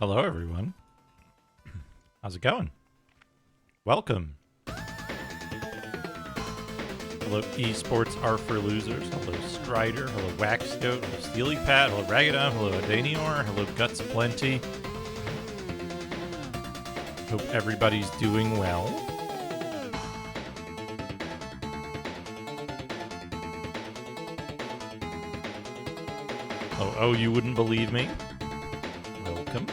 Hello, everyone. How's it going? Welcome. Hello, Esports are for losers. Hello, Strider. Hello, Waxgoat. Hello, SteelyPat. Hello, Ragadon. Hello, Adanior. Hello, Guts Plenty. Hope everybody's doing well. Oh, you wouldn't believe me? Welcome.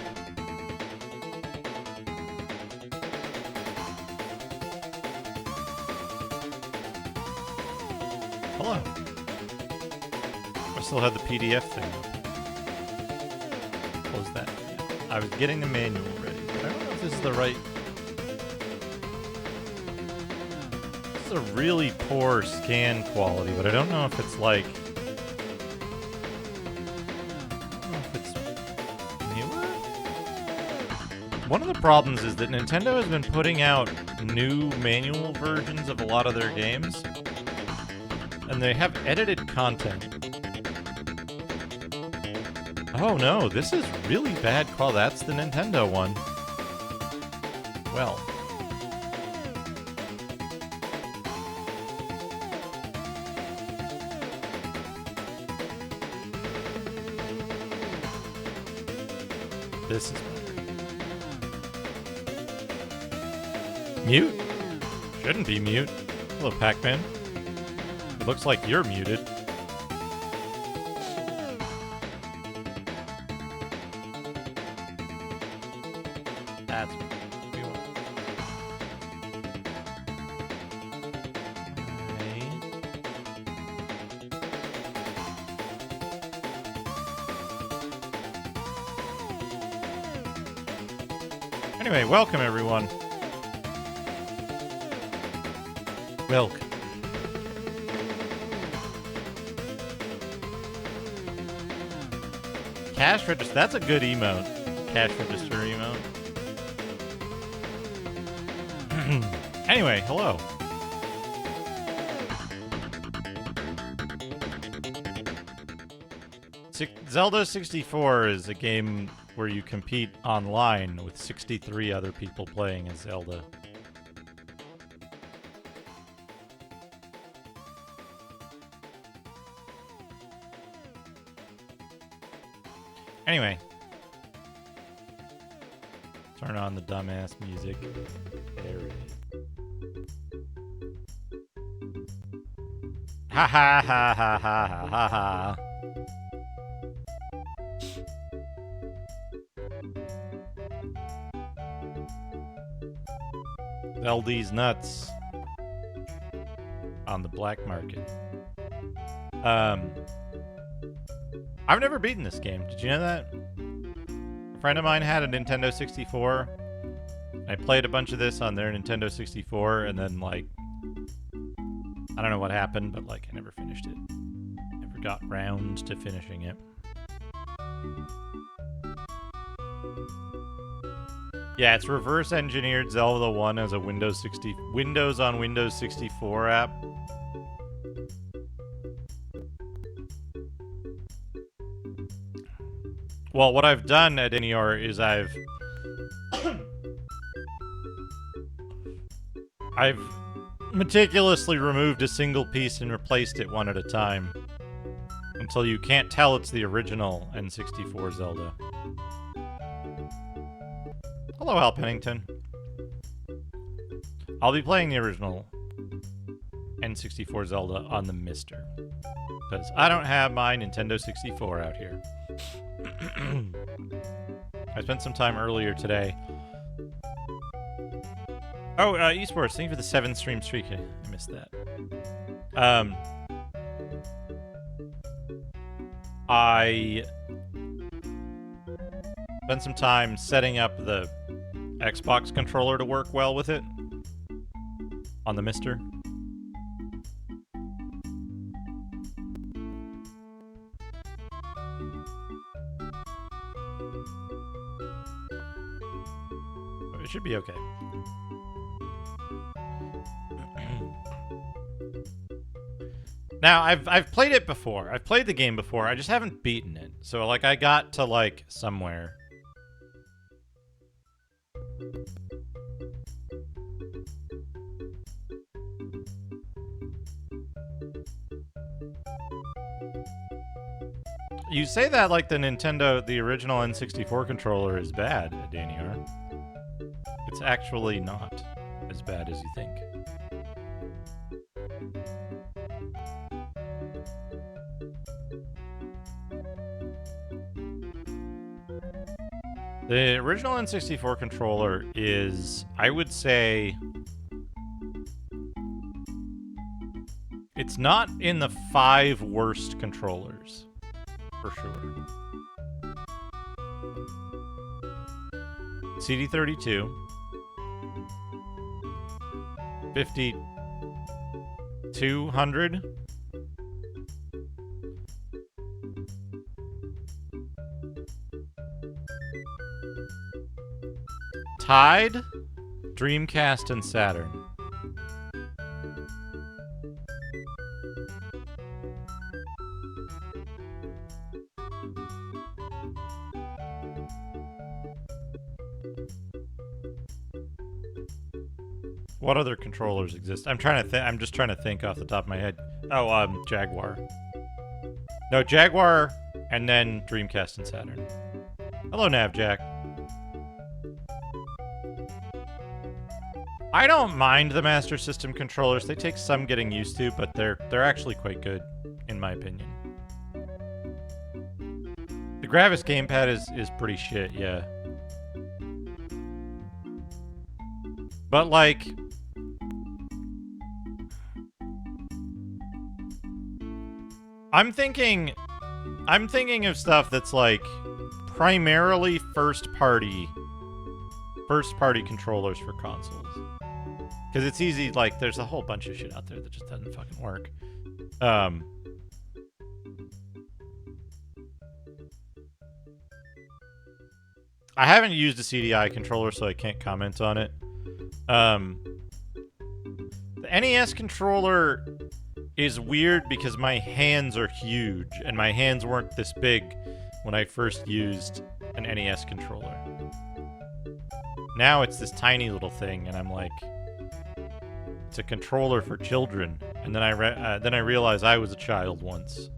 Hello. I still had the PDF thing open. Close that. Yeah. I was getting the manual ready, but I don't know if this is the right... This is a really poor scan quality, but I don't know if it's like... One of the problems is that Nintendo has been putting out new manual versions of a lot of their games, and they have edited content. Oh no, this is really bad call. That's the Nintendo one. Well. This is better. Mute? Shouldn't be mute. Hello, Pac-Man. It looks like you're muted. That's what we want. Anyway, welcome everyone. Welcome. Cash register. That's a good emote. Cash register emote. Anyway, hello. Zelda 64 is a game where you compete online with 63 other people playing as Zelda. Anyway. Turn on the dumbass music. There it is. Ha ha ha ha ha ha ha ha. Zelda's nuts. On the black market. I've never beaten this game. Did you know that? A friend of mine had a Nintendo 64. I played a bunch of this on their Nintendo 64, and then, like, I don't know what happened, but, like, I never finished it. Never got round to finishing it. Yeah, it's reverse engineered Zelda 1 as a Windows on Windows 64 app. Well, what I've done at NER is I've meticulously removed a single piece and replaced it one at a time until you can't tell it's the original N64 Zelda. Hello, Hal Pennington. I'll be playing the original N64 Zelda on the Mister, because I don't have my Nintendo 64 out here. I spent some time earlier today. Oh, Esports, thank you for the 7-stream streak. I missed that. I spent some time setting up the Xbox controller to work well with it on the Mister. It should be okay. Now, I've played it before. I've played the game before. I just haven't beaten it. So, like, I got to, like, somewhere. You say that like the original N64 controller is bad, Daniar. It's actually not as bad as you think. The original N64 controller is, I would say, it's not in the 5 worst controllers, for sure. CD32, 5200. Tied, Dreamcast, and Saturn. What other controllers exist? I'm just trying to think off the top of my head. Oh, Jaguar. No, Jaguar, and then Dreamcast and Saturn. Hello, Navjack. I don't mind the Master System controllers. They take some getting used to, but they're actually quite good, in my opinion. The Gravis gamepad is pretty shit, yeah. But like, I'm thinking of stuff that's like primarily first party controllers for consoles. Because it's easy, like, there's a whole bunch of shit out there that just doesn't fucking work. I haven't used a CDI controller, so I can't comment on it. The NES controller is weird because my hands are huge, and my hands weren't this big when I first used an NES controller. Now it's this tiny little thing, and I'm like, it's a controller for children. And then I realized I was a child once.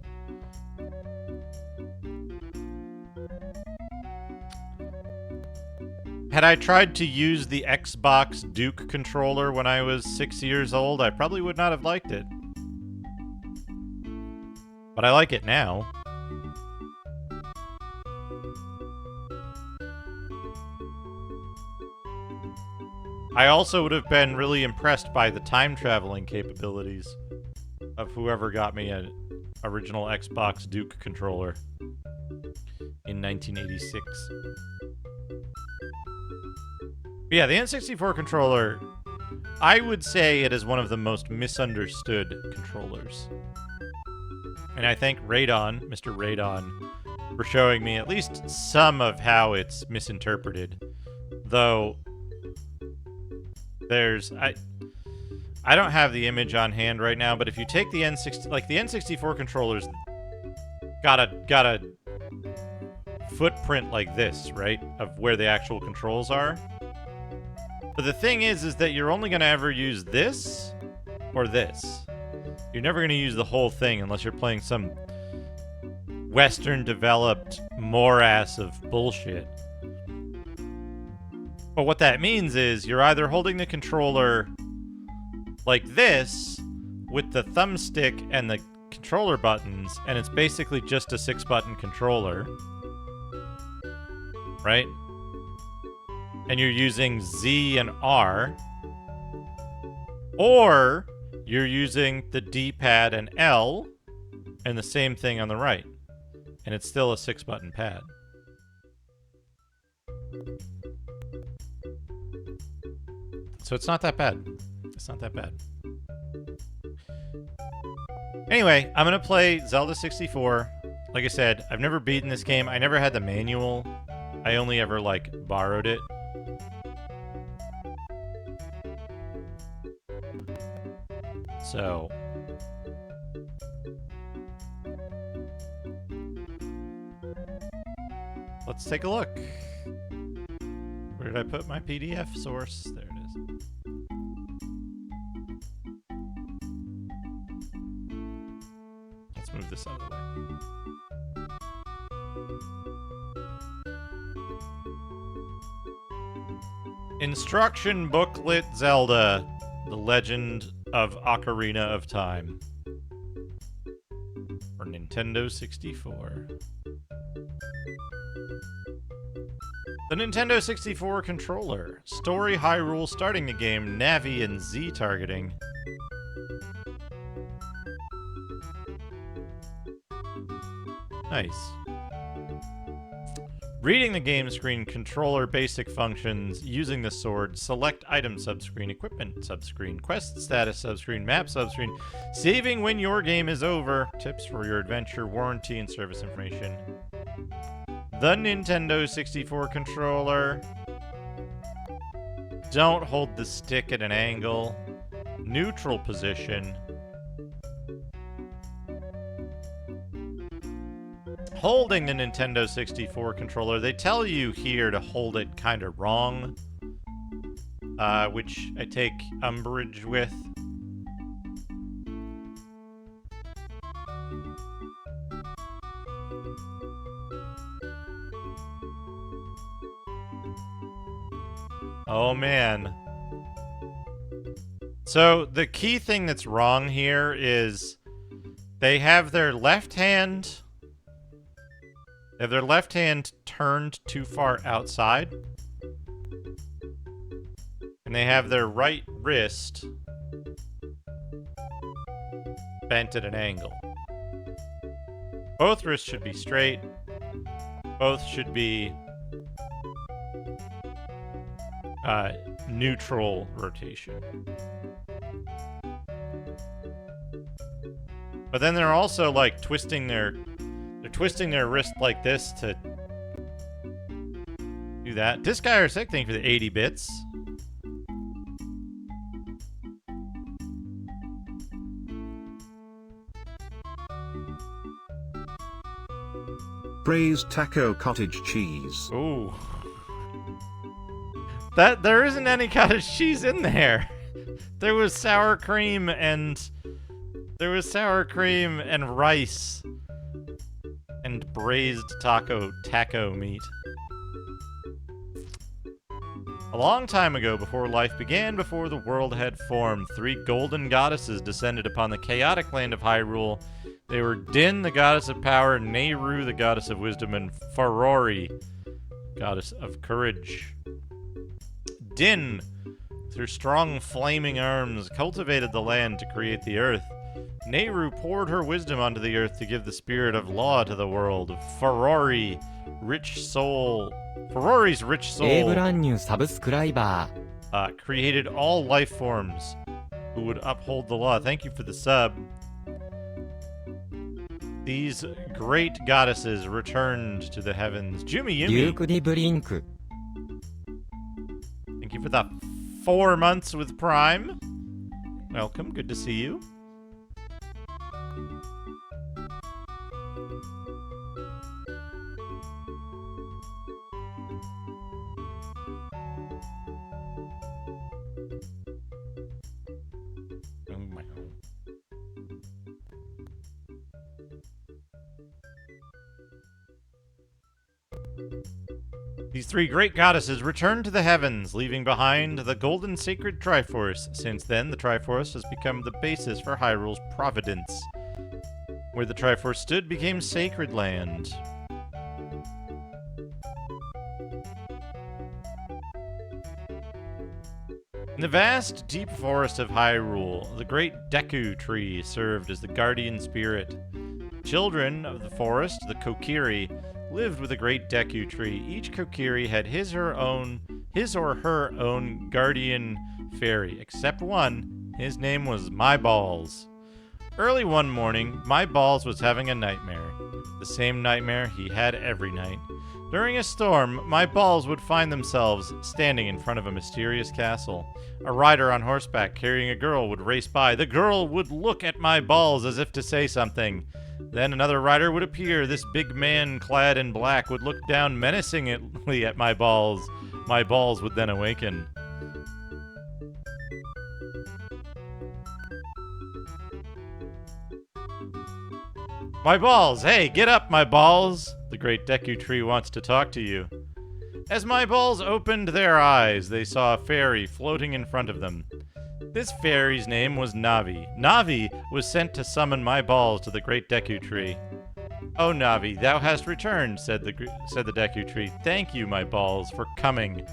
Had I tried to use the Xbox Duke controller when I was 6 years old, I probably would not have liked it. But I like it now. I also would have been really impressed by the time-traveling capabilities of whoever got me an original Xbox Duke controller in 1986. But yeah, the N64 controller, I would say it is one of the most misunderstood controllers. And I thank Radon, Mr. Radon, for showing me at least some of how it's misinterpreted. Though there's I don't have the image on hand right now, but if you take the N64 controllers got a footprint like this, right? Of where the actual controls are. But the thing is that you're only going to ever use this or this. You're never going to use the whole thing unless you're playing some Western developed morass of bullshit. But what that means is you're either holding the controller like this with the thumbstick and the controller buttons, and it's basically just a 6-button controller, right? And you're using Z and R, or you're using the D-pad and L, and the same thing on the right, and it's still a 6-button pad. So it's not that bad. It's not that bad. Anyway, I'm gonna play Zelda 64. Like I said, I've never beaten this game. I never had the manual. I only ever, like, borrowed it. So let's take a look. Where did Where'd I put my PDF source? There it is. Let's move this out of the way. Instruction booklet Zelda, The Legend of Ocarina of Time. For Nintendo 64. The Nintendo 64 controller. Story Hyrule starting the game, Navi and Z targeting. Nice. Reading the game screen, controller basic functions, using the sword, select item subscreen, equipment subscreen, quest status subscreen, map subscreen, saving when your game is over, tips for your adventure, warranty, and service information. The Nintendo 64 controller. Don't hold the stick at an angle. Neutral position. Holding the Nintendo 64 controller, they tell you here to hold it kind of wrong, which I take umbrage with. Oh man. So the key thing that's wrong here is they have their left hand turned too far outside. And they have their right wrist bent at an angle. Both wrists should be straight. Both should be neutral rotation. But then they're also like twisting their wrist like this to do that. Disc Guy or Sick, thank you for the 80 bits. Praise taco cottage cheese. Ooh. That there isn't any cottage cheese in there. There was sour cream and rice and braised taco meat. A long time ago, before life began, before the world had formed, 3 golden goddesses descended upon the chaotic land of Hyrule. They were Din, the goddess of power, Nehru, the goddess of wisdom, and Farori, goddess of courage. Din, with her strong flaming arms, cultivated the land to create the earth. Nehru poured her wisdom onto the earth to give the spirit of law to the world. Farori's rich soul created all life forms who would uphold the law. Thank you for the sub. These great goddesses returned to the heavens. Jumi Yumi. Thank you for the 4 months with Prime. Welcome, good to see you. These 3 great goddesses returned to the heavens, leaving behind the golden sacred Triforce. Since then, the Triforce has become the basis for Hyrule's providence. Where the Triforce stood became sacred land. In the vast, deep forest of Hyrule, the great Deku tree served as the guardian spirit. Children of the forest, the Kokiri, lived with a great Deku tree. Each Kokiri had his or her own guardian fairy, except one. His name was My Balls. Early one morning, My Balls was having a nightmare. The same nightmare he had every night. During a storm, My Balls would find themselves standing in front of a mysterious castle. A rider on horseback carrying a girl would race by. The girl would look at My Balls as if to say something. Then another rider would appear. This big man clad in black would look down menacingly at My Balls. My balls would then awaken. My balls! Hey, get up, my balls! The great Deku Tree wants to talk to you. As my balls opened their eyes, they saw a fairy floating in front of them. This fairy's name was Navi. Navi was sent to summon my balls to the great Deku Tree. Oh, Navi, thou hast returned, said the Deku Tree. Thank you, my balls, for coming.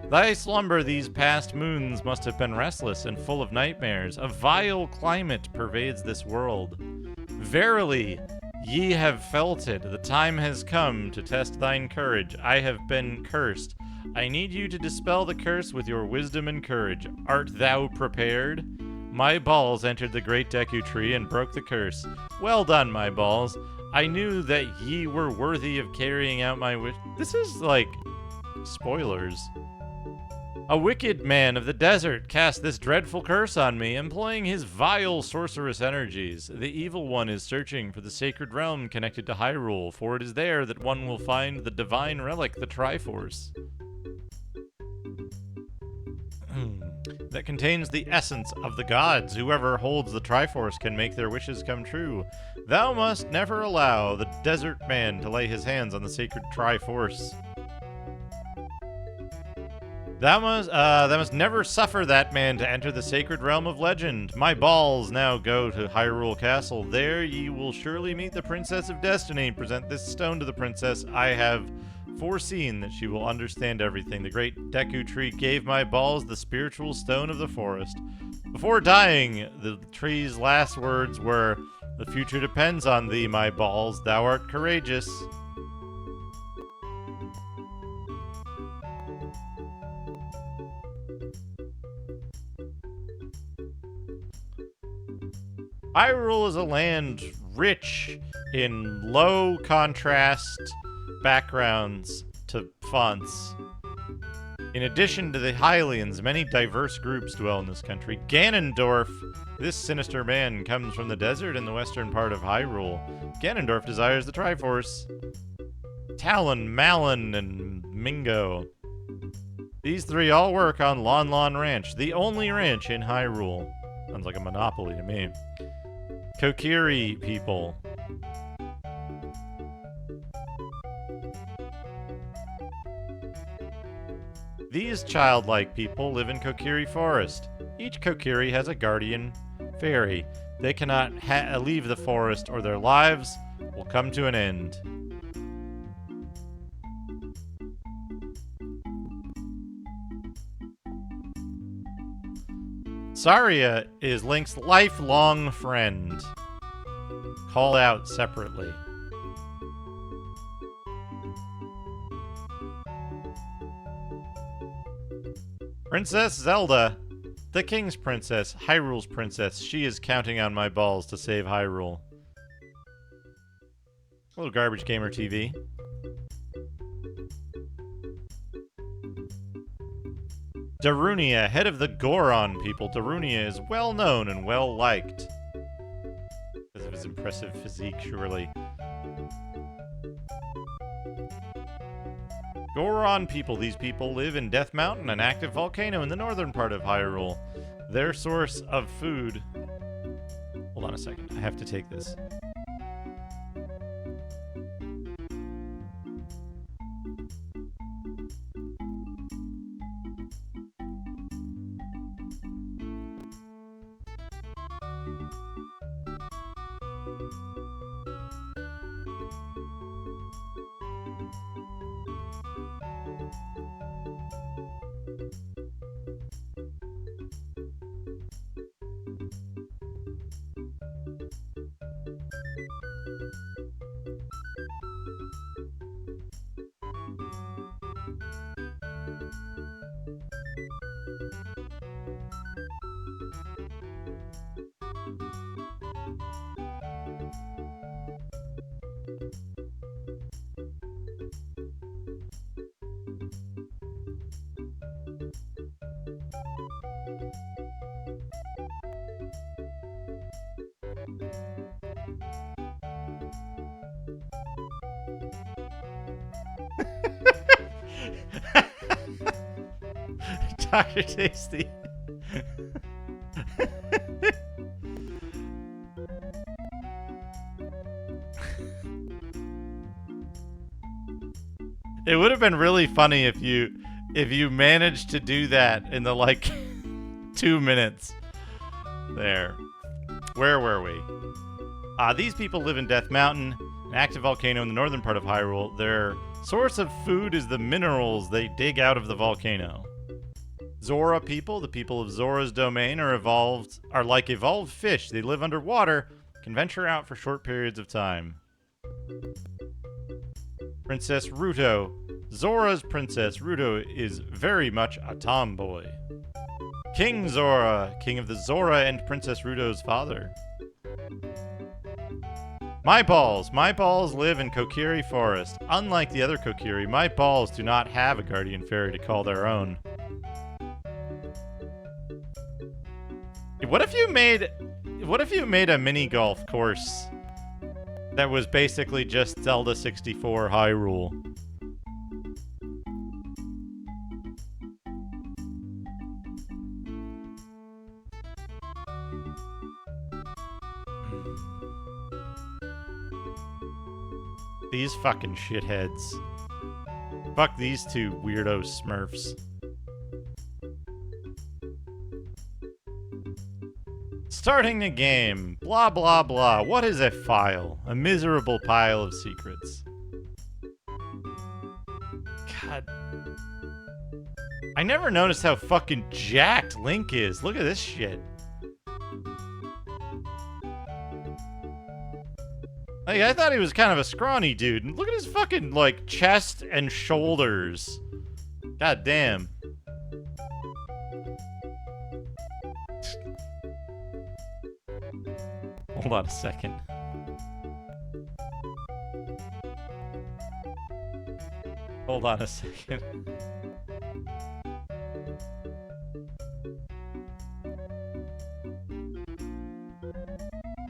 Thy slumber these past moons must have been restless and full of nightmares. A vile climate pervades this world. Verily, ye have felt it. The time has come to test thine courage. I have been cursed. I need you to dispel the curse with your wisdom and courage. Art thou prepared? My balls entered the great Deku Tree and broke the curse. Well done, my balls. I knew that ye were worthy of carrying out my wish. This is like spoilers. A wicked man of the desert cast this dreadful curse on me, employing his vile sorcerous energies. The evil one is searching for the sacred realm connected to Hyrule, for it is there that one will find the divine relic, the Triforce. That contains the essence of the gods. Whoever holds the Triforce can make their wishes come true. Thou must never allow the desert man to lay his hands on the sacred Triforce. Thou must never suffer that man to enter the sacred realm of legend. My balls now go to Hyrule Castle. There ye will surely meet the Princess of Destiny. Present this stone to the princess. I have foreseen that she will understand everything. The great Deku Tree gave my balls the spiritual stone of the forest. Before dying, the tree's last words were, "The future depends on thee, my balls. Thou art courageous." Hyrule is a land rich in low contrast backgrounds to fonts. In addition to the Hylians, many diverse groups dwell in this country. Ganondorf, this sinister man, comes from the desert in the western part of Hyrule. Ganondorf desires the Triforce. Talon, Malon, and Mingo. These three all work on Lon Lon Ranch, the only ranch in Hyrule. Sounds like a monopoly to me. Kokiri people. These childlike people live in Kokiri Forest. Each Kokiri has a guardian fairy. They cannot leave the forest or their lives will come to an end. Saria is Link's lifelong friend. Called out separately. Princess Zelda, the King's Princess, Hyrule's Princess. She is counting on my balls to save Hyrule. Little Garbage Gamer TV. Darunia, head of the Goron people. Darunia is well known and well liked. Because of his impressive physique, surely. Goron people. These people live in Death Mountain, an active volcano in the northern part of Hyrule. Their source of food... Hold on a second. I have to take this. Dr. Tasty. It would have been really funny if you managed to do that in the like 2 minutes. There. Where were we? These people live in Death Mountain, an active volcano in the northern part of Hyrule. Their source of food is the minerals they dig out of the volcano. Zora people, the people of Zora's domain, are like evolved fish. They live underwater, can venture out for short periods of time. Princess Ruto. Zora's Princess Ruto is very much a tomboy. King Zora, king of the Zora and Princess Ruto's father. My balls live in Kokiri Forest. Unlike the other Kokiri, my balls do not have a guardian fairy to call their own. What if you made a mini golf course that was basically just Zelda 64 Hyrule? These fucking shitheads. Fuck these two weirdo smurfs. Starting the game. Blah, blah, blah. What is a file? A miserable pile of secrets. God. I never noticed how fucking jacked Link is. Look at this shit. Like, I thought he was kind of a scrawny dude. Look at his fucking, like, chest and shoulders. God damn. Hold on a second. Hold on a second.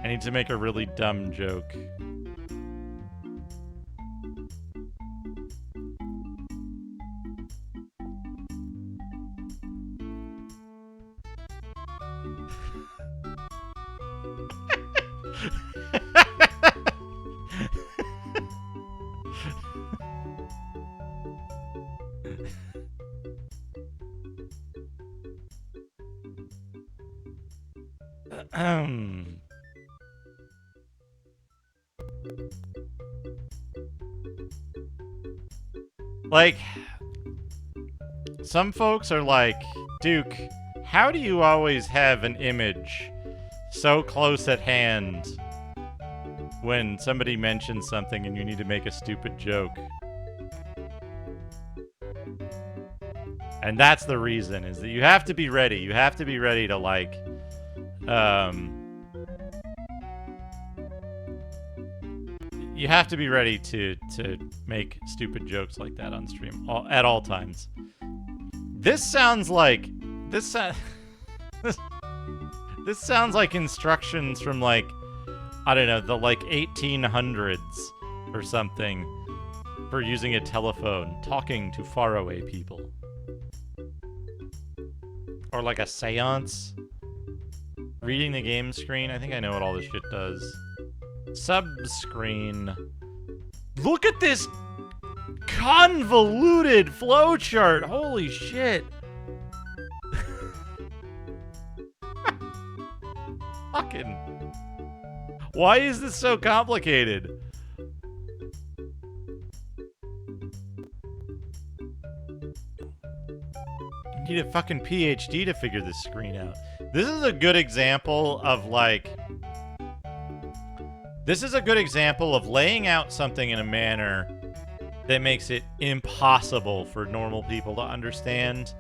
I need to make a really dumb joke. Like, some folks are like, Duke, how do you always have an image so close at hand when somebody mentions something and you need to make a stupid joke? And that's the reason, is that you have to be ready. You have to be ready to, like, you have to be ready to make stupid jokes like that on stream at all times. This sounds like this sounds like instructions from, like, I don't know, the like 1800s or something for using a telephone, talking to faraway people. Or like a seance. Reading the game screen. I think I know what all this shit does. Subscreen. Look at this convoluted flowchart. Holy shit. Fucking. Why is this so complicated? You need a fucking PhD to figure this screen out. This is a good example of, like... This is a good example of laying out something in a manner that makes it impossible for normal people to understand.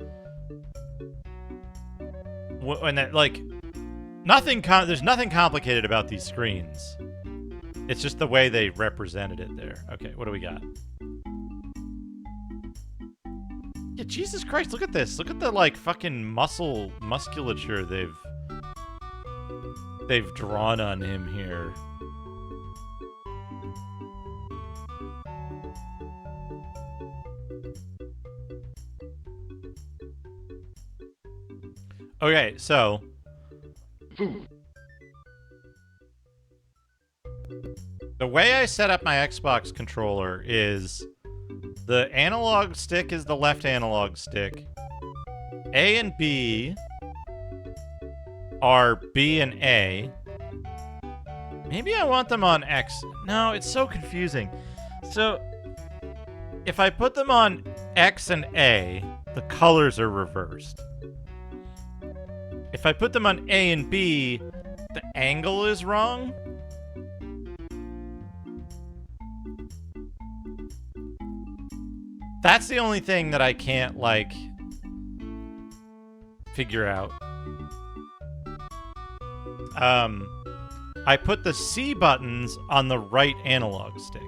When that, like... there's nothing complicated about these screens. It's just the way they represented it there. Okay, what do we got? Yeah, Jesus Christ, look at this. Look at the, like, fucking musculature they've drawn on him here. Okay, so the way I set up my Xbox controller is the analog stick is the left analog stick. A and B are B and A. Maybe I want them on X. No, it's so confusing. So, if I put them on X and A, the colors are reversed. If I put them on A and B, the angle is wrong. That's the only thing that I can't, like, figure out. I put the C buttons on the right analog stick.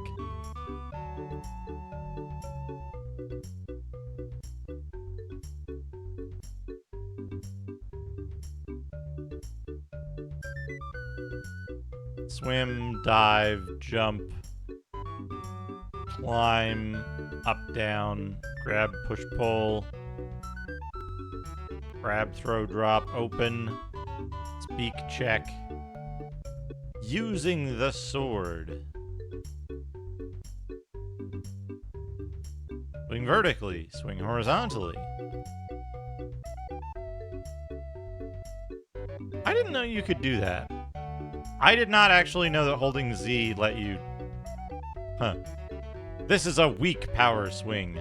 Swim, dive, jump, climb, up, down, grab, push, pull, grab, throw, drop, open, speak, check. Using the sword. Swing vertically, swing horizontally. I didn't know you could do that. I did not actually know that holding Z let you... Huh. This is a weak power swing.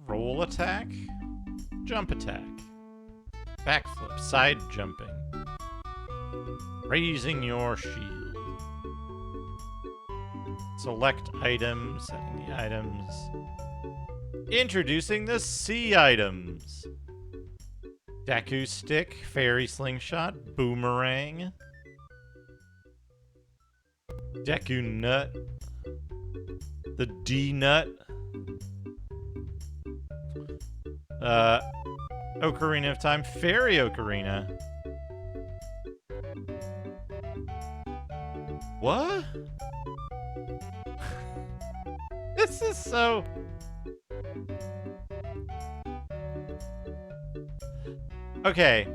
Roll attack, jump attack, backflip, side jumping, raising your shield, select items, setting the items, introducing the C items, Deku stick, fairy slingshot, boomerang, Deku nut, the D nut, Ocarina of Time, Fairy Ocarina. What? This is so... Okay.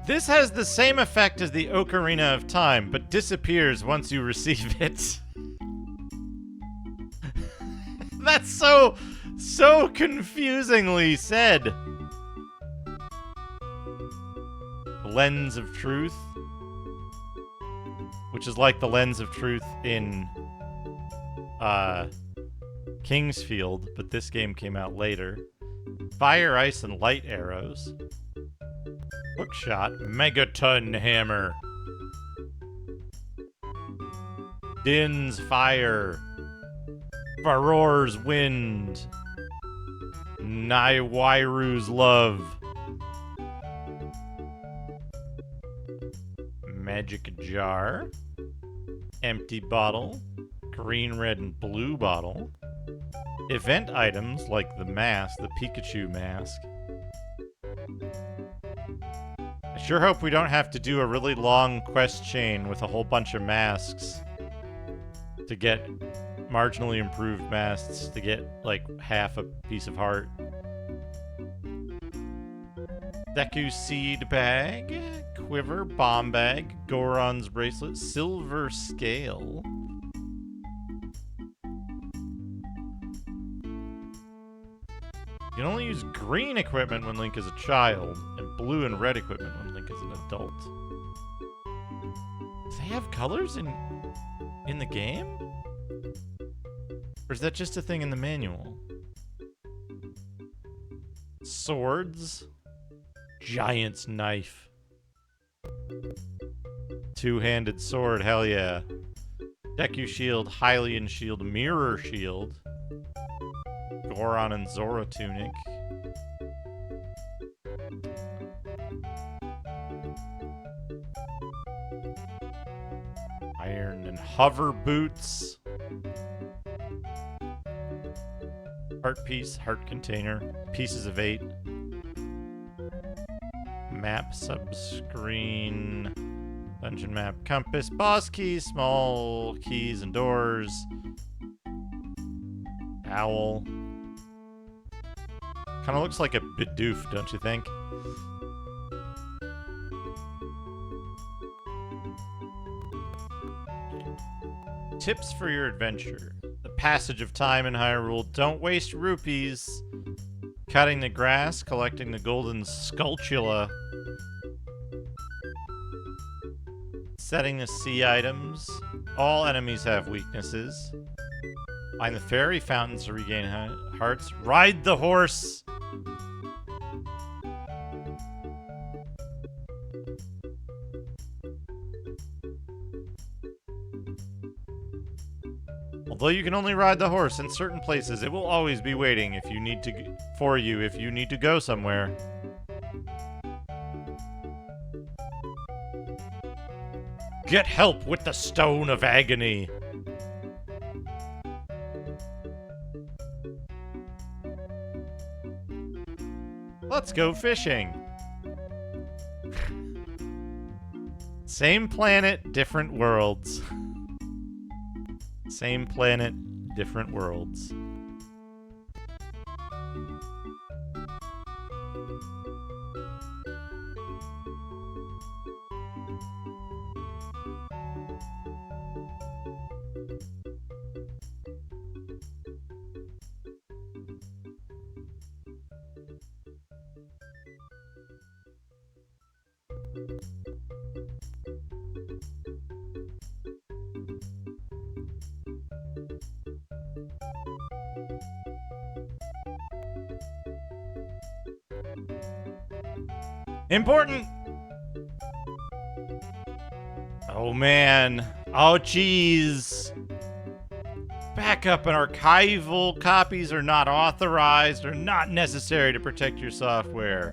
This has the same effect as the Ocarina of Time, but disappears once you receive it. That's so confusingly said. Lens of Truth, which is like the Lens of Truth in Kingsfield, but this game came out later. Fire, Ice, and Light arrows. Hookshot, Megaton hammer. Din's fire. Faror's wind. Naiwairu's love. Magic jar. Empty bottle. Green, red, and blue bottle. Event items like the mask, the Pikachu mask. I sure hope we don't have to do a really long quest chain with a whole bunch of masks to get marginally improved masks to get like half a piece of heart. Deku seed bag, quiver, bomb bag, Goron's bracelet, silver scale. You can only use green equipment when Link is a child, and blue and red equipment when Link is an adult. Do they have colors in the game? Or is that just a thing in the manual? Swords. Giant's knife. Two-handed sword, hell yeah. Deku shield, Hylian shield, mirror shield. Goron and Zora tunic. Iron and hover boots. Heart piece, heart container, pieces of 8. Map subscreen. Dungeon map. Compass. Boss keys. Small keys and doors. Owl. Kind of looks like a Bidoof, don't you think? Tips for your adventure. The passage of time in Hyrule. Don't waste rupees. Cutting the grass. Collecting the golden Skulltula. Setting the sea items. All enemies have weaknesses. Find the fairy fountains to regain hearts. Ride the horse! Although you can only ride the horse in certain places, it will always be waiting if you need to go somewhere. Get help with the Stone of Agony. Let's go fishing. Same planet, different worlds. Same planet, different worlds. Important! Oh man. Oh jeez. Backup and archival copies are not authorized or not necessary to protect your software.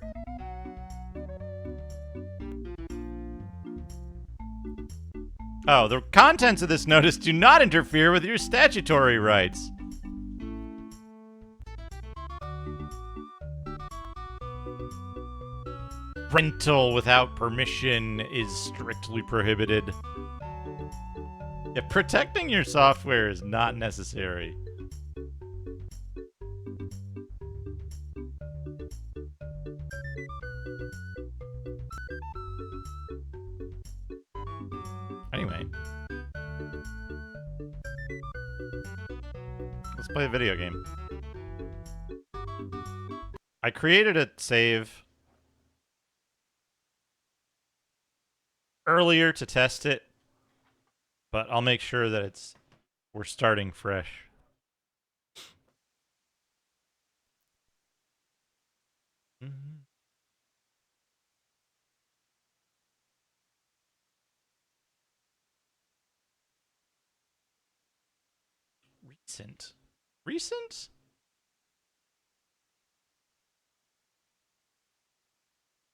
Oh, the contents of this notice do not interfere with your statutory rights. Rental without permission is strictly prohibited. Yeah, protecting your software is not necessary. Anyway. Let's play a video game. I created a save earlier to test it, but I'll make sure that we're starting fresh. Recent. Recent?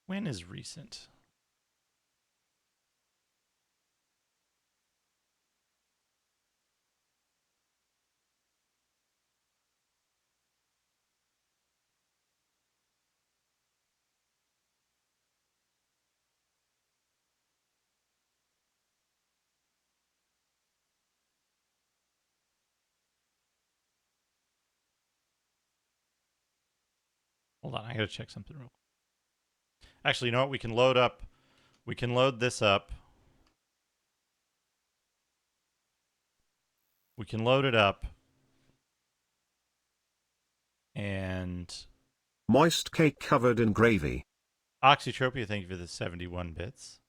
When is recent? Hold on, I gotta check something real quick. Actually, you know what? We can load this up. We can load it up. And Moist cake covered in gravy. Oxytropia, thank you for the 71 bits.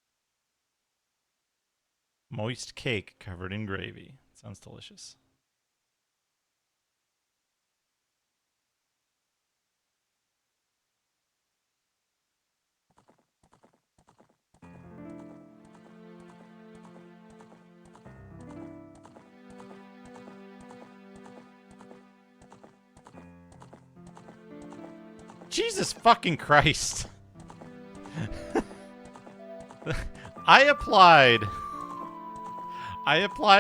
Moist cake covered in gravy. Sounds delicious. Jesus fucking Christ. I applied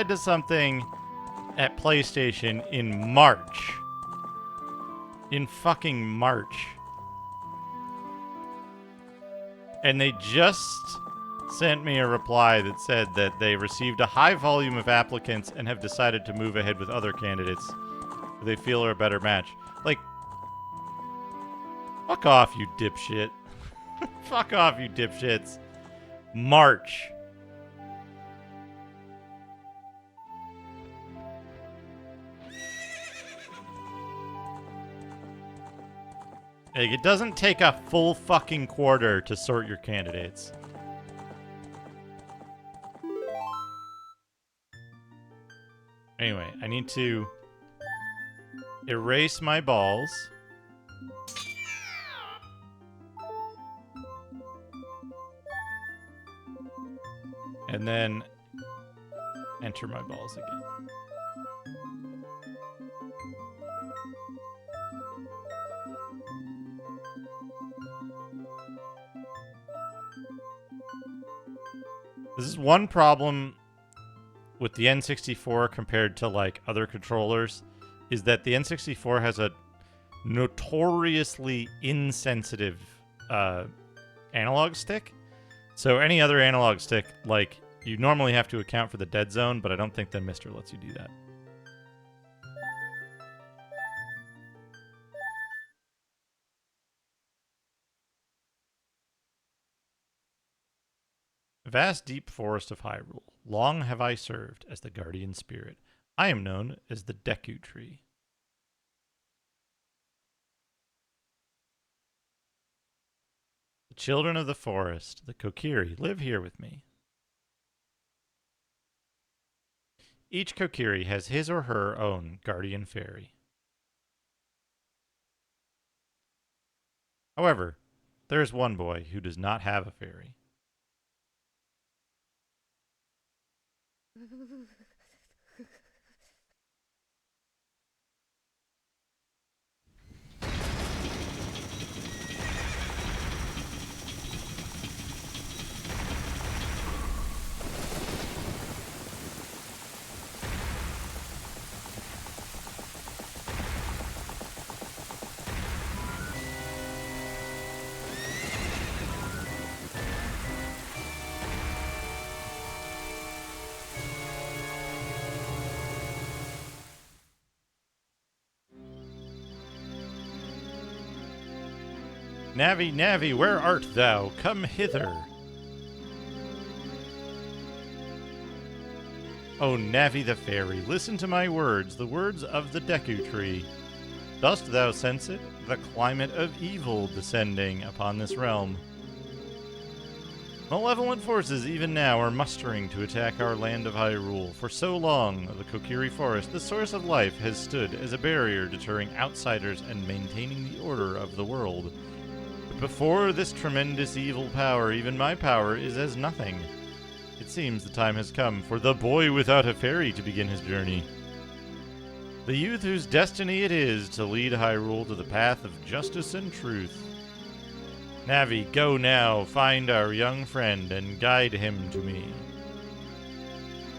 to something at PlayStation in March. In fucking March. And they just sent me a reply that said that they received a high volume of applicants and have decided to move ahead with other candidates who they feel are a better match. Like, fuck off, you dipshit. Fuck off, you dipshits. March. Like, it doesn't take a full fucking quarter to sort your candidates. Anyway, I need to erase my balls. And then enter my balls again. This is one problem with the N64 compared to like other controllers, is that the N64 has a notoriously insensitive analog stick. So any other analog stick, like, you normally have to account for the dead zone, but I don't think the Mister lets you do that. Vast deep forest of Hyrule, long have I served as the guardian spirit. I am known as the Deku Tree. The children of the forest, the Kokiri, live here with me. Each Kokiri has his or her own guardian fairy. However, there is one boy who does not have a fairy. Navi, Navi, where art thou? Come hither. O Navi the fairy, listen to my words, the words of the Deku Tree. Dost thou sense it, the climate of evil descending upon this realm? Malevolent forces even now are mustering to attack our land of Hyrule. For so long, the Kokiri Forest, the source of life, has stood as a barrier deterring outsiders and maintaining the order of the world. But before this tremendous evil power, even my power is as nothing. It seems the time has come for the boy without a fairy to begin his journey. The youth whose destiny it is to lead Hyrule to the path of justice and truth. Navi, go now, find our young friend, and guide him to me.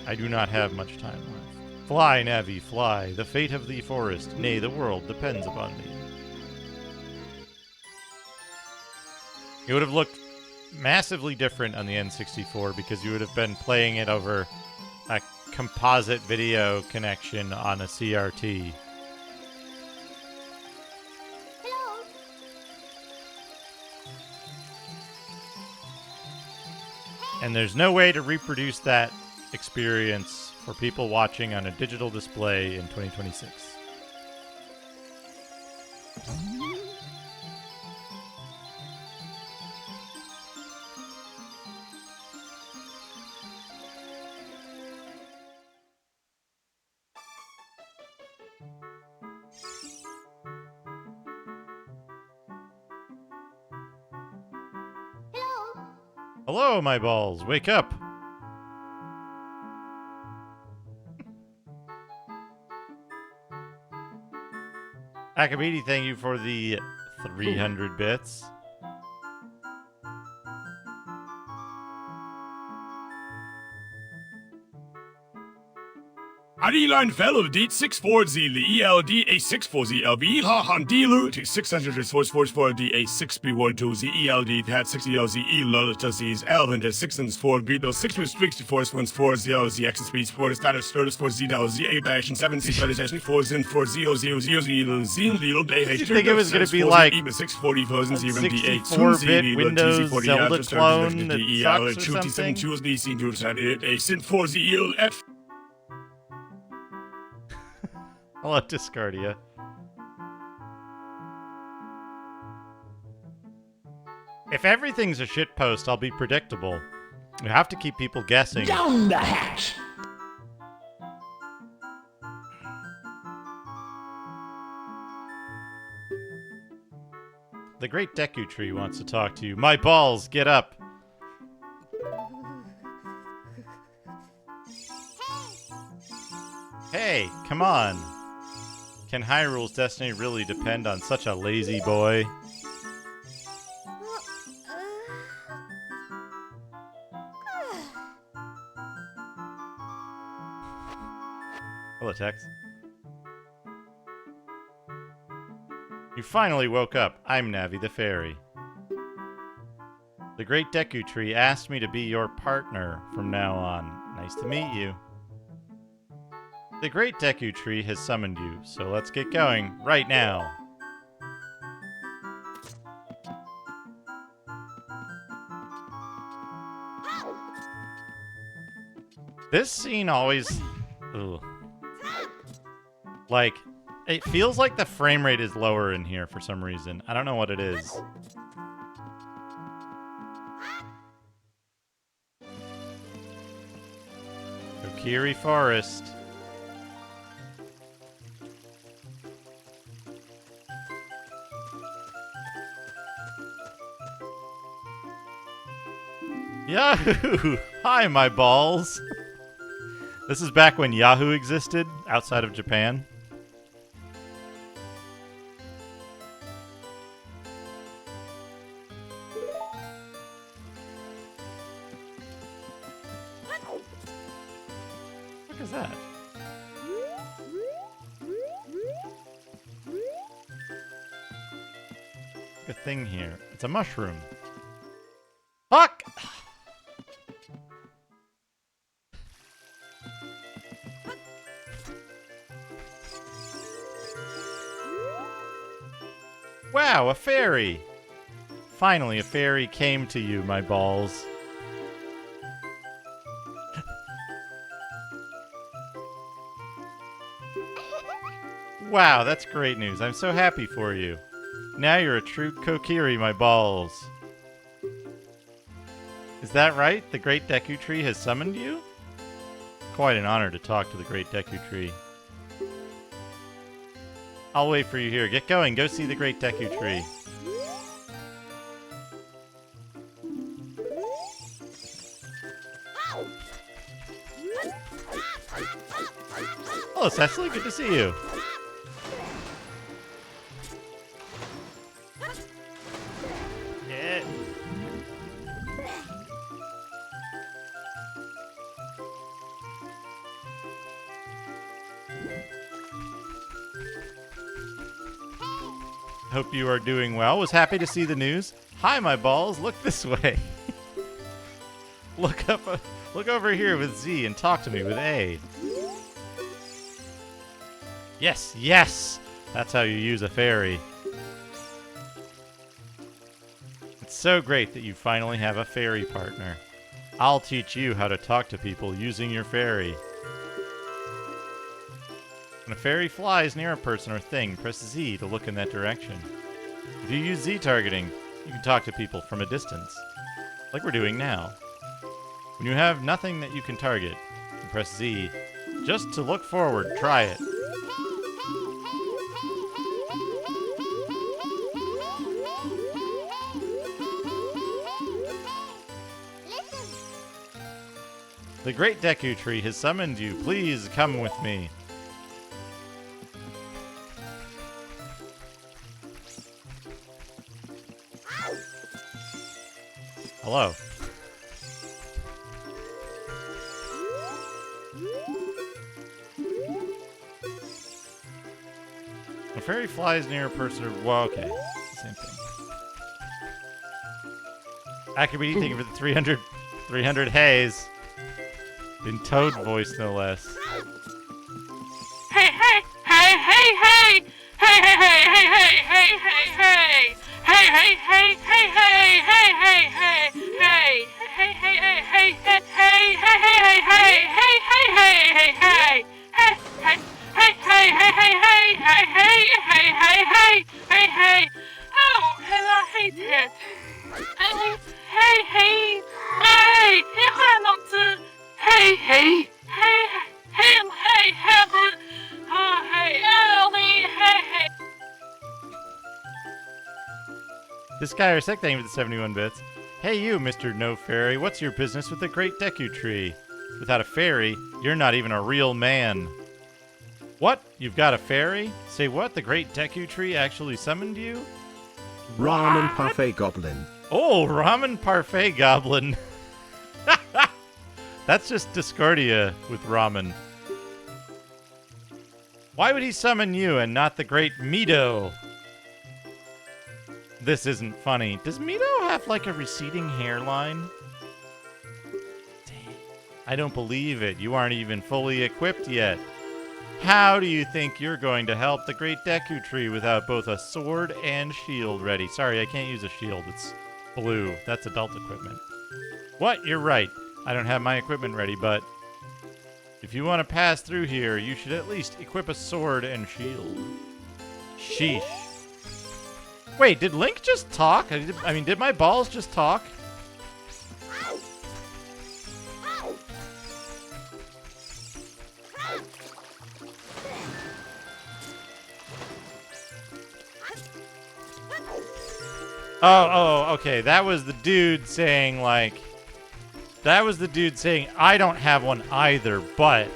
I do not have much time left. Fly, Navi, fly. The fate of the forest, nay, the world, depends upon thee. It would have looked massively different on the N64 because you would have been playing it over a composite video connection on a CRT. Hello. And there's no way to reproduce that experience for people watching on a digital display in 2026. Hello. Hello, my balls. Wake up. Akabidi, thank you for the 300 bits. Mighty Line Fellow, Deed 64Z, ELD A64ZLB, Hahan Dealer, T600 D A6B12Z, ELD, Hat 60LZ, Lolitaz's, Elvin, 604, Beetle, 6 Restricted Force 14Z, X Speed Sport, Status, Status, 4Z, A Bash, and 7 6 4 Zin, 4 0 0 0 0 Z, Little Day, Did you think it was going to be like even 640 a 64-bit Windows Zelda clone that sucks or something? A Sin 4Z, F. Hello, Discardia. If everything's a shitpost, I'll be predictable. You have to keep people guessing. Down the hatch! The Great Deku Tree wants to talk to you. My balls, get up! Hey, come on! Can Hyrule's destiny really depend on such a lazy boy? Hello, Tex. You finally woke up. I'm Navi the Fairy. The Great Deku Tree asked me to be your partner from now on. Nice to meet you. The Great Deku Tree has summoned you, so let's get going right now. This scene always... Ugh. Like, it feels like the frame rate is lower in here for some reason. I don't know what it is. Kokiri Forest. Yahoo! Hi, my balls! This is back when Yahoo existed, outside of Japan. What is that? A thing here. It's a mushroom. Fuck! Wow, a fairy! Finally, a fairy came to you, my balls. Wow, that's great news. I'm so happy for you. Now you're a true Kokiri, my balls. Is that right? The Great Deku Tree has summoned you? Quite an honor to talk to the Great Deku Tree. I'll wait for you here. Get going. Go see the Great Deku Tree. Hello, Cecily. Good to see you. Yeah. Hope you are doing well. Was happy to see the news. Hi, my balls. Look this way. Look over here with Z and talk to me with A. Yes, yes! That's how you use a fairy. It's so great that you finally have a fairy partner. I'll teach you how to talk to people using your fairy. When a fairy flies near a person or thing, press Z to look in that direction. If you use Z targeting, you can talk to people from a distance, like we're doing now. When you have nothing that you can target, you press Z just to look forward. Try it. The Great Deku Tree has summoned you. Please come with me. Hello. fairy flies near a person or... Well, okay. Same thing. Akabidi, thank you for the 300 haze. In Toad voice, no less. Hey, hey, hey, hey, hey! Hey, hey, hey, hey, hey, hey, hey, hey! Hey, hey, hey, hey, hey, hey, hey, hey! Hey, hey, hey, hey, hey, hey, hey, hey, hey, hey, hey, hey, hey, hey, hey! Hey, hey, hey, hey, hey, hey, hey, hey, hey, hey, hey, hey, hey! Oh, and I hate it. Hey, hey, hey, hey! 你快弄子！嘿嘿嘿嘿嘿嘿啊嘿Ellie hey hey. This guy are sick, thank you for the 71 bits. Hey you, Mr. No Fairy, what's your business with the Great Deku Tree? Without a fairy, you're not even a real man. What? You've got a fairy? Say what? The Great Deku Tree actually summoned you? Ramen Parfait Goblin. Oh, Ramen Parfait Goblin. That's just Discordia with ramen. Why would he summon you and not the great Mido? This isn't funny. Does Mido have like a receding hairline? Dang. I don't believe it. You aren't even fully equipped yet. How do you think you're going to help the Great Deku Tree without both a sword and shield ready? Sorry, I can't use a shield. It's blue. That's adult equipment. What? You're right. I don't have my equipment ready, but if you want to pass through here, you should at least equip a sword and shield. Sheesh. Wait, did Link just talk? I mean, did my balls just talk? Oh, okay. That was the dude saying, like... That was the dude saying, I don't have one either, but...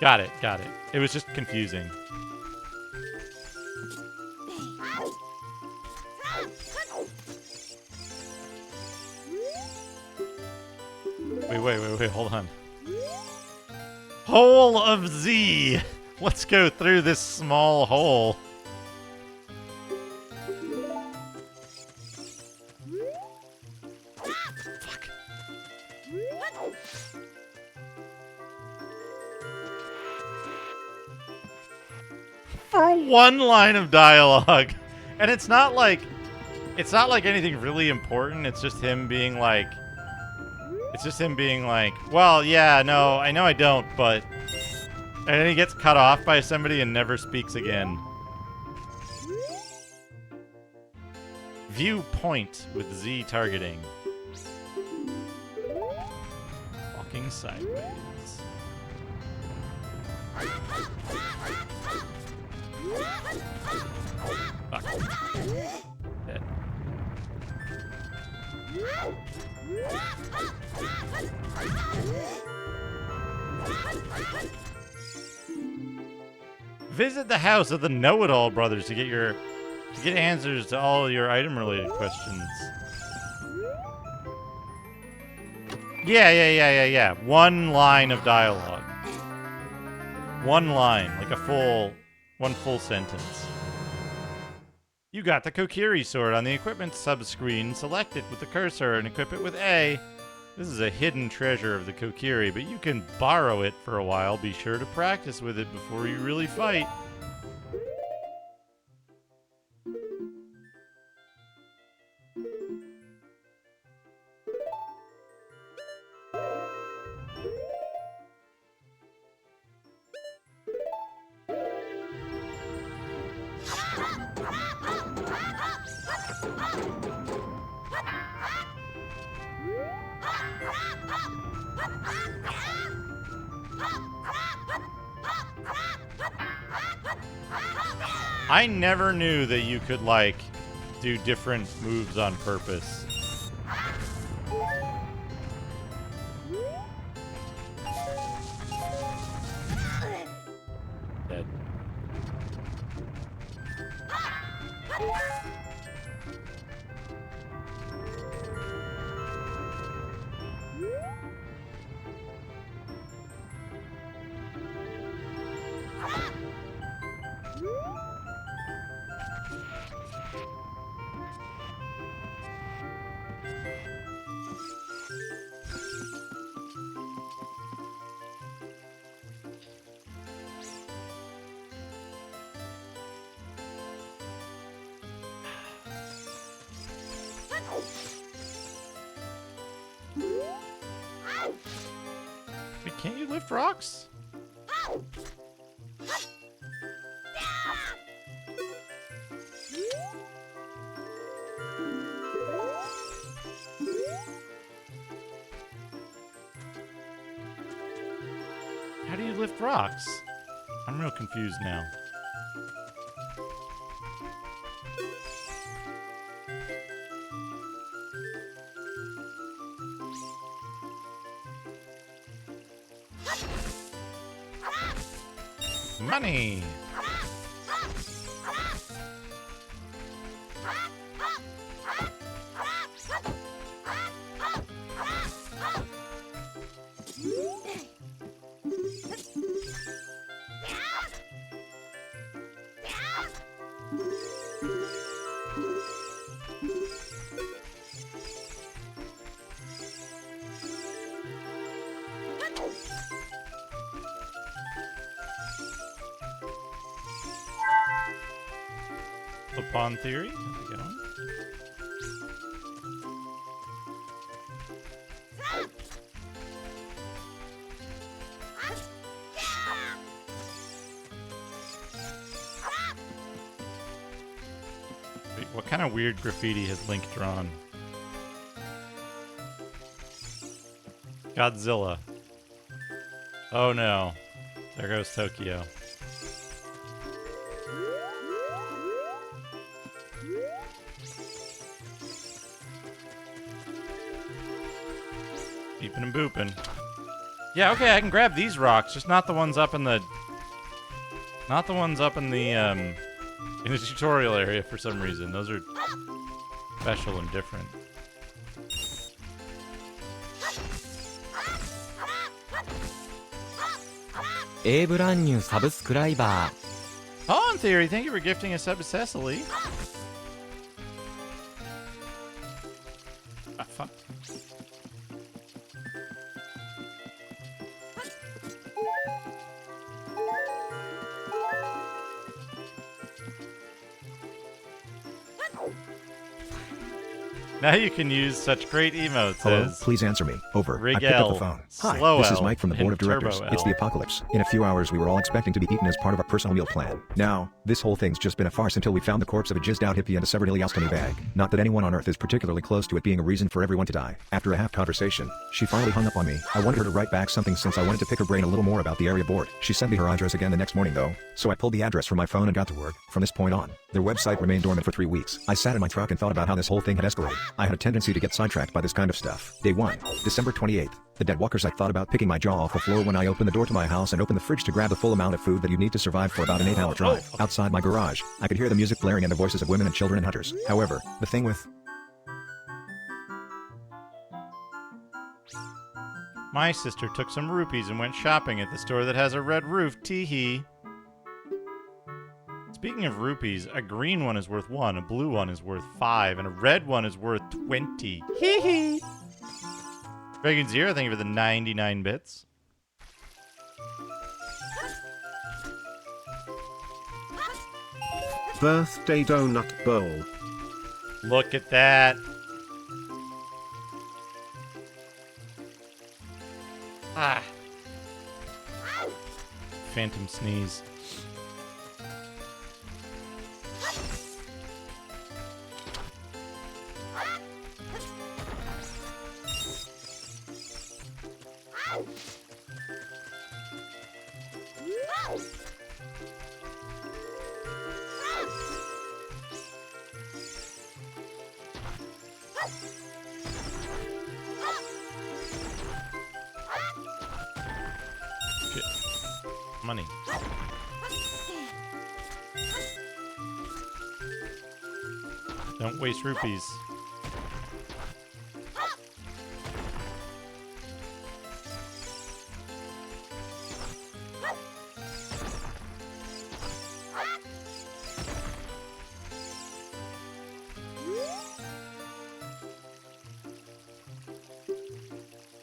Got it. It was just confusing. Wait, hold on. Hole of Z! Let's go through this small hole. Fuck. For one line of dialogue. And it's not like anything really important. It's just him being like, well, yeah, no, I know I don't, but... And then he gets cut off by somebody and never speaks again. Viewpoint with Z targeting. Walking sideways. Fuck. Dead. Visit the house of the Know-It-All Brothers to get answers to all your item-related questions. Yeah. One line of dialogue. One line, like one full sentence. You got the Kokiri sword on the equipment subscreen. Select it with the cursor and equip it with A. This is a hidden treasure of the Kokiri, but you can borrow it for a while. Be sure to practice with it before you really fight. I never knew that you could, like, do different moves on purpose. Dead. Can't you lift rocks? How do you lift rocks? I'm real confused now. Money! Upon theory, how's it going? Wait, what kind of weird graffiti has Link drawn? Godzilla. Oh no. There goes Tokyo. Beeping and booping. Yeah, okay, I can grab these rocks, just not the ones up in the... Not the ones up in the tutorial area for some reason. Those are special and different. Oh, in theory, thank you for gifting a sub to Cecily. Ah, fuck. Now you can use such great emotes Hello, as please answer me. Over. Rig I picked up L, the phone. Hi, Slow this is L, Mike from the board of and directors. Turbo It's L. the apocalypse. In a few hours we were all expecting to be eaten as part of our personal meal plan. Now, this whole thing's just been a farce until we found the corpse of a jizzed out hippie and a severed ileostomy bag. Not that anyone on earth is particularly close to it being a reason for everyone to die. After a half conversation, she finally hung up on me. I wanted her to write back something since I wanted to pick her brain a little more about the area board. She sent me her address again the next morning though, so I pulled the address from my phone and got to work. From this point on, their website remained dormant for 3 weeks. I sat in my truck and thought about how this whole thing had escalated. I had a tendency to get sidetracked by this kind of stuff. Day 1, December 28th. The dead walkers. I thought about picking my jaw off the floor when I opened the door to my house and opened the fridge to grab the full amount of food that you need to survive for about an 8-hour drive. Outside my garage, I could hear the music blaring and the voices of women and children and hunters. However, the thing with... My sister took some rupees and went shopping at the store that has a red roof. Tee-hee. Speaking of rupees, a green one is worth 1, a blue one is worth 5, and a red one is worth 20. Hee-hee. Dragon Zero, thank you for the 99 bits. Birthday donut bowl. Look at that. Ah. Phantom sneeze. Shit. Money. Don't waste rupees.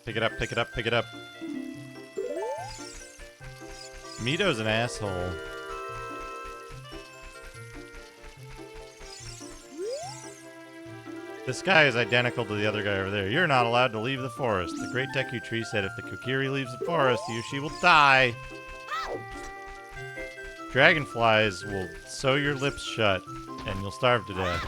Pick it up, pick it up, pick it up. Mito's an asshole. This guy is identical to the other guy over there. You're not allowed to leave the forest. The great Deku Tree said if the Kokiri leaves the forest, he or she will die. Dragonflies will sew your lips shut, and you'll starve to death.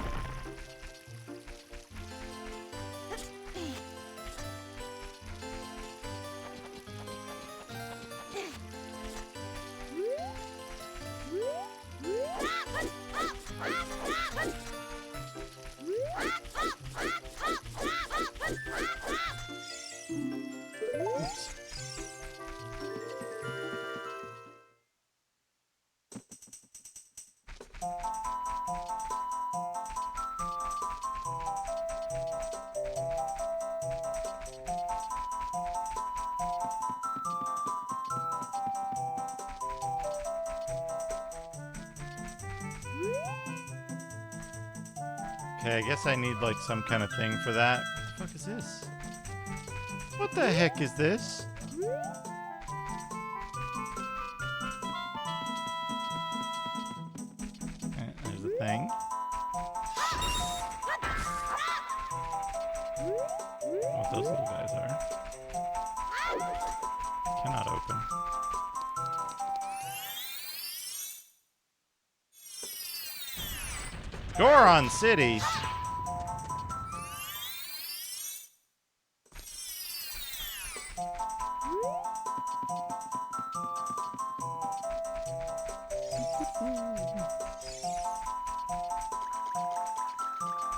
Okay, I guess I need like some kind of thing for that. What the fuck is this? What the heck is this? There's the thing. What those little guys are. Cannot open. Goron City.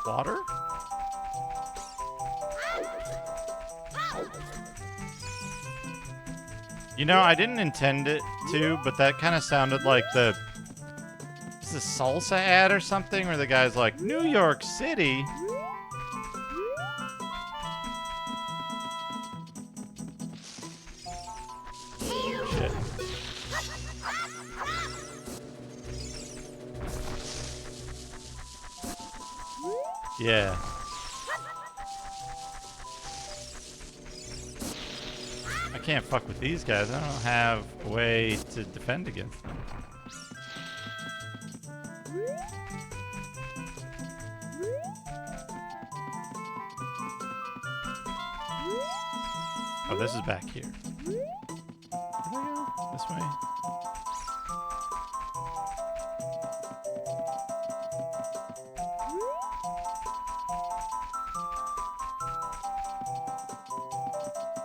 Water? You know, I didn't intend it to, but that kind of sounded like the... Is this a salsa ad or something? Where the guy's like, New York City? Shit. Yeah. I can't fuck with these guys. I don't have a way to defend against them. Oh, this is back here. Where'd I go? This way?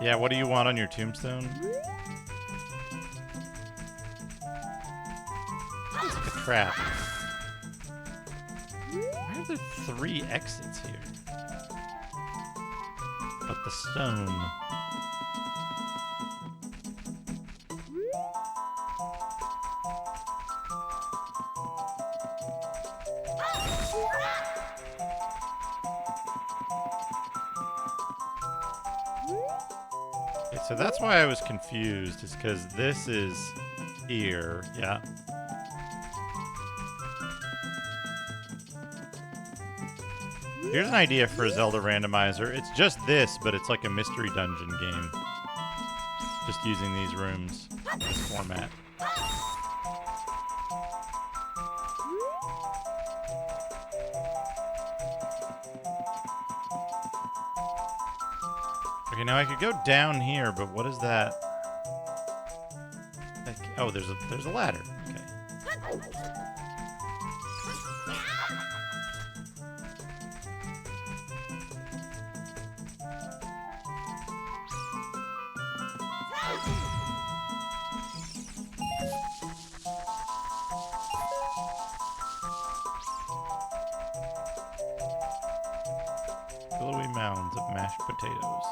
Yeah, what do you want on your tombstone? It's like a trap. Why are there 3 exits here? But the stone. Okay, so that's why I was confused, is because this is here, yeah. Here's an idea for a Zelda randomizer. It's just this, but it's like a mystery dungeon game. Just using these rooms, this format. Okay, now I could go down here, but what is that? Like, oh, there's a ladder. Okay. Billowy mounds of mashed potatoes.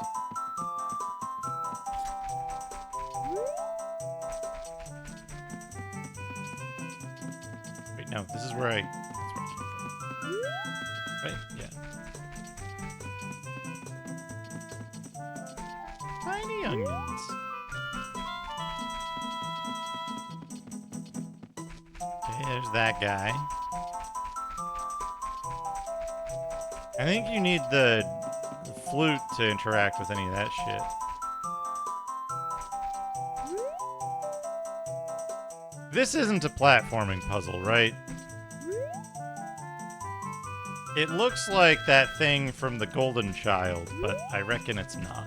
Wait, no, this is where I... That's where I came from. Right? Yeah. Tiny onions. Okay, there's that guy. I think you need the flute to interact with any of that shit. This isn't a platforming puzzle, right? It looks like that thing from the Golden Child, but I reckon it's not.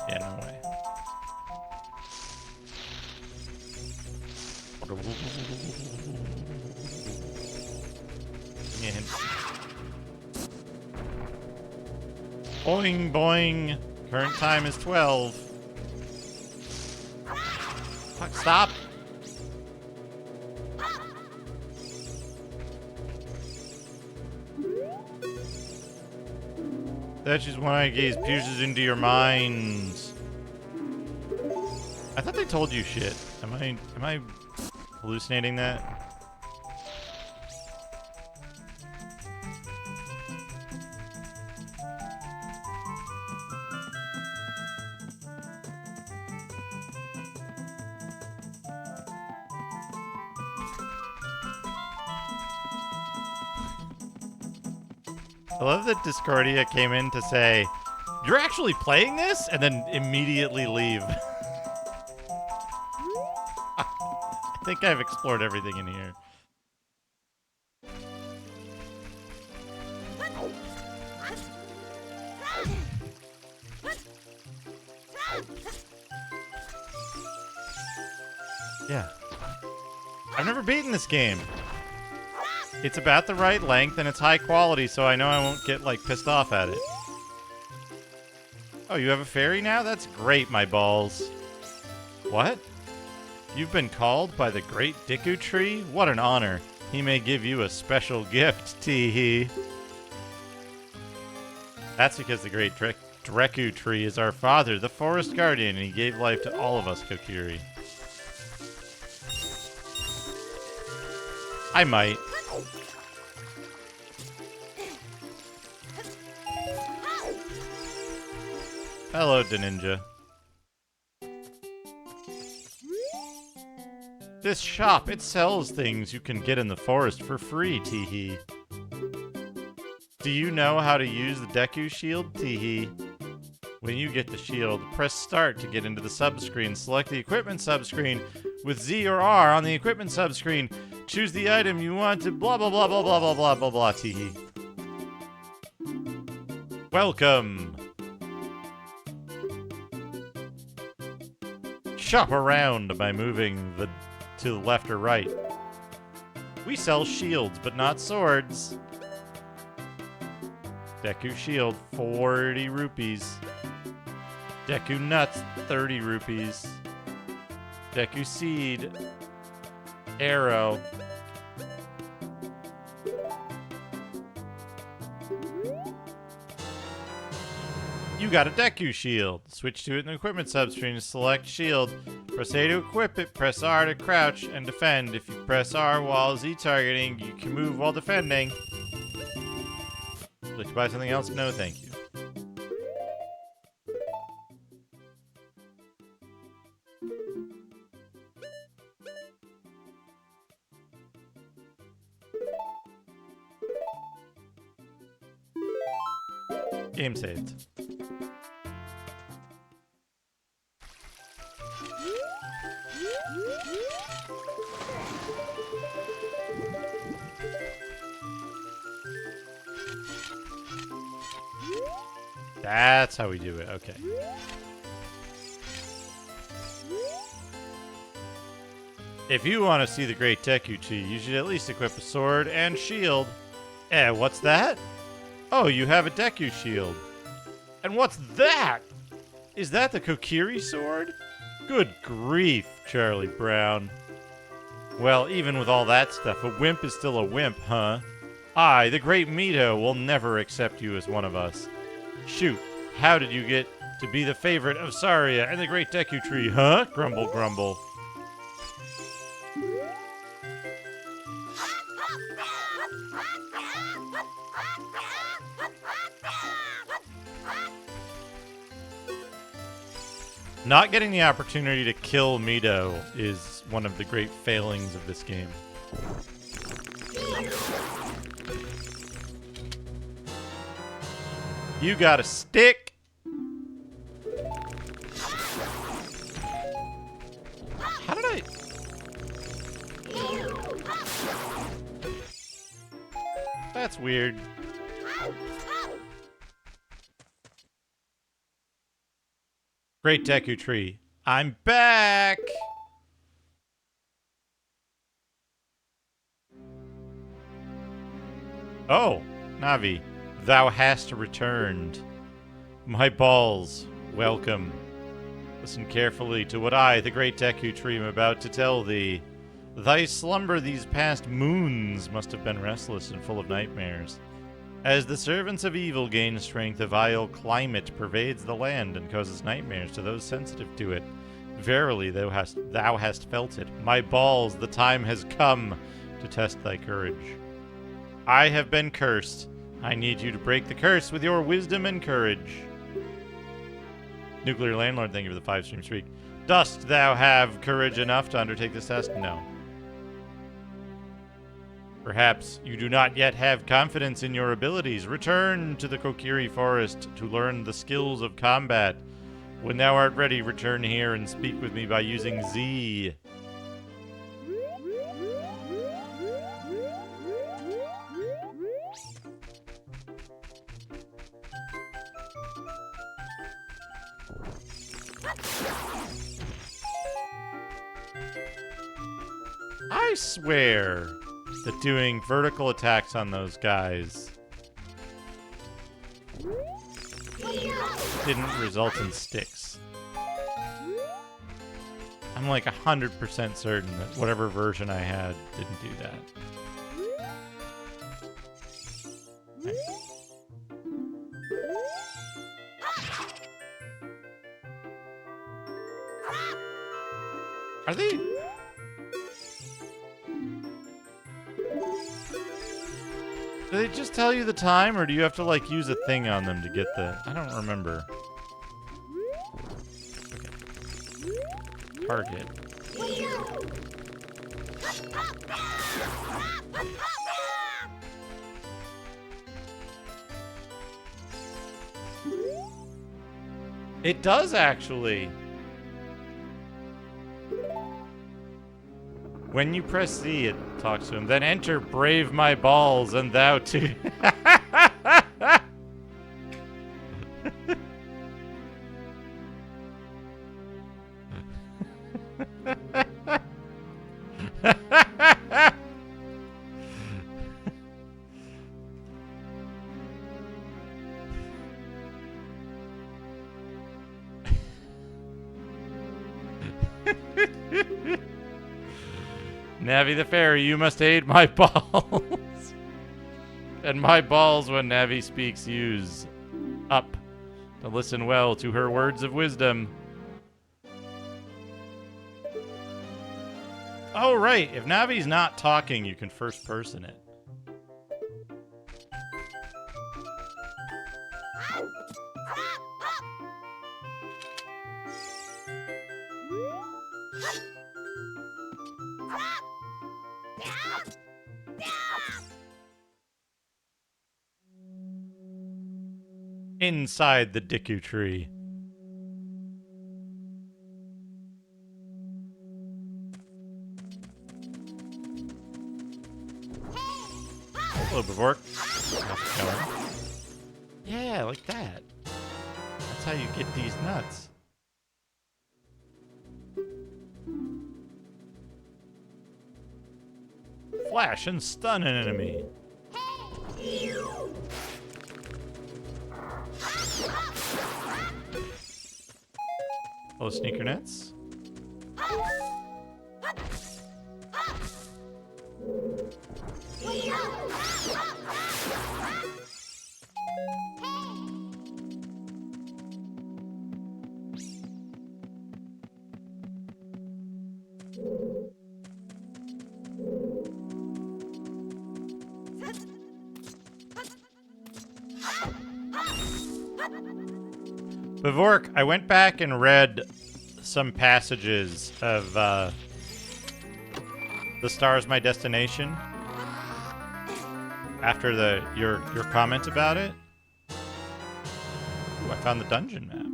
Yeah, no way. Yeah. Boing, boing. Current time is 12. Fuck, stop. That's just one eye gaze pierces into your mind. I thought they told you shit. Am I hallucinating that? I love that Discordia came in to say, "You're actually playing this?" and then immediately leave. I think I've explored everything in here. Yeah. I've never beaten this game. It's about the right length and it's high quality, so I know I won't get, like, pissed off at it. Oh, you have a fairy now? That's great, my balls. What? You've been called by the great Deku Tree? What an honor. He may give you a special gift, tee-hee. That's because the great Deku Tree is our father, the forest guardian, and he gave life to all of us, Kokiri. I might. Hello, Deninja. This shop, it sells things you can get in the forest for free, teehee. Do you know how to use the Deku Shield, teehee? When you get the shield, press start to get into the subscreen. Select the equipment subscreen with Z or R on the equipment subscreen. Choose the item you want to blah blah blah blah blah blah blah blah blah, teehee. Welcome. Shop around by moving to the left or right. We sell shields, but not swords. Deku Shield, 40 rupees. Deku Nuts, 30 rupees. Deku Seed, Arrow. You got a Deku Shield. Switch to it in the equipment subscreen to select shield. Press A to equip it, press R to crouch and defend. If you press R while Z targeting, you can move while defending. Would you like to buy something else? No, thank you. Game saved. That's how we do it, okay. If you want to see the great Deku Tree, you should at least equip a sword and shield. What's that? Oh, you have a Deku Shield. And what's that? Is that the Kokiri sword? Good grief, Charlie Brown. Well, even with all that stuff, a wimp is still a wimp, huh? I, the great Mito, will never accept you as one of us. Shoot, how did you get to be the favorite of Saria and the great Deku Tree, huh? Grumble, grumble. Not getting the opportunity to kill Mito is one of the great failings of this game. You got a stick. How did I... That's weird. Great Deku Tree. I'm back! Oh, Navi, thou hast returned. My balls, welcome. Listen carefully to what I, the great Deku Tree, am about to tell thee. Thy slumber these past moons must have been restless and full of nightmares. As the servants of evil gain strength, a vile climate pervades the land and causes nightmares to those sensitive to it. Verily, thou hast felt it. My balls, the time has come to test thy courage. I have been cursed. I need you to break the curse with your wisdom and courage. Nuclear Landlord, thank you for the 5-stream streak. Dost thou have courage enough to undertake this task? No. Perhaps you do not yet have confidence in your abilities. Return to the Kokiri Forest to learn the skills of combat. When thou art ready, return here and speak with me by using Z. I swear that doing vertical attacks on those guys didn't result in sticks. I'm like 100% certain that whatever version I had didn't do that. Okay. Are they... Do they just tell you the time, or do you have to, like, use a thing on them to get the... I don't remember. Okay. Target. It does, actually. When you press Z, it talks to him. Then enter Brave My Balls, and thou too. Navi the Fairy, you must aid my balls. And my balls, when Navi speaks, use up to listen well to her words of wisdom. Oh, right. If Navi's not talking, you can first person it. Inside the Deku Tree. Hello, Bavork. How's it going? Yeah, like that. That's how you get these nuts. Flash and stun an enemy. Hello, Sneaker Nets. Bavork, I went back and read some passages of The Star's My Destination after your comment about it. found the dungeon map.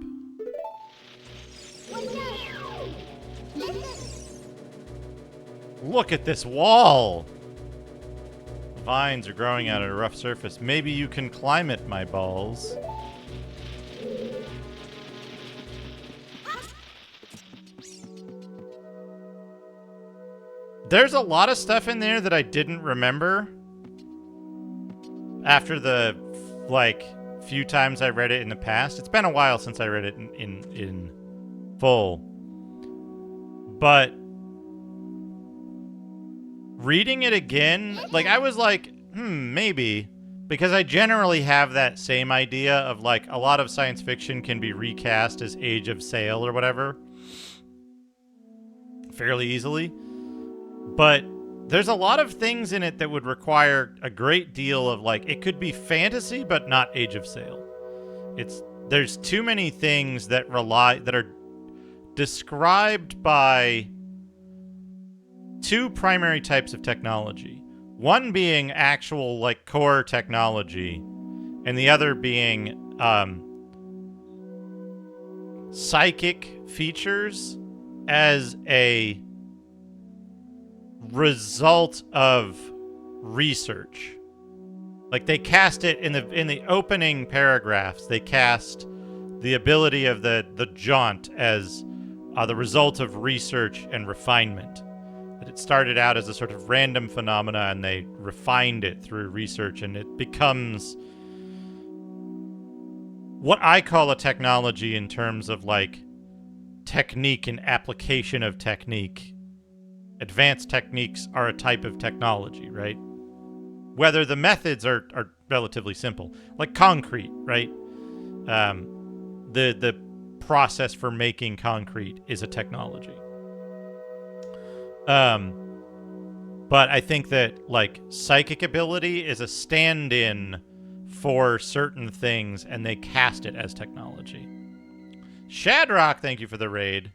Look at this wall! Vines are growing out of a rough surface. Maybe you can climb it, my balls. There's a lot of stuff in there that I didn't remember after the, like, few times I read it in the past. It's been a while since I read it in full. But reading it again, like, I was like, maybe. Because I generally have that same idea of, like, a lot of science fiction can be recast as Age of Sail or whatever fairly easily. But there's a lot of things in it that would require a great deal of, like, it could be fantasy, but not Age of Sail. There's too many things that are described by two primary types of technology. One being actual, like, core technology, and the other being psychic features as a result of research. Like, they cast it in the opening paragraphs. They cast the ability of the jaunt as the result of research and refinement. That it started out as a sort of random phenomena, and they refined it through research, and it becomes what I call a technology in terms of, like, technique and application of technique. Advanced techniques are a type of technology, right? Whether the methods are relatively simple, like concrete, right? The process for making concrete is a technology. But I think that, like, psychic ability is a stand-in for certain things, and they cast it as technology. Shadrock, thank you for the raid.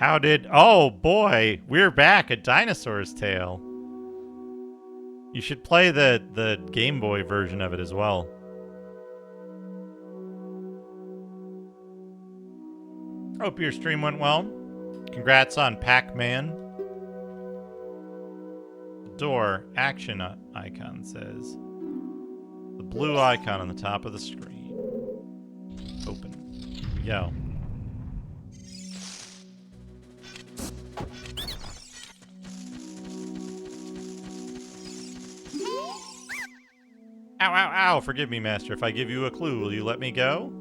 Oh boy, we're back at Dinosaur's Tale. You should play the Game Boy version of it as well. Hope your stream went well. Congrats on Pac-Man. Door action icon says. The blue icon on the top of the screen. Open. Here we go. Ow, ow, ow. Forgive me, Master. If I give you a clue, will you let me go?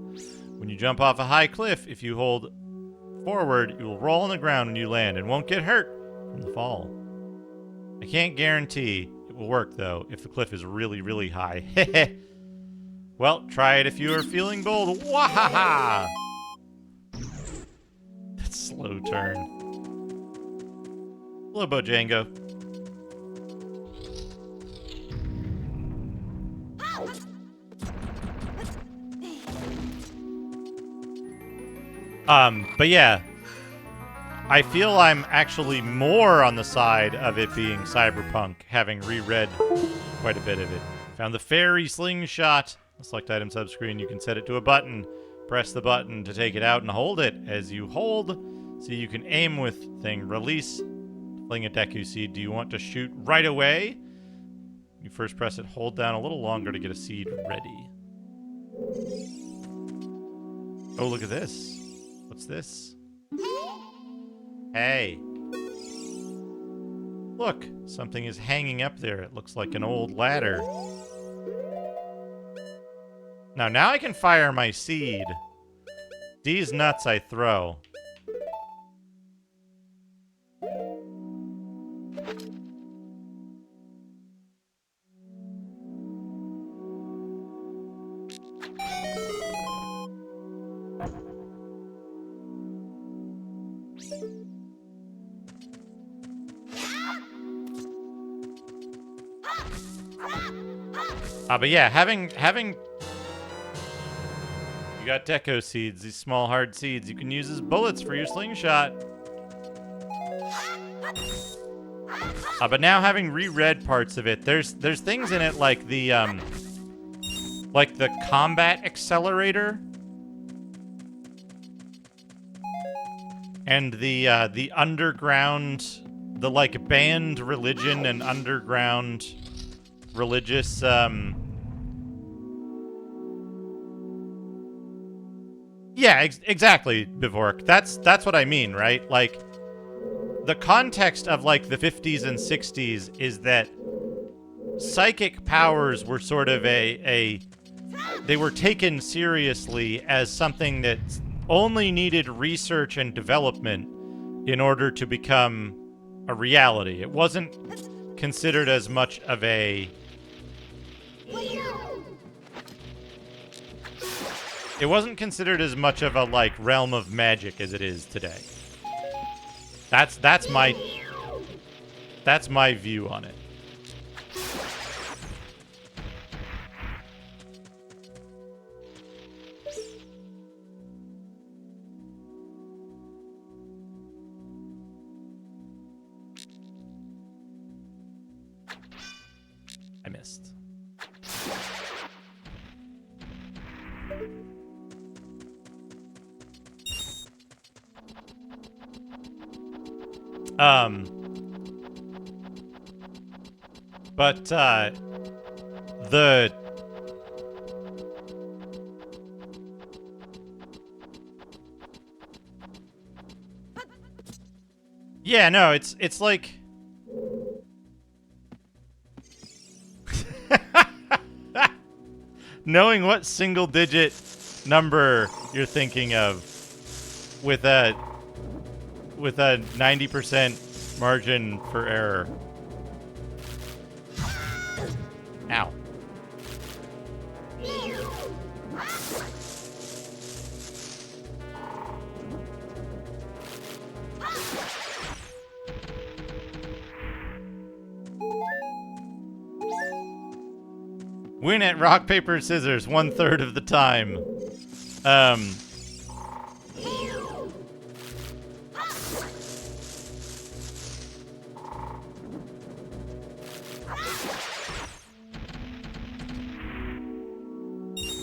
When you jump off a high cliff, if you hold forward, you will roll on the ground when you land and won't get hurt from the fall. I can't guarantee it will work, though, if the cliff is really, really high. Heh. Well, try it if you are feeling bold. Wahaha! That slow turn. Hello, Bojango. But yeah, I feel I'm actually more on the side of it being cyberpunk, having reread quite a bit of it. Found the fairy slingshot. Select item subscreen. You can set it to a button. Press the button to take it out and hold it. As you hold, so you can aim with thing. Release. Fling a Deku seed. Do you want to shoot right away? You first press it. Hold down a little longer to get a seed ready. Oh, look at this. What's this? Hey. Look, something is hanging up there. It looks like an old ladder. Now I can fire my seed. These nuts I throw. But yeah, having you got Deco seeds, these small hard seeds you can use as bullets for your slingshot. But now having reread parts of it, there's things in it like the combat accelerator and the underground, the like banned religion and underground religious yeah, exactly, Bivork. That's what I mean, right? Like, the context of, like, the 50s and 60s is that psychic powers were sort of they were taken seriously as something that only needed research and development in order to become a reality. It wasn't considered as much of a... It wasn't considered as much of a, like, realm of magic as it is today. That's my view on it. I missed. But, the... Yeah, no, it's like... Knowing what single-digit number you're thinking of with a 90% margin for error. Ow. Win at rock, paper, scissors 1/3 of the time.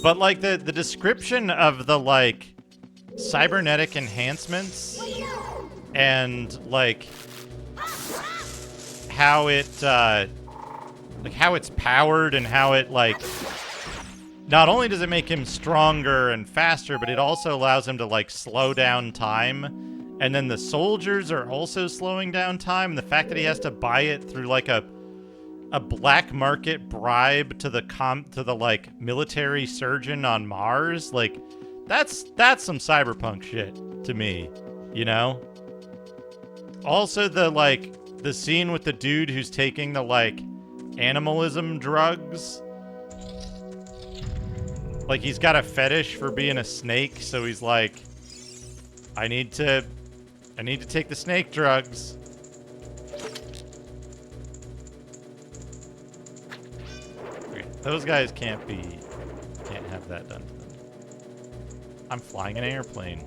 But, like, the description of the, like, cybernetic enhancements and, like, how it, like, how it's powered and how it, like, not only does it make him stronger and faster, but it also allows him to, like, slow down time. And then the soldiers are also slowing down time. And the fact that he has to buy it through, like, a black market bribe to the like military surgeon on Mars, like that's some cyberpunk shit to me, you know? Also the scene with the dude who's taking the like animalism drugs. Like he's got a fetish for being a snake, so he's like, I need to take the snake drugs. Those guys can't have that done to them. I'm flying an airplane.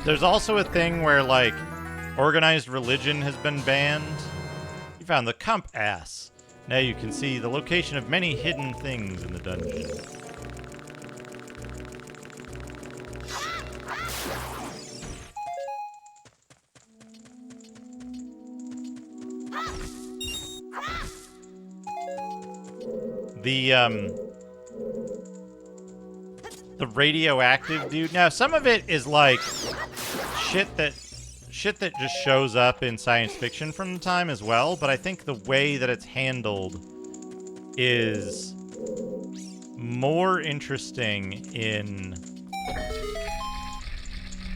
There's also a thing where, like, organized religion has been banned. You found the compass. Now you can see the location of many hidden things in the dungeon. The radioactive dude. Now some of it is like shit that just shows up in science fiction from the time as well, but I think the way that it's handled is more interesting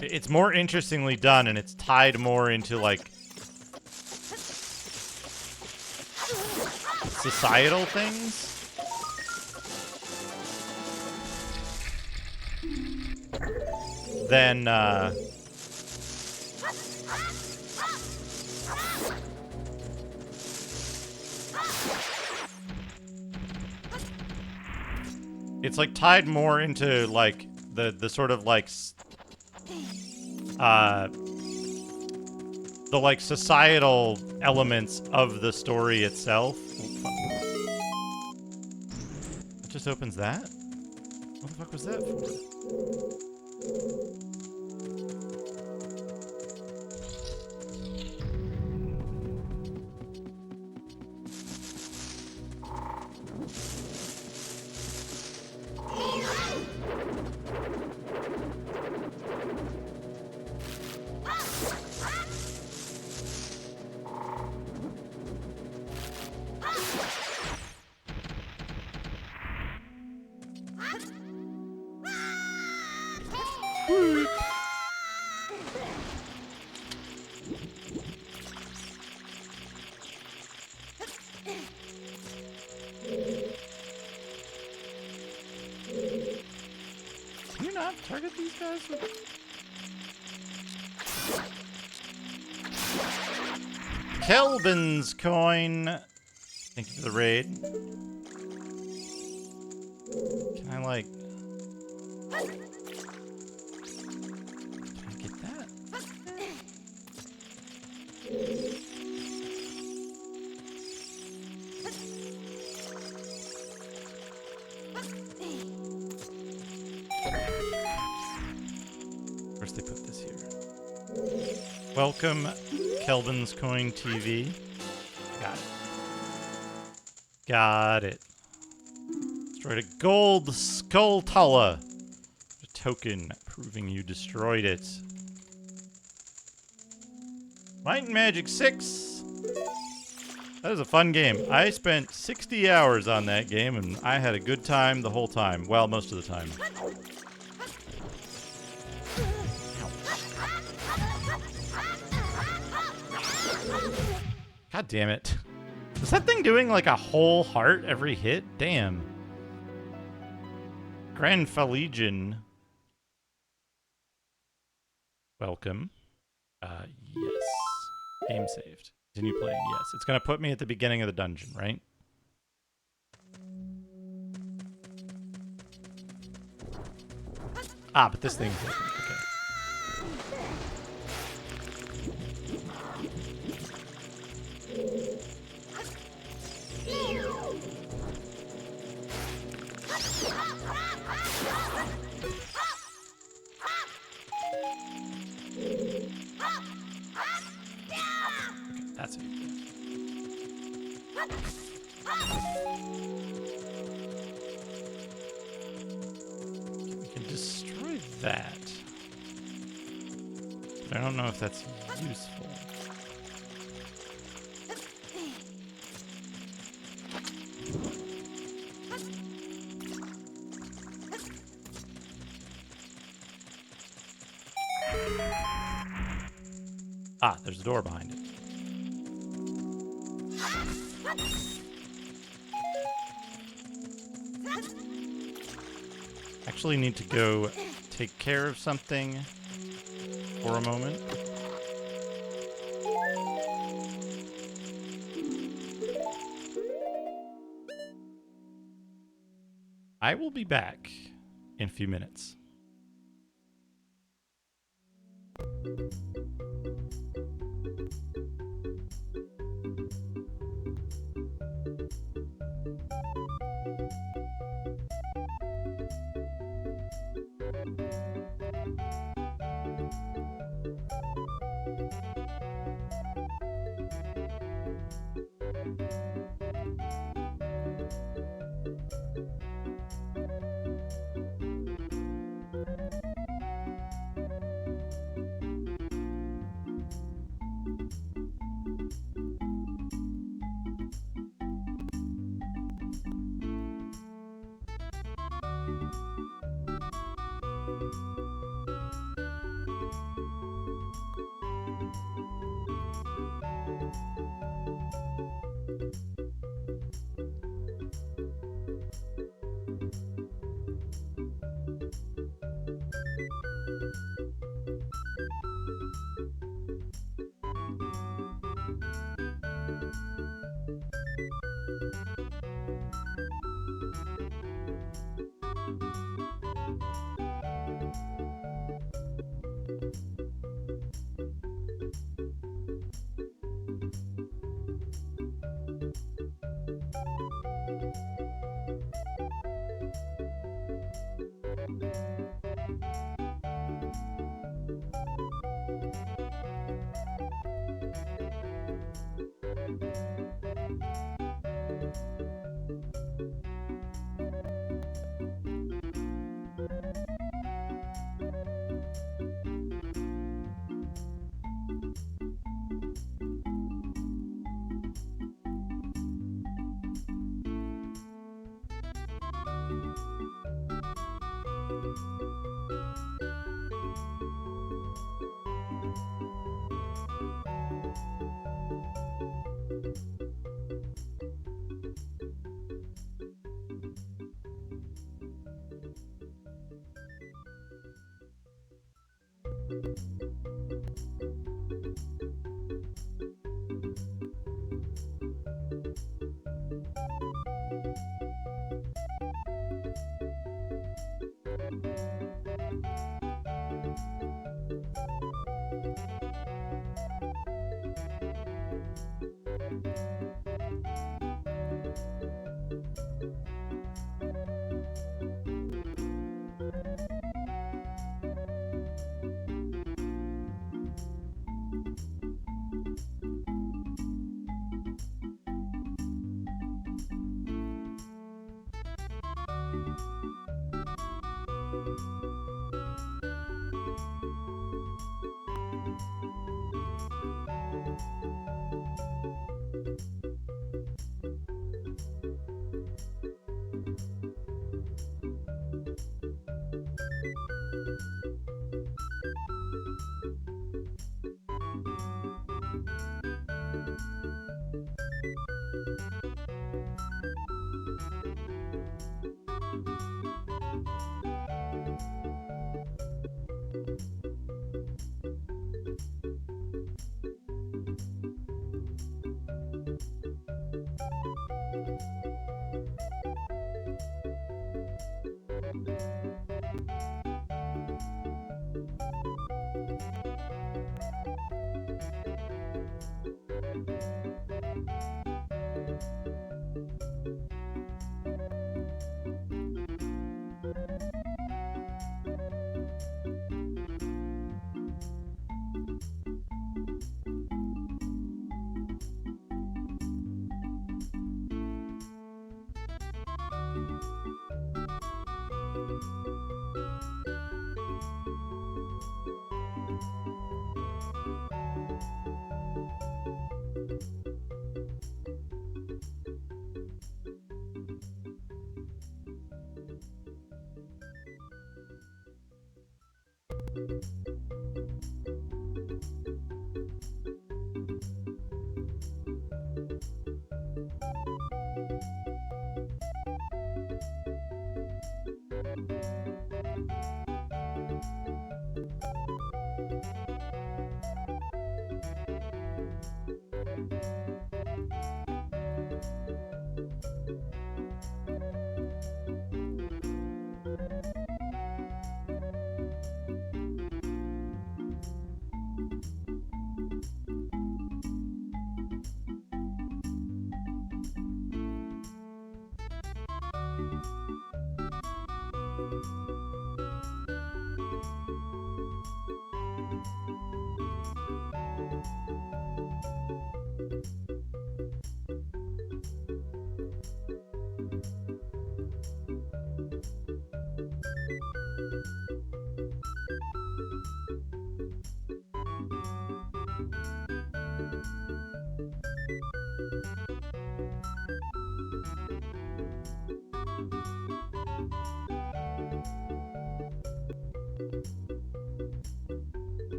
it's more interestingly done, and it's tied more into, like, societal things. Than, It's like tied more into like the sort of like the like societal elements of the story itself. It just opens that? What the fuck was that for? Can you not target these guys with... Kelvin's coin. Thank you for the raid. Can I like... Can I get that? First they put this here. Welcome, Kelvin's Coin TV. Got it. Got it. Destroyed a gold skulltula. A token proving you destroyed it. Might and Magic 6. That is a fun game. I spent 60 hours on that game and I had a good time the whole time. Well, most of the time. God damn it. Is that thing doing like a whole heart every hit? Damn. Grand Legion. Welcome. Yes. Game saved. Continue playing. Yes. It's going to put me at the beginning of the dungeon, right? Ah, but this thing's open. Okay. That's it. We can destroy that. But I don't know if that's useful. Ah, there's a door behind it. Actually need to go take care of something for a moment. I will be back in a few minutes.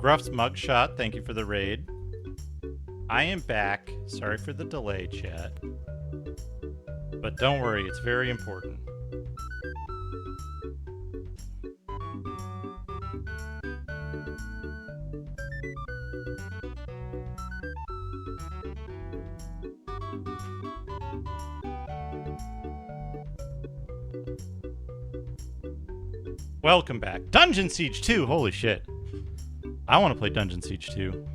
McGruff's mugshot, thank you for the raid. I am back. Sorry for the delay, chat. But don't worry, it's very important. Welcome back. Dungeon Siege 2! Holy shit. I want to play Dungeon Siege 2.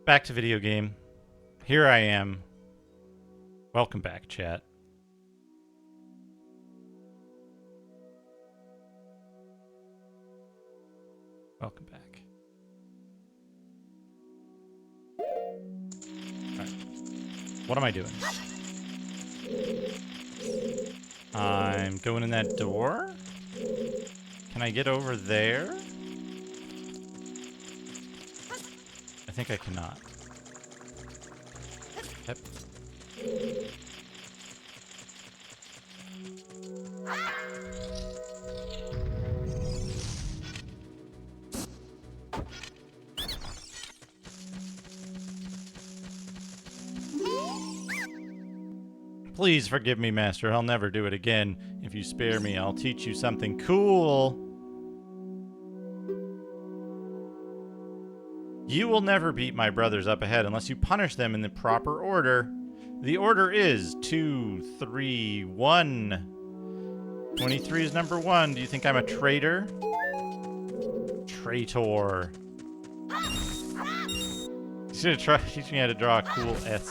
Back to video game. Here I am. Welcome back, chat. Welcome back. Alright. What am I doing? I'm going in that door? Can I get over there? I think I cannot. Yep. Please forgive me, Master. I'll never do it again. If you spare me, I'll teach you something cool. You will never beat my brothers up ahead unless you punish them in the proper order. The order is 2, 3, 1. 23 is number 1. Do you think I'm a traitor? Traitor. You should have teach me how to draw a cool S.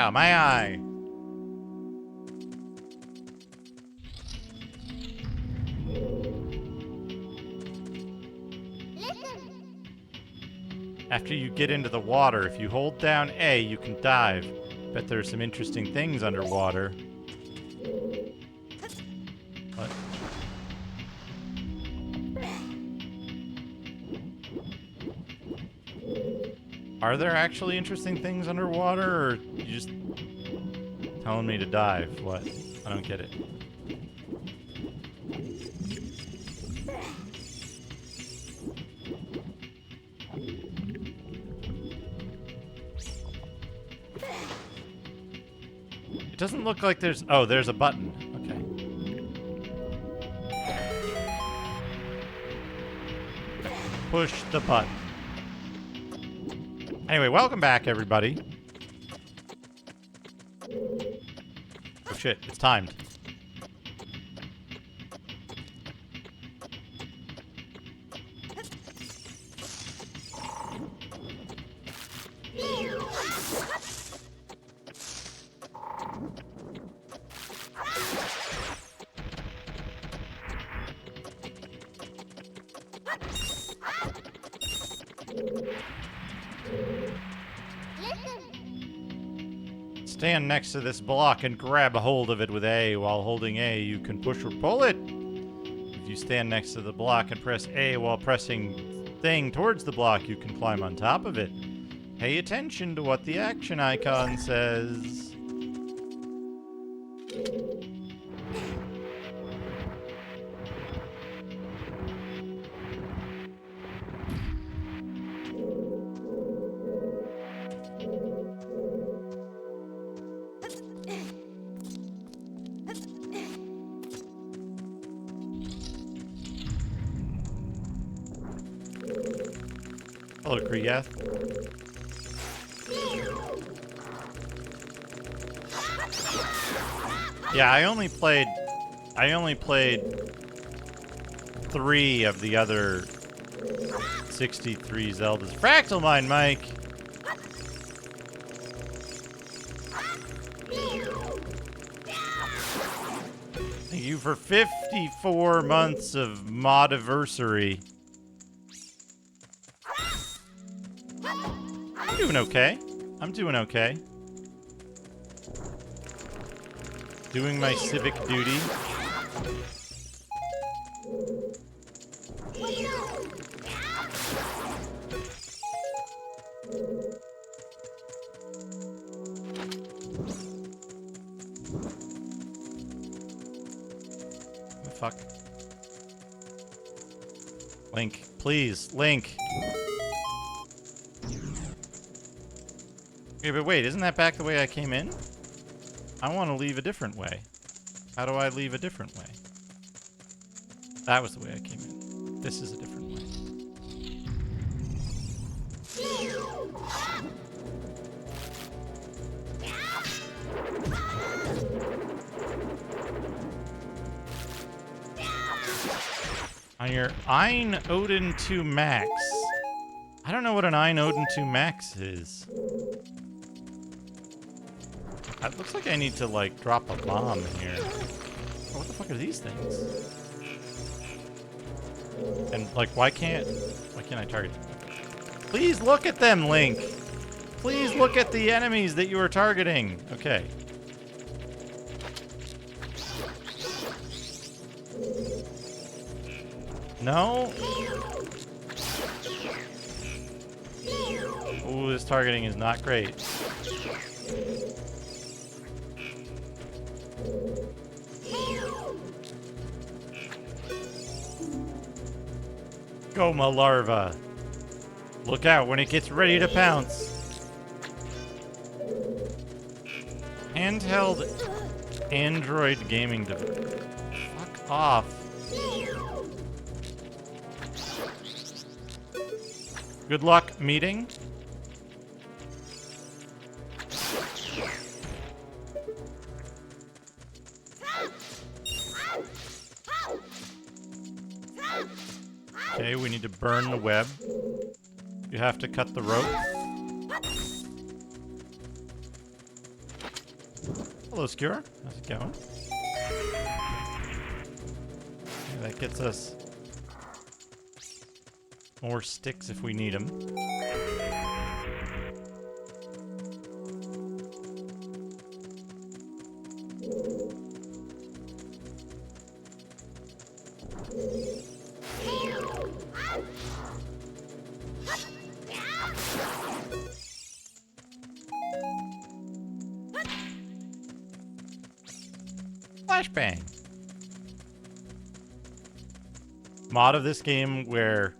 Ow, my eye! After you get into the water, if you hold down A, you can dive. Bet there's some interesting things underwater. What? Are there actually interesting things underwater, or you just telling me to dive? What? I don't get it. It doesn't look like there's... Oh, there's a button. Okay. Push the button. Anyway, welcome back, everybody. Oh shit, it's timed. Stand next to this block and grab a hold of it with A. While holding A, you can push or pull it. If you stand next to the block and press A while pressing thing towards the block, you can climb on top of it. Pay attention to what the action icon says. Hello, Kriyeth. Yeah, I only played 3 of the other 63 Zeldas. Fractal Mine, Mike! Thank you for 54 months of modiversary. I'm doing okay. I'm doing okay. Doing my civic duty. What the fuck? Link, please, Link. Okay, but wait, isn't that back the way I came in? I want to leave a different way. How do I leave a different way? That was the way I came in. This is a different way. On your Ein Odin 2 Max. I don't know what an Ein Odin 2 Max is. It looks like I need to, like, drop a bomb in here. Oh, what the fuck are these things? And, like, why can't I target them? Please look at them, Link! Please look at the enemies that you are targeting! Okay. No? Ooh, this targeting is not great. Go, Malarva. Look out when it gets ready to pounce. Handheld Android gaming device. Fuck off. Good luck meeting. Okay, we need to burn the web. You have to cut the rope. Hello, Skewer. How's it going? Okay, that gets us more sticks if we need them. Flashbang. Mod of this game where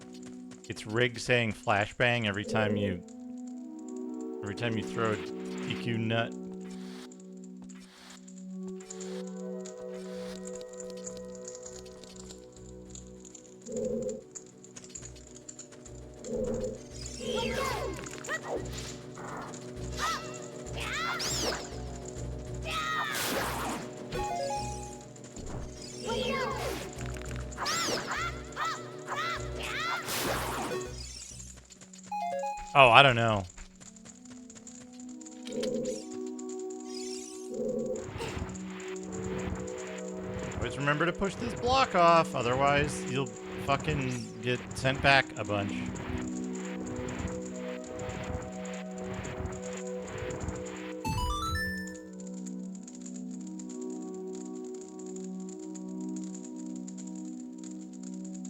it's rigged saying flashbang every time you throw a DQ nut. Oh, I don't know. Always remember to push this block off, otherwise you'll fucking get sent back a bunch.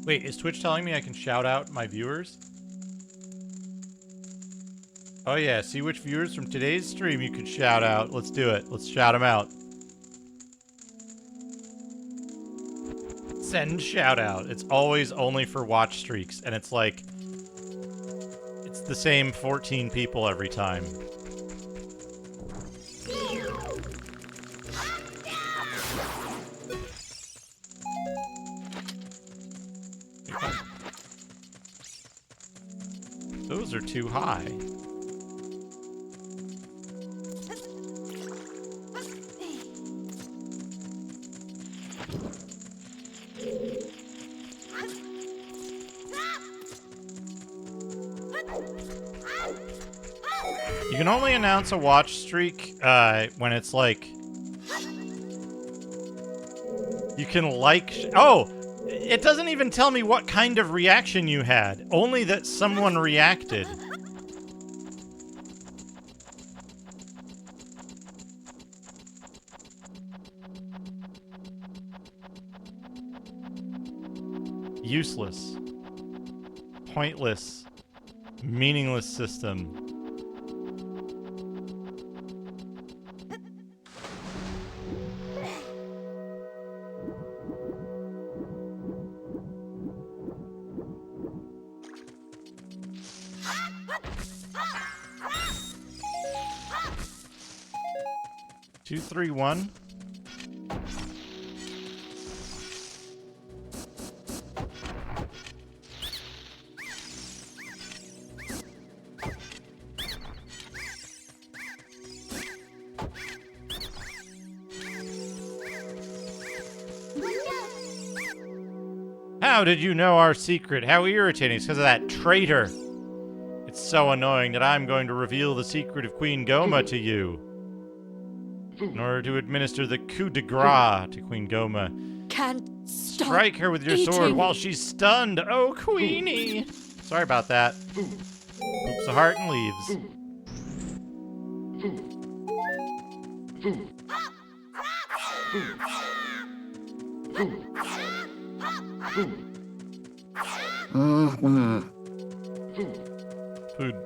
Wait, is Twitch telling me I can shout out my viewers? Oh yeah, see which viewers from today's stream you could shout out. Let's do it. Let's shout them out. Send shout out. It's always only for watch streaks, and it's like, it's the same 14 people every time. Those are too high. You can only announce a watch streak when it's like... You can like... Oh! It doesn't even tell me what kind of reaction you had. Only that someone reacted. Useless. Pointless. Meaningless system. Two, three, one. How did you know our secret? How irritating. It's because of that traitor. It's so annoying that I'm going to reveal the secret of Queen Goma to you. In order to administer the coup de grace to Queen Goma. Can't stop. Strike her with your sword while she's stunned. Oh, Queenie. Sorry about that. Poops a heart and leaves. Food.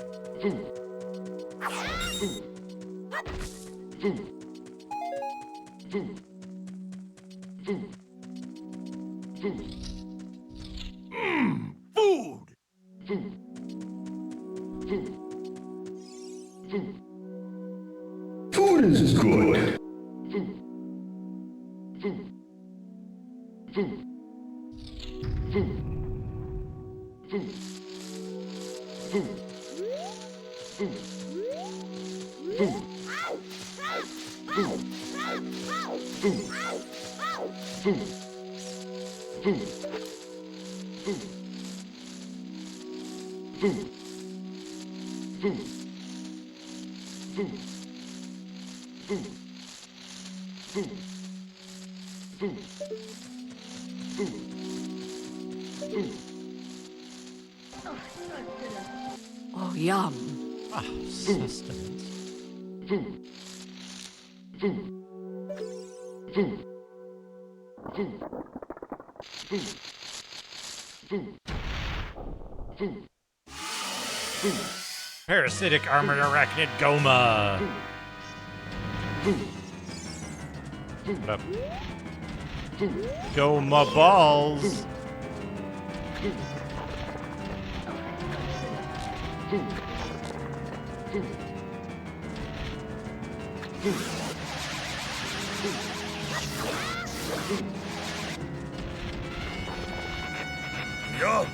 Food is good. Oh, yum. Ah, sustenance. Parasitic armored arachnid Goma. What up? Goma balls. Yeah.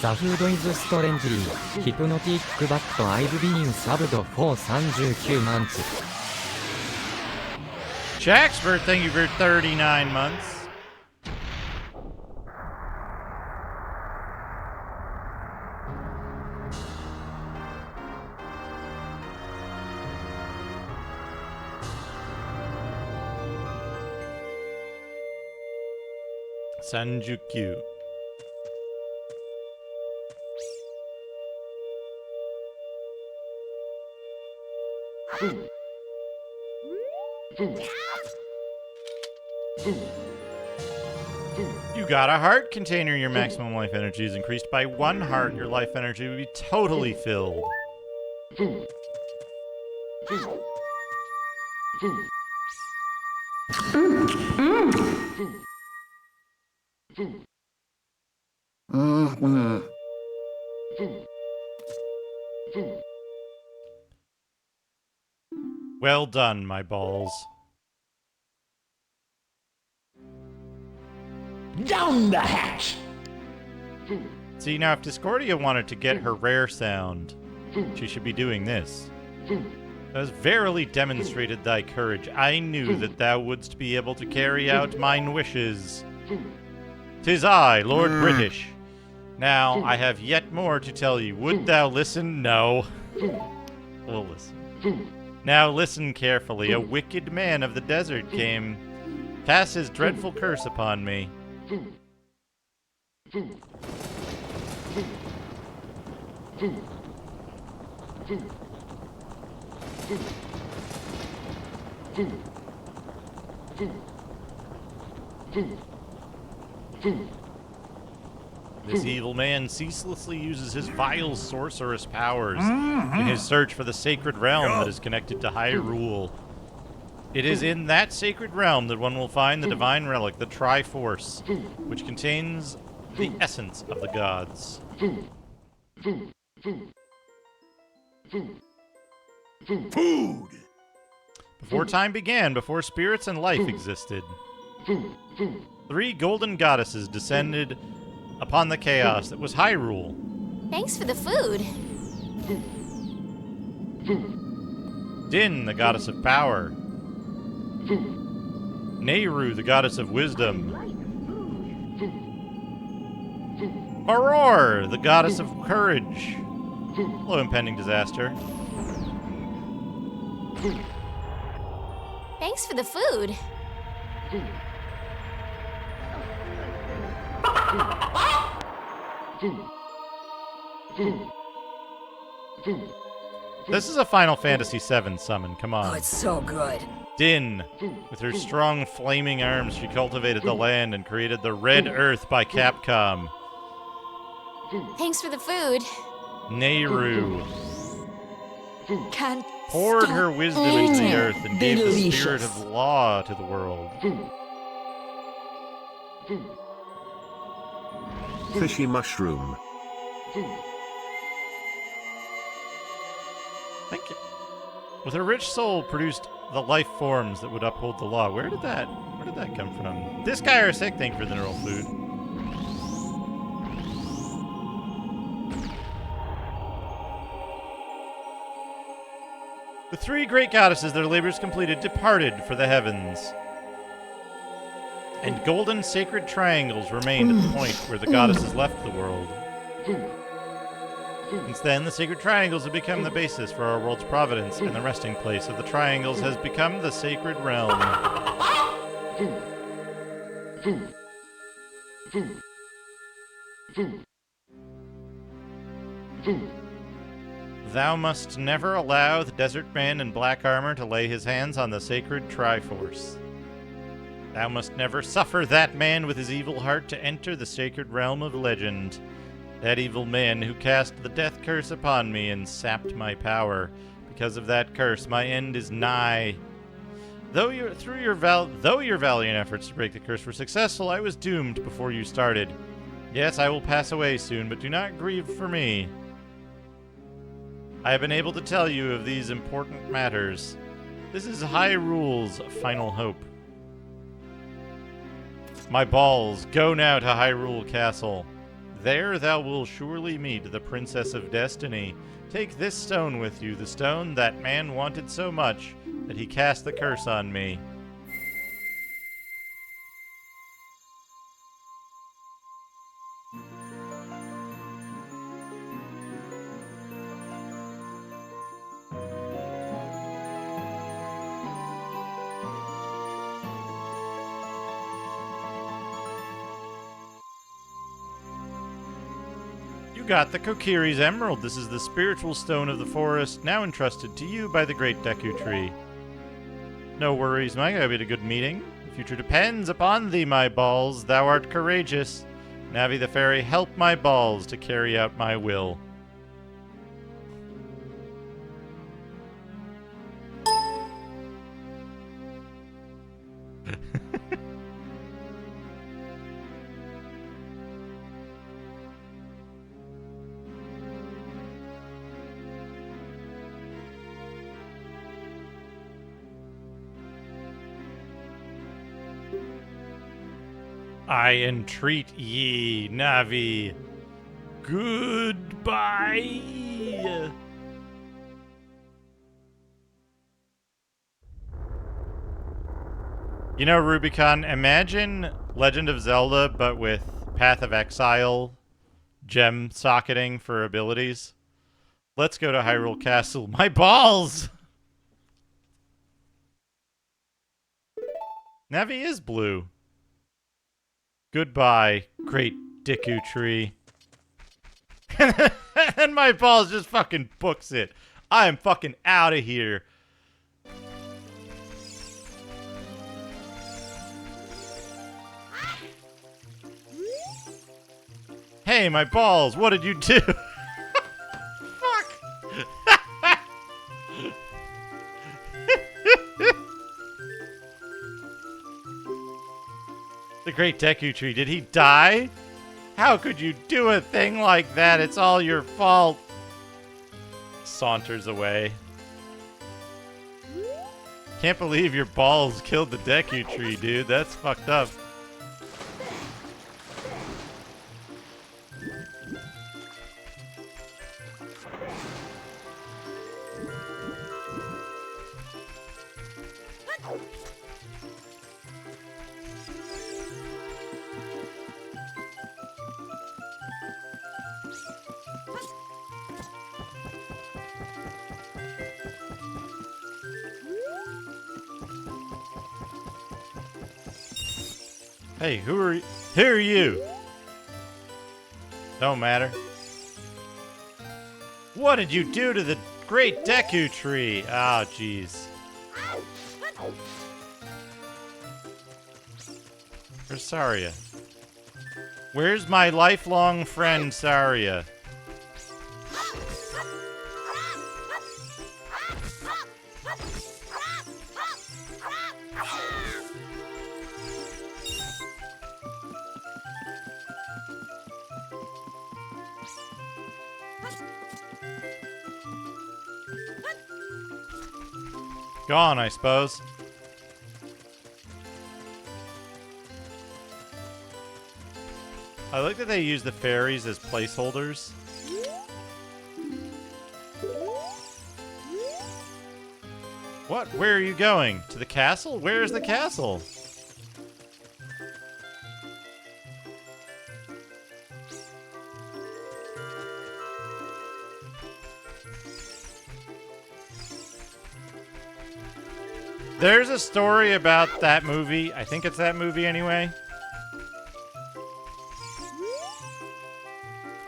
The food is strangely hypnotic but I've been subbed for 39 months. Jacksford, thank you for 39 months. Sanjukyu. You got a heart container. Your maximum life energy is increased by 1 heart. Your life energy will be totally filled. Well done, my balls. Down the hatch! See, now if Discordia wanted to get her rare sound, she should be doing this. Thou hast verily demonstrated thy courage. I knew that thou wouldst be able to carry out mine wishes. 'Tis I, Lord British. Now, I have yet more to tell you. Would thou listen? No. We'll listen. Now listen carefully. A wicked man of the desert came, cast his dreadful curse upon me. This evil man ceaselessly uses his vile sorceress powers in his search for the sacred realm that is connected to Hyrule. It is in that sacred realm that one will find the divine relic, the Triforce, which contains the essence of the gods. Food. Before time began, before spirits and life existed, 3 golden goddesses descended upon the chaos that was Hyrule. Thanks for the food. Din, the goddess of power. Nehru, the goddess of wisdom. Aurora, the goddess of courage. Hello, impending disaster. Thanks for the food. This is a Final Fantasy VII summon, come Oh, on. it's so good. Din, with her strong flaming arms, she cultivated the land and created the Red Earth by Capcom. Thanks for the food. Nehru Can't poured stop her wisdom into the eating. earth and gave the spirit Delicious. of law to the world. Fishy mushroom. Thank you. With her rich soul produced the life forms that would uphold the law. Where did that come from? This guy or sick, thank you for the neural food. The 3 great goddesses, their labors completed, departed for the heavens. And golden sacred triangles remained at the point where the goddesses left the world. Since then, the sacred triangles have become the basis for our world's providence, and the resting place of the triangles has become the sacred realm. Thou must never allow the desert man in black armor to lay his hands on the sacred Triforce. Thou must never suffer that man with his evil heart to enter the sacred realm of legend. That evil man who cast the death curse upon me and sapped my power. Because of that curse, my end is nigh. Though your valiant efforts to break the curse were successful, I was doomed before you started. Yes, I will pass away soon, but do not grieve for me. I have been able to tell you of these important matters. This is Hyrule's final hope. My balls, go now to Hyrule Castle. There thou wilt surely meet the Princess of Destiny. Take this stone with you, the stone that man wanted so much that he cast the curse on me. You got the Kokiri's Emerald. This is the spiritual stone of the forest, now entrusted to you by the great Deku Tree. No worries, Mike. I had a good meeting. The future depends upon thee, my balls. Thou art courageous. Navi the Fairy, help my balls to carry out my will. I entreat ye, Navi. Goodbye. You know, Rubicon, imagine Legend of Zelda, but with Path of Exile gem socketing for abilities. Let's go to Hyrule Castle. My balls! Navi is blue. Goodbye, great Deku Tree. And my balls just fucking books it. I am fucking out of here. Hey, my balls, what did you do? Fuck. The great Deku Tree, did he die? How could you do a thing like that? It's all your fault. Saunters away. Can't believe your balls killed the Deku Tree, dude. That's fucked up. Hey, who are you? Don't matter. What did you do to the great Deku Tree? Oh, jeez. Where's Saria? Where's my lifelong friend, Saria? Gone, I suppose. I like that they use the fairies as placeholders. What? Where are you going? To the castle? Where is the castle? There's a story about that movie. I think it's that movie anyway.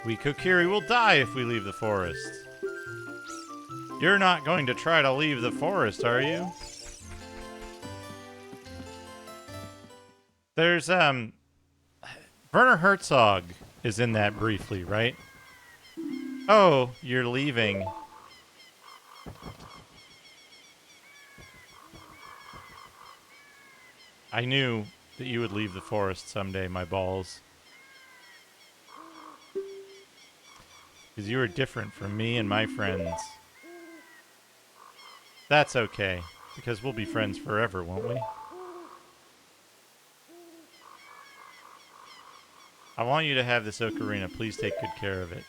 We Kokiri will die if we leave the forest. You're not going to try to leave the forest, are you? There's, Werner Herzog is in that briefly, right? Oh, you're leaving. I knew that you would leave the forest someday, my balls. Because you are different from me and my friends. That's okay, because we'll be friends forever, won't we? I want you to have this ocarina. Please take good care of it.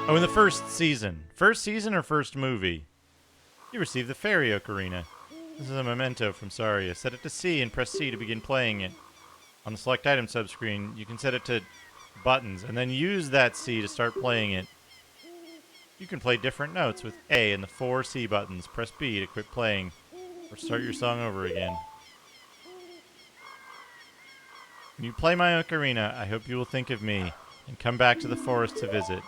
Oh, in the first season. First season or first movie? You received the fairy ocarina. This is a memento from Saria. Set it to C and press C to begin playing it. On the select item subscreen, you can set it to buttons and then use that C to start playing it. You can play different notes with A and the 4 C buttons. Press B to quit playing or start your song over again. When you play my ocarina, I hope you will think of me and come back to the forest to visit.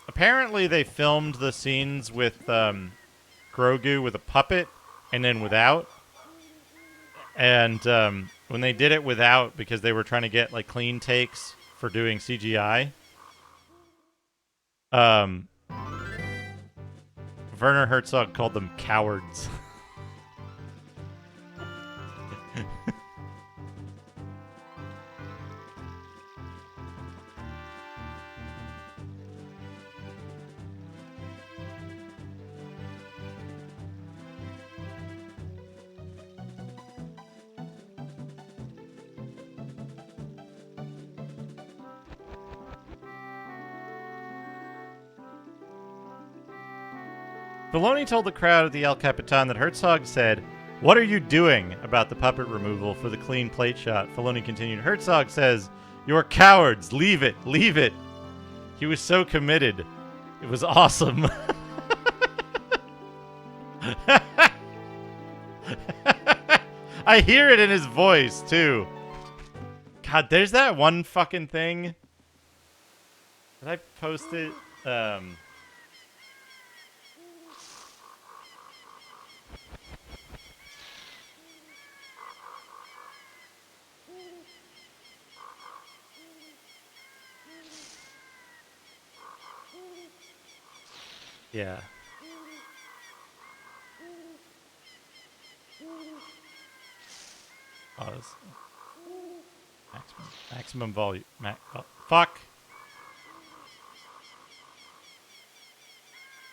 Apparently they filmed the scenes with Grogu with a puppet and then without. And when they did it without, because they were trying to get like clean takes for doing CGI, Werner Herzog called them cowards. Filoni told the crowd at the El Capitan that Herzog said, "What are you doing?" about the puppet removal for the clean plate shot. Filoni continued, "Herzog says, you're cowards. Leave it. Leave it." He was so committed. It was awesome. I hear it in his voice, too. God, there's that one fucking thing. Did I post it? Yeah. Oh, maximum volume. Oh, fuck.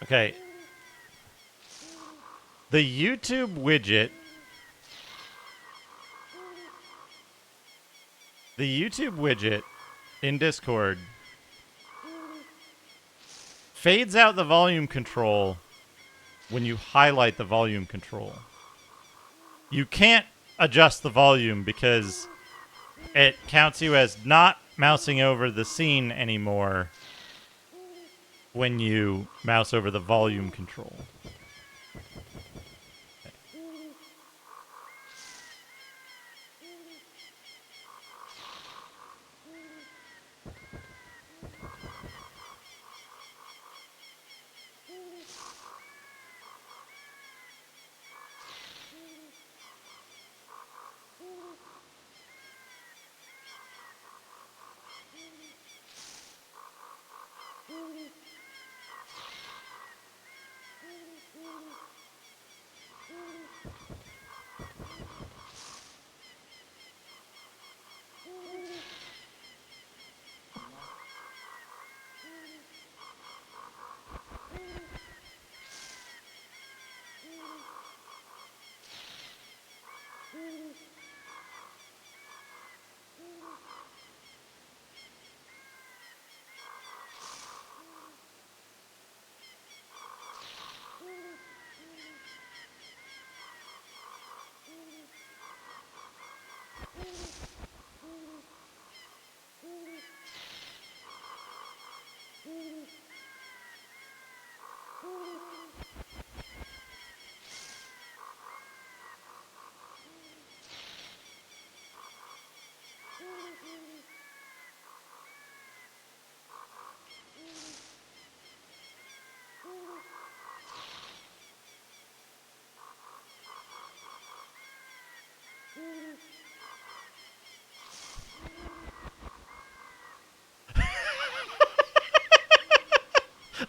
Okay. The YouTube widget. The YouTube widget in Discord fades out the volume control when you highlight the volume control. You can't adjust the volume because it counts you as not mousing over the scene anymore when you mouse over the volume control.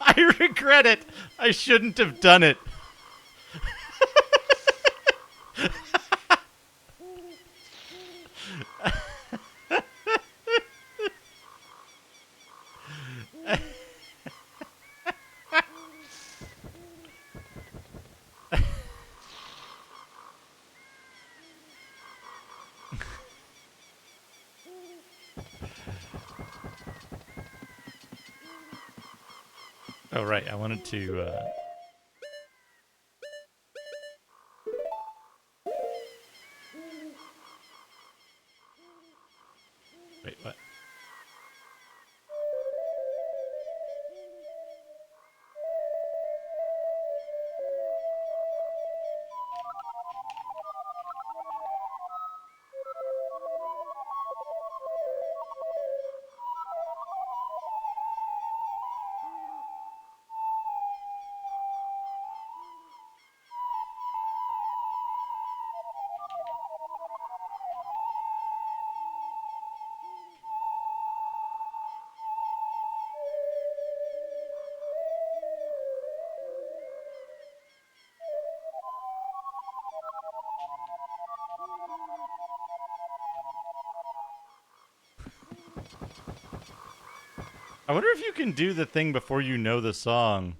I regret it. I shouldn't have done it. Oh, right. I wanted to... Wait, what? I wonder if you can do the thing before you know the song.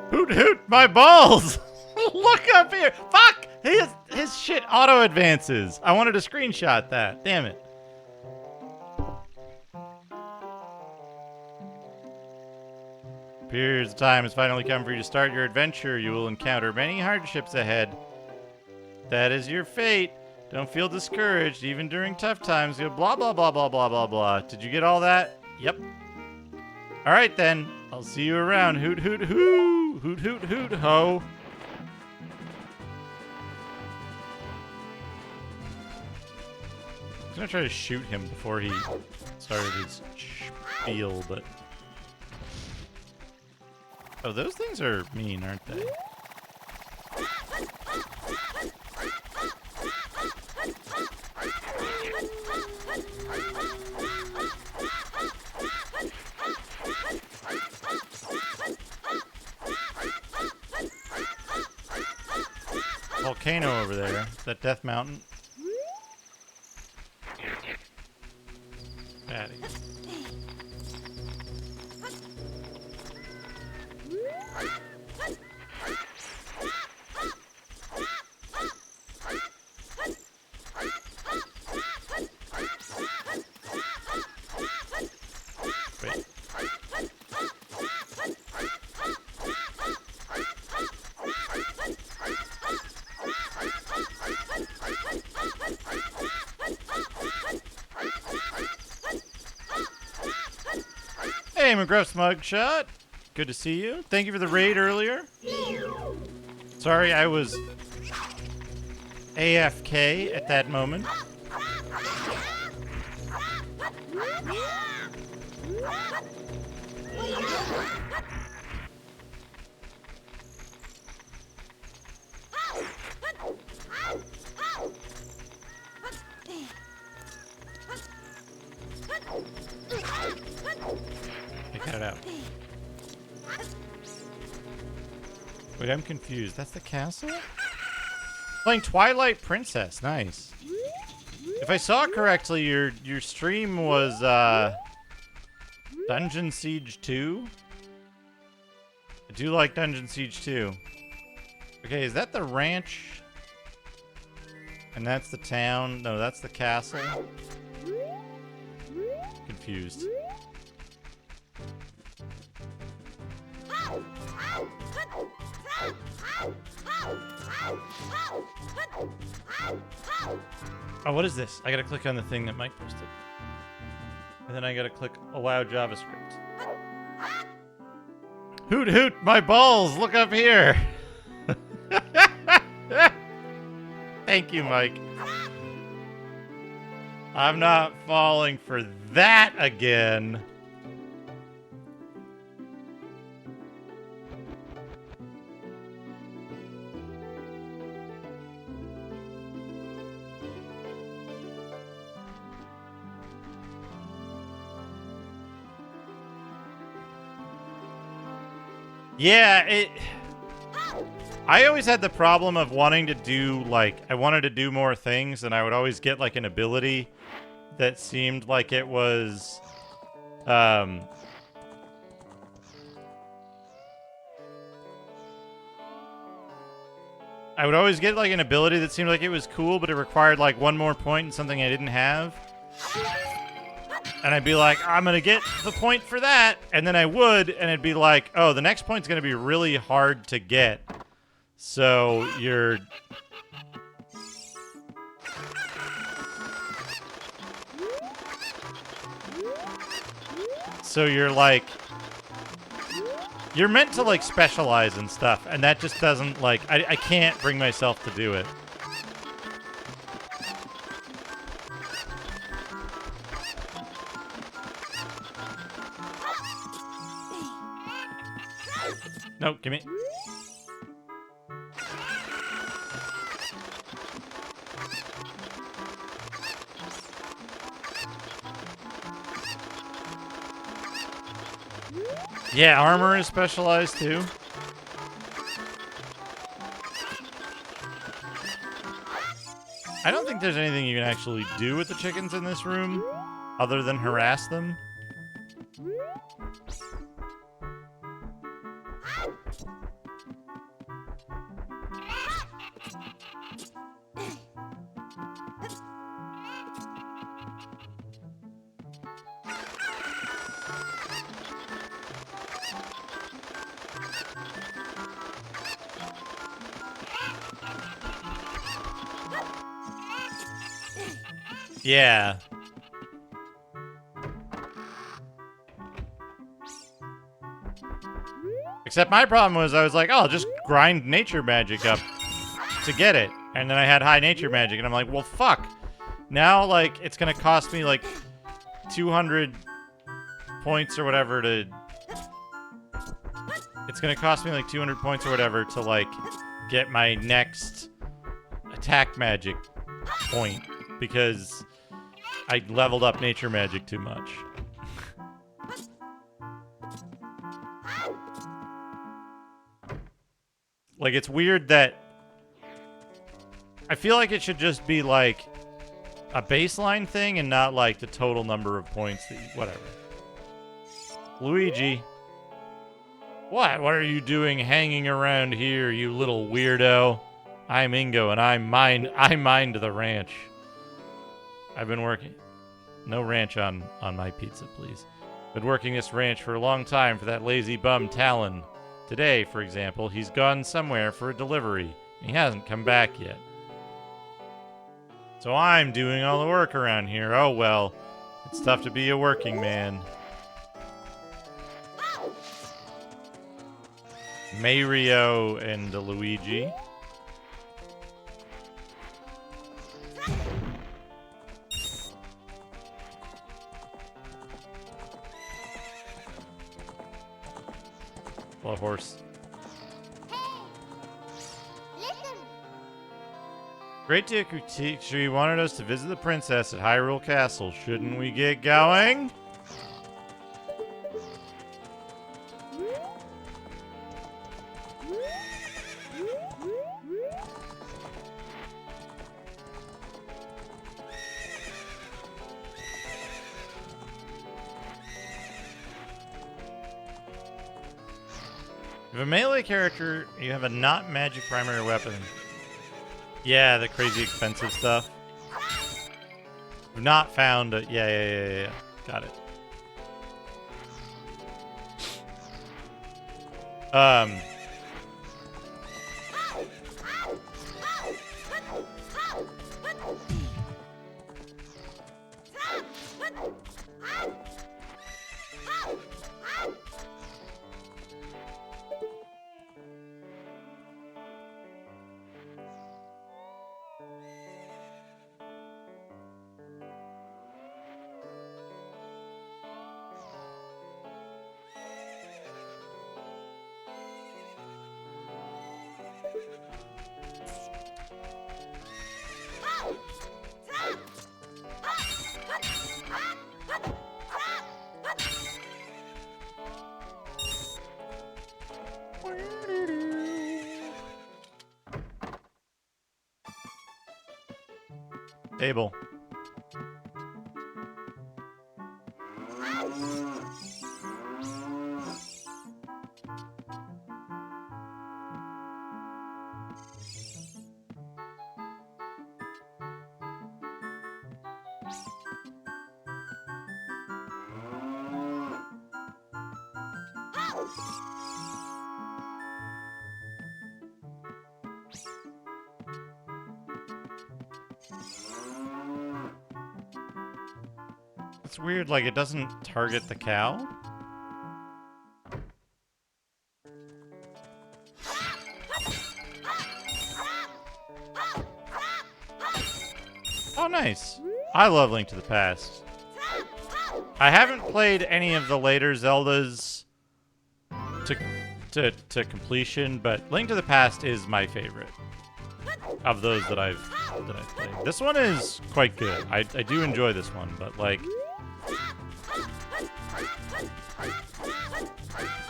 Hoot hoot, my balls! Look up here! Fuck! His shit auto advances. I wanted to screenshot that. Damn it. Appears the time has finally come for you to start your adventure. You will encounter many hardships ahead. That is your fate. Don't feel discouraged, even during tough times. Go blah blah blah blah blah blah blah. Did you get all that? Yep. Alright then. I'll see you around. Hoot hoot hoo! Hoot hoot hoot ho! I was gonna try to shoot him before he started his spiel, but... Oh, those things are mean, aren't they? Volcano over there. Is that Death Mountain? Patty. Wait. Hey, McGruff's mugshot. Good to see you. Thank you for the raid earlier. Sorry, I was AFK at that moment. I got it out. Wait, I'm confused. That's the castle? Playing Twilight Princess. Nice. If I saw correctly, your stream was Dungeon Siege 2. I do like Dungeon Siege 2. Okay, is that the ranch? And that's the town? No, that's the castle. Confused. Oh, what is this? I gotta click on the thing that Mike posted. And then I gotta click Allow JavaScript. Hoot hoot, my balls, look up here. Thank you, Mike. I'm not falling for that again. Yeah, I always had the problem of wanting to do, like, I wanted to do more things, and I would always get, like, an ability that seemed like it was, I would always get, like, an ability that seemed like it was cool, but it required, like, one more point and something I didn't have. And I'd be like, I'm going to get the point for that. And then I would, and it'd be like, oh, the next point's going to be really hard to get. So you're... So you're like... You're meant to, like, specialize and stuff. And that just doesn't, like... I can't bring myself to do it. No, give me. Yeah, armor is specialized too. I don't think there's anything you can actually do with the chickens in this room other than harass them. Yeah. Except my problem was I was like, oh, I'll just grind nature magic up to get it. And then I had high nature magic, and I'm like, well, fuck. Now, like, it's going to cost me, like, 200 points or whatever to... It's going to cost me, like, 200 points or whatever to, like, get my next attack magic point. Because I leveled up nature magic too much. Like, it's weird that... I feel like it should just be, like, a baseline thing and not, like, the total number of points that you... Whatever. Luigi. What? What are you doing hanging around here, you little weirdo? I'm Ingo, and I mined the ranch. I've been working... No ranch on my pizza, please. Been working this ranch for a long time for that lazy bum Talon. Today, for example, he's gone somewhere for a delivery. He hasn't come back yet. So I'm doing all the work around here. Oh well, it's tough to be a working man. Mario and Luigi. Hello, horse. Great to critique. She wanted us to visit the princess at Hyrule Castle. Shouldn't we get going? If a melee character, you have a not magic primary weapon. Yeah, the crazy expensive stuff. We've not found a... Yeah. Got it. Table. It's weird, like it doesn't target the cow. Oh, nice. I love Link to the Past. I haven't played any of the later Zeldas to completion, but Link to the Past is my favorite of those that I've played. This one is quite good. I do enjoy this one, but like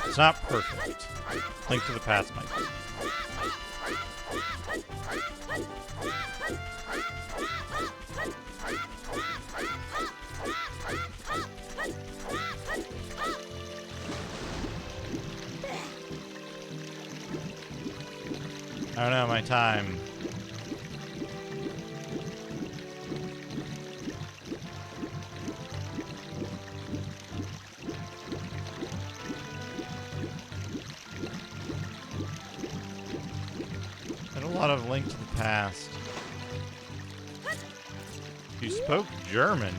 it's not perfect. Link to the Past might be. I don't know, my time. Had a lot of Link to the Past. You spoke German.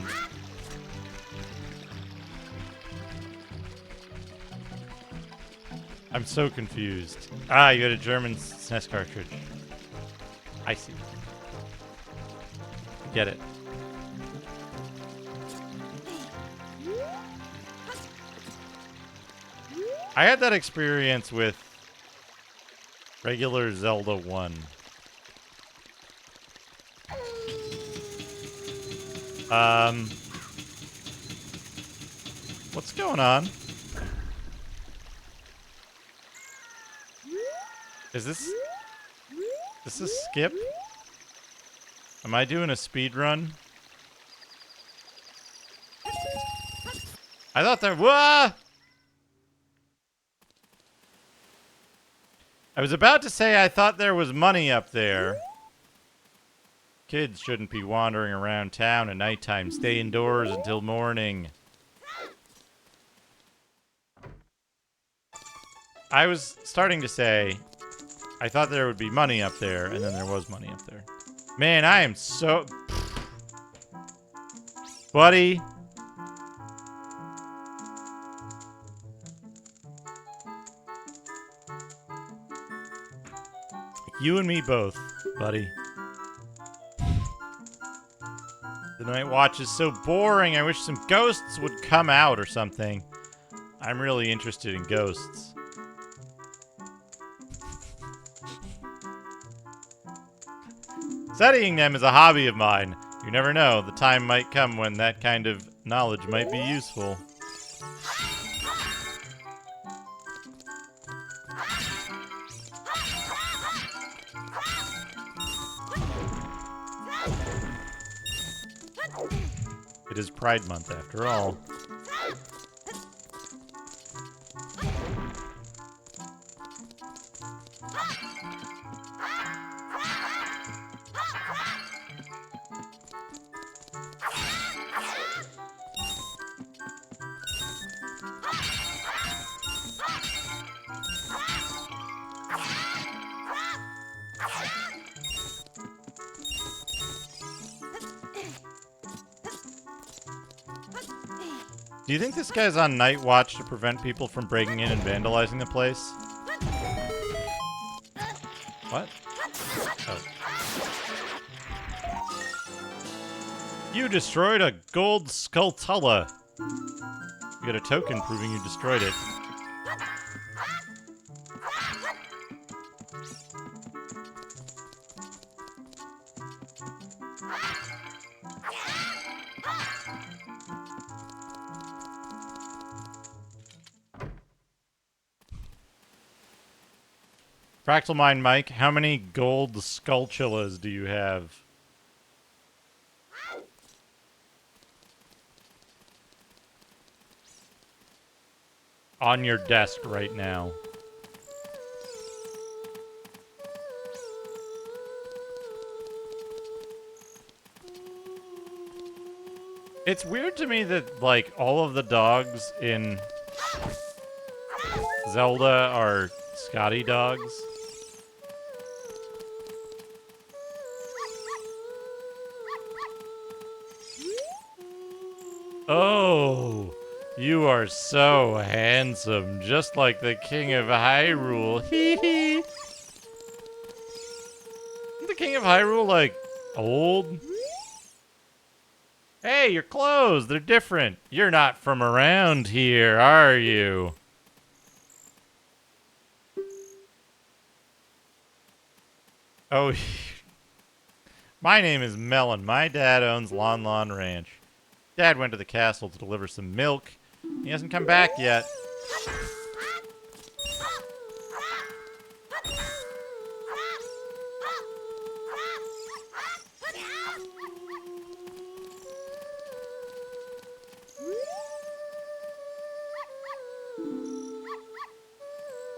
I'm so confused. Ah, you had a German SNES cartridge. I see. Get it. I had that experience with regular Zelda 1. What's going on? Is this a skip? Am I doing a speed run? I thought there. Whoa! I was about to say I thought there was money up there. Kids shouldn't be wandering around town at nighttime. Stay indoors until morning. I was starting to say I thought there would be money up there, and then there was money up there. Man, I am so... Buddy. You and me both, buddy. The night watch is so boring. I wish some ghosts would come out or something. I'm really interested in ghosts. Studying them is a hobby of mine. You never know, the time might come when that kind of knowledge might be useful. It is Pride Month after all. Do you think this guy's on night watch to prevent people from breaking in and vandalizing the place? What? Oh. You destroyed a gold skulltula. You get a token proving you destroyed it. Fractal Mind Mike, how many gold Skullchillas do you have? On your desk right now. It's weird to me that, like, all of the dogs in Zelda are Scotty dogs. Oh, you are so handsome, just like the King of Hyrule. Hee hee. Isn't the King of Hyrule, like, old? Hey, your clothes, they're different. You're not from around here, are you? Oh, my name is Melon. My dad owns Lon Lon Ranch. Dad went to the castle to deliver some milk. He hasn't come back yet.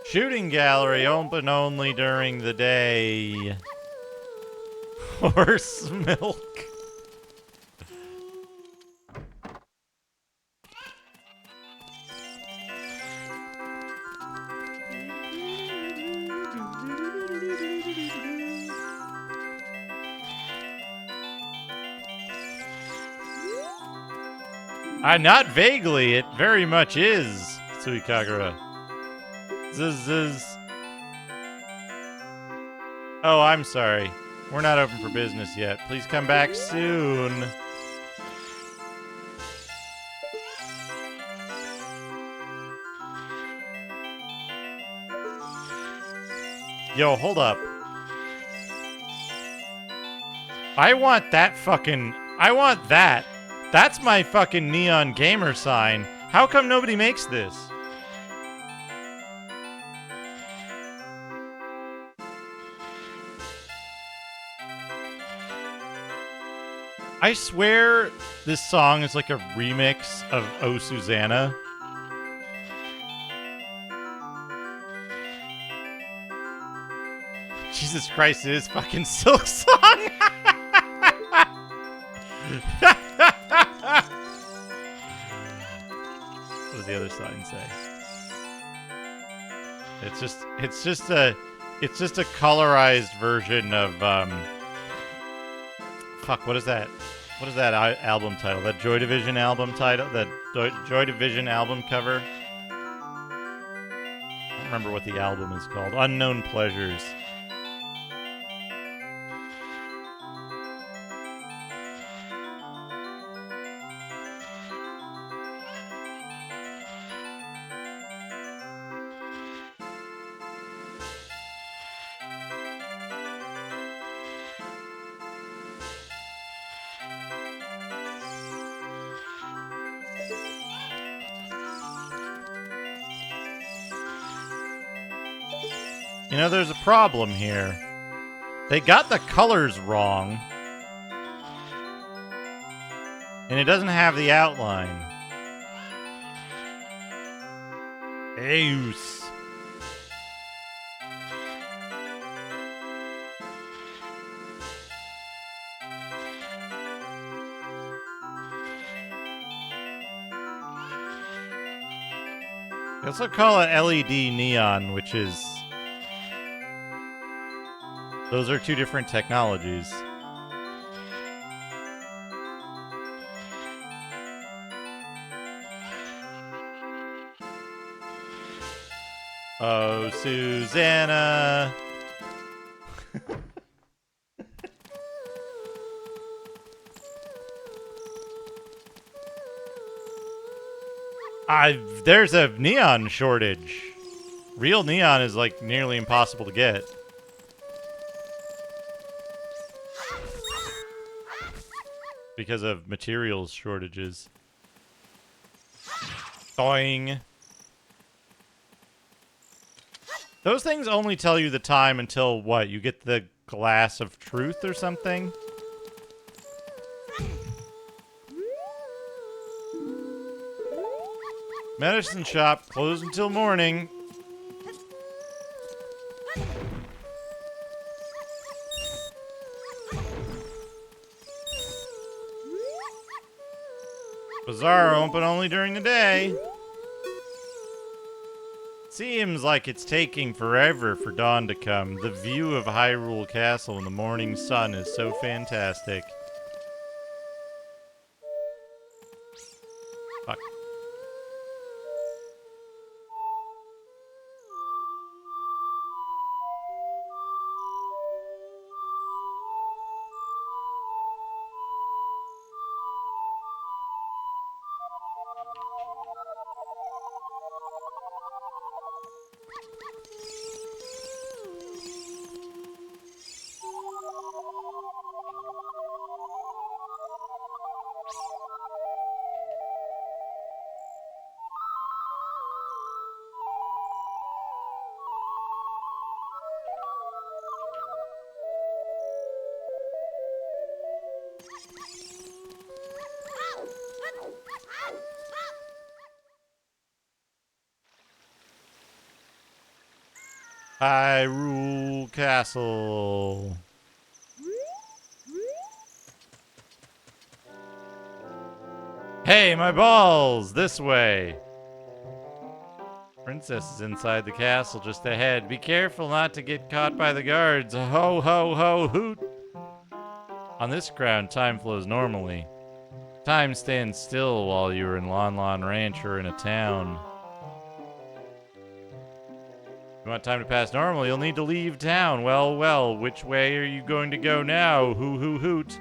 Shooting gallery open only during the day. Horse milk. Not vaguely, it very much is, Suikagura. Zzz. Oh, I'm sorry. We're not open for business yet. Please come back soon. Yo, hold up. I want that. That's my fucking neon gamer sign. How come nobody makes this? I swear this song is like a remix of Oh Susanna. Jesus Christ, it is fucking Silk Song! What does the other sign say? It's just a colorized version of fuck, what is that? What is that album title? That Joy Division album title? That Joy Division album cover? I don't remember what the album is called. Unknown Pleasures. You know, there's a problem here. They got the colors wrong. And it doesn't have the outline. Eus. They also call it LED neon, which is... Those are two different technologies. Oh, Susanna. There's a neon shortage. Real neon is like nearly impossible to get. Because of materials shortages. Boing. Those things only tell you the time until what? You get the glass of truth or something? Medicine shop closed until morning. Bazaar open only during the day. Seems like it's taking forever for dawn to come. The view of Hyrule Castle in the morning sun is so fantastic. Fuck. Hyrule Castle. Hey, my balls! This way! Princess is inside the castle just ahead. Be careful not to get caught by the guards. Ho, ho, ho, hoot! On this ground, time flows normally. Time stands still while you're in Lon Lon Ranch or in a town. If you want time to pass normal, you'll need to leave town. Well, well, which way are you going to go now? Hoo, hoo, hoot.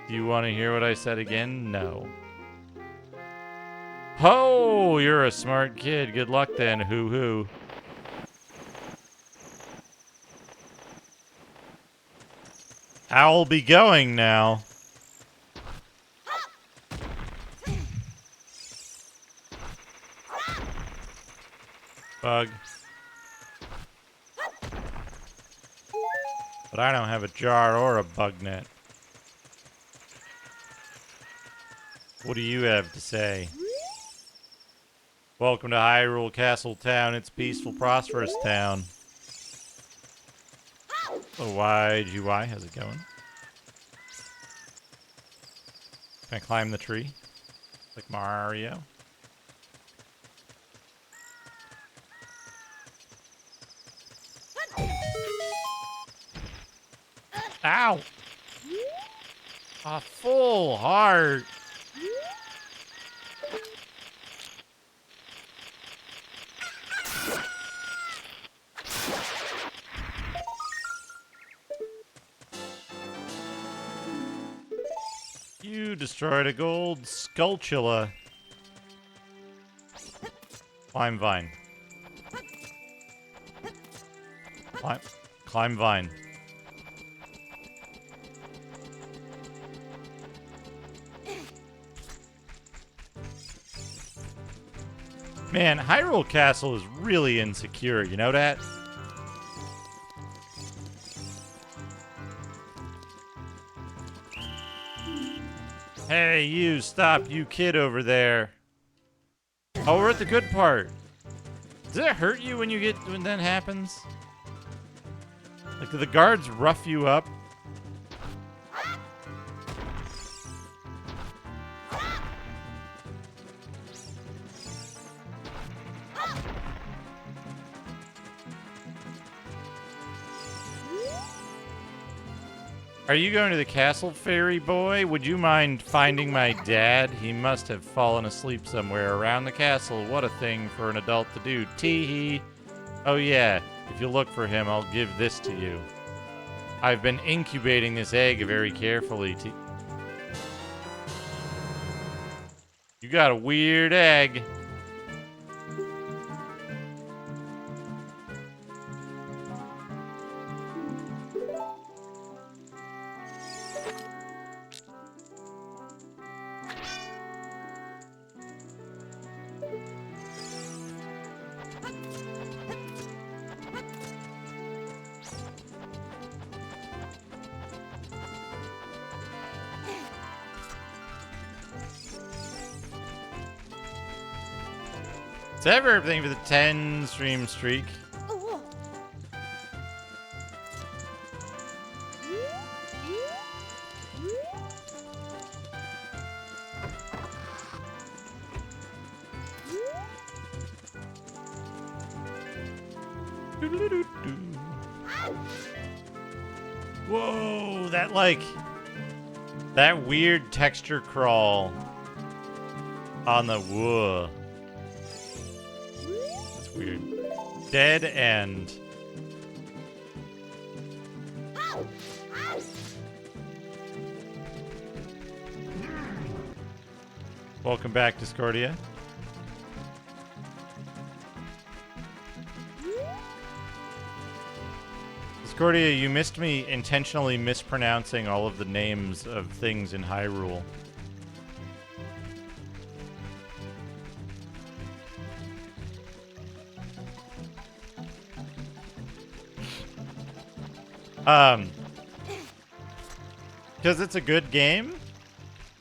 Do you want to hear what I said again? No. Ho! You're a smart kid. Good luck then, hoo, hoo. I'll be going now. Bug. But I don't have a jar or a bug net. What do you have to say? Welcome to Hyrule Castle Town. It's peaceful, prosperous town. Oh, YGY, how's it going? Can I climb the tree? Like Mario? Ow! A full heart! You destroyed a gold Skulltula. Climb vine. Climb vine. Man, Hyrule Castle is really insecure, you know that? Hey, you, stop, you kid over there. Oh, we're at the good part. Does it hurt you when that happens? Like, do the guards rough you up? Are you going to the castle, fairy boy? Would you mind finding my dad? He must have fallen asleep somewhere around the castle. What a thing for an adult to do. Tee-hee. Oh yeah, if you look for him, I'll give this to you. I've been incubating this egg very carefully. You got a weird egg. everything for the 10 stream streak. Whoa, that weird texture crawl on the whoa. That's weird. Dead end. Welcome back, Discordia. Discordia, you missed me intentionally mispronouncing all of the names of things in Hyrule. Because it's a good game.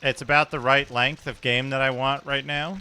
It's about the right length of game that I want right now.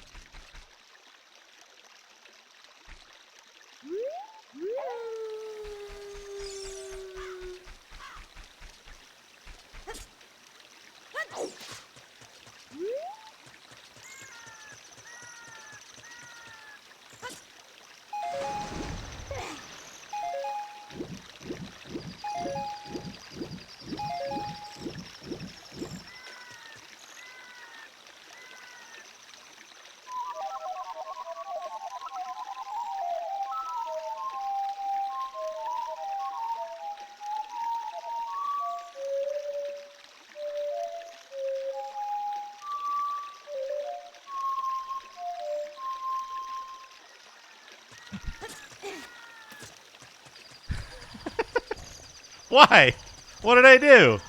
Why? What did I do?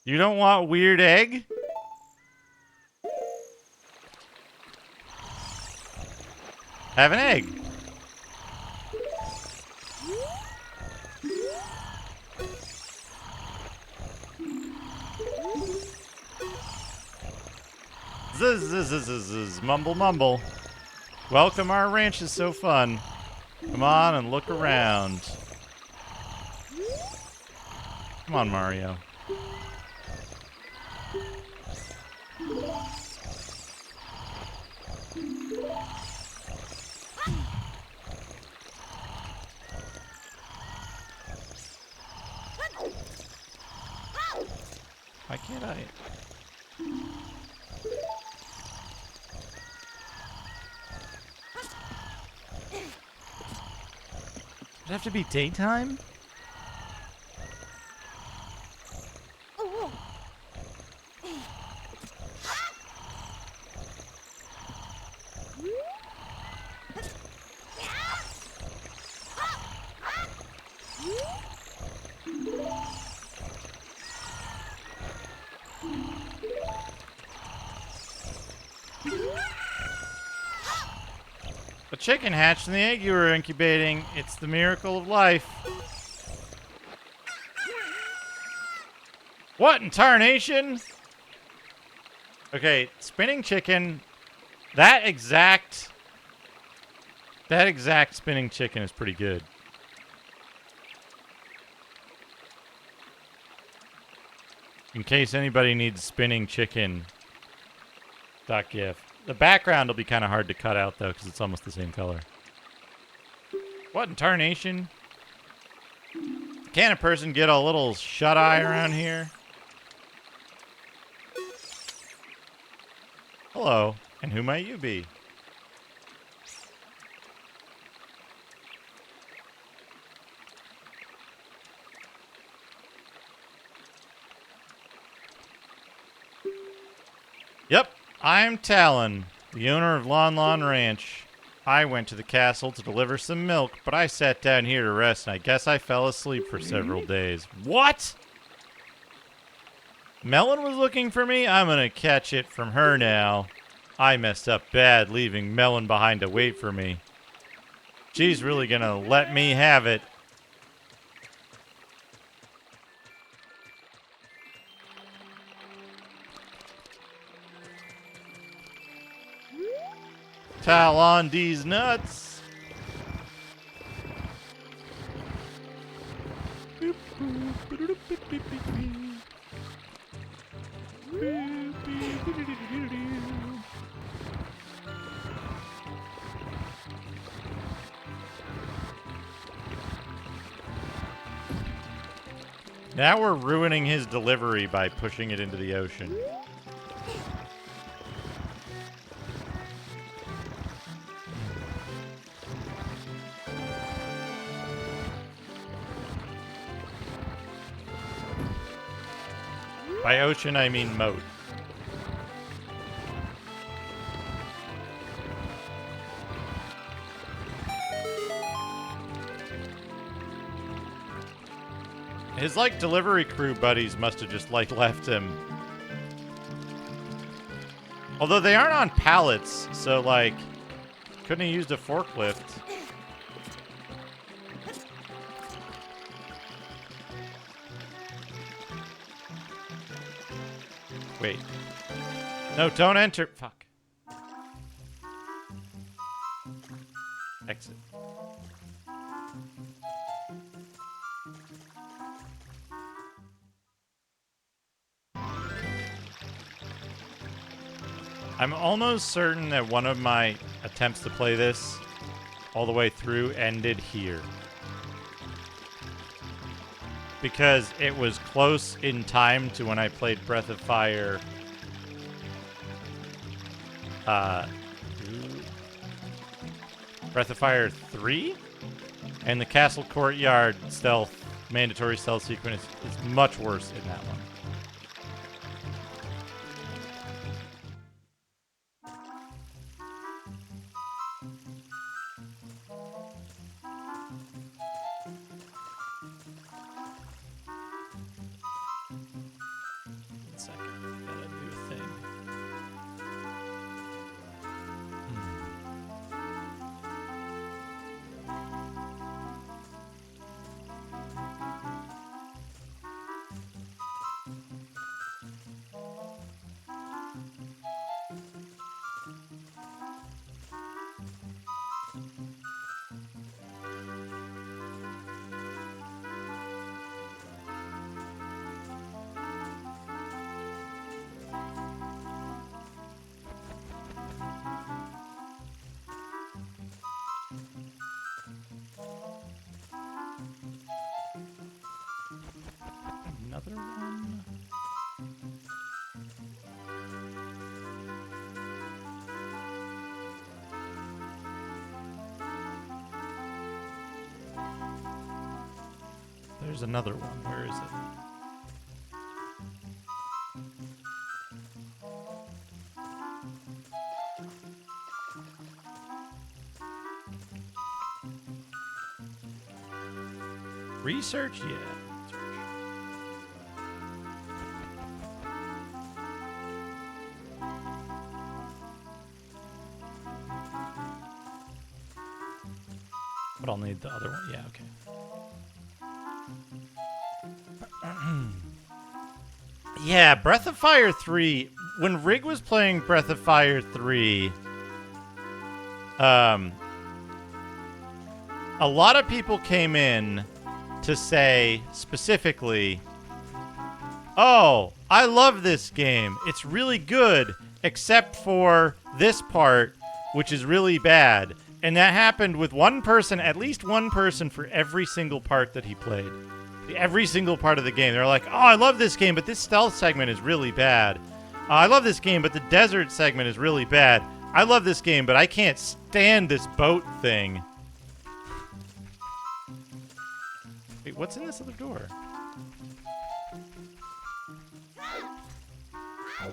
You don't want weird egg? Have an egg. Zzz, mumble mumble. Welcome, our ranch is so fun. Come on and look around. Come on, Mario. Why can't I? Does it have to be daytime? A chicken hatched in the egg you were incubating. It's the miracle of life. What in tarnation? Okay, spinning chicken. That exact spinning chicken is pretty good. In case anybody needs spinning chicken. .gif. The background will be kind of hard to cut out, though, because it's almost the same color. What in tarnation? Can a person get a little shut-eye around here? Hello, and who might you be? Yep. I'm Talon, the owner of Lon Lon Ranch. I went to the castle to deliver some milk, but I sat down here to rest, and I guess I fell asleep for several days. What? Melon was looking for me? I'm gonna catch it from her now. I messed up bad leaving Melon behind to wait for me. She's really gonna let me have it. mortal on these nuts. Now we're ruining his delivery by pushing it into the ocean. By ocean, I mean moat. His, like, delivery crew buddies must have just, like, left him. Although they aren't on pallets, so, like, couldn't have used a forklift. Wait. No, don't enter. Fuck. Exit. I'm almost certain that one of my attempts to play this all the way through ended here. Because it was close in time to when I played Breath of Fire. Breath of Fire 3? And the Castle Courtyard stealth, mandatory stealth sequence is much worse in that one. Another one. There's another one. Where is it? Research? Yeah. But I'll need the other one. Yeah, okay. Yeah, Breath of Fire 3. When Rig was playing Breath of Fire 3, a lot of people came in to say specifically, oh, I love this game. It's really good, except for this part, which is really bad. And that happened with one person, at least one person, for every single part that he played. Every single part of the game. They're like, oh, I love this game, but this stealth segment is really bad. I love this game, but the desert segment is really bad. I love this game, but I can't stand this boat thing. Wait, what's in this other door?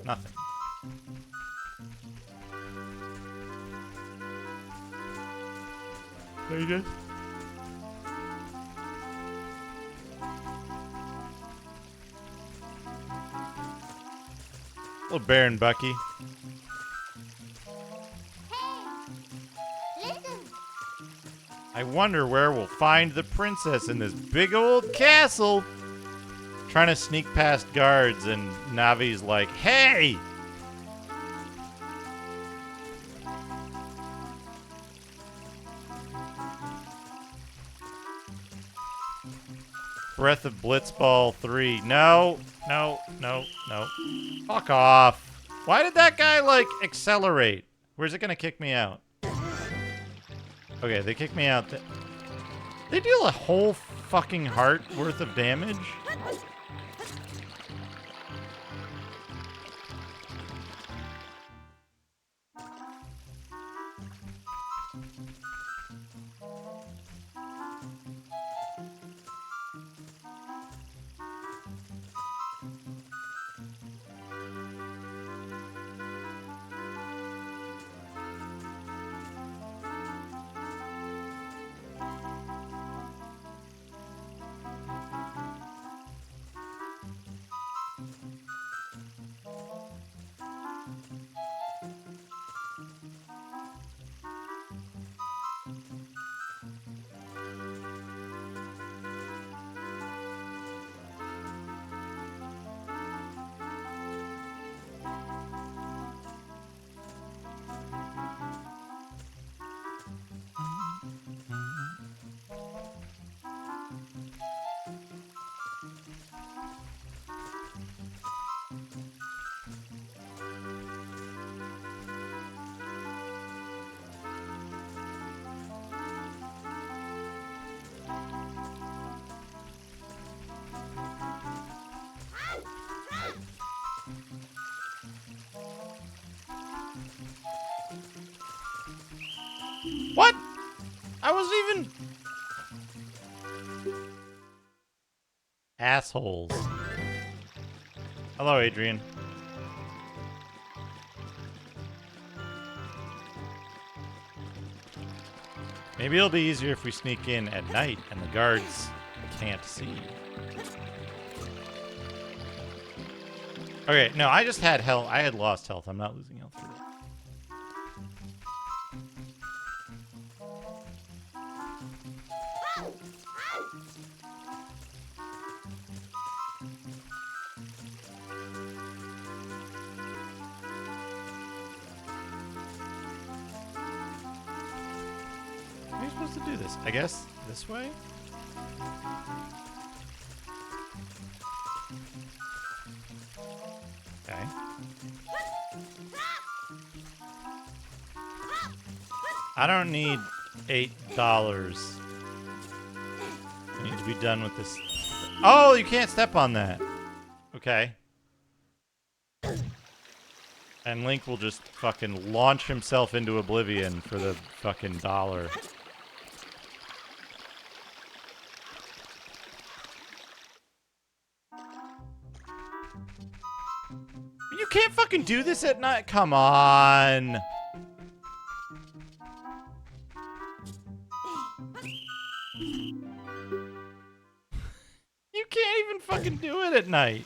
Nothing. There you go. Little Baron Bucky. I wonder where we'll find the princess in this big old castle. Trying to sneak past guards, and Navi's like, hey! Breath of Blitzball 3. No, no, no, no. Fuck off. Why did that guy, like, accelerate? Where's it gonna kick me out? Okay, they kicked me out. They deal a whole fucking heart worth of damage? What? I wasn't even... Assholes. Hello, Adrian. Maybe it'll be easier if we sneak in at night and the guards can't see. Okay, no, I just had health. I had lost health. I'm not losing health for that. How are you supposed to do this? I guess this way? Okay. I don't need $8. I need to be done with this. Oh, you can't step on that. Okay. And Link will just fucking launch himself into oblivion for the fucking dollar. You can't fucking do this at night. Come on. You can't even fucking do it at night.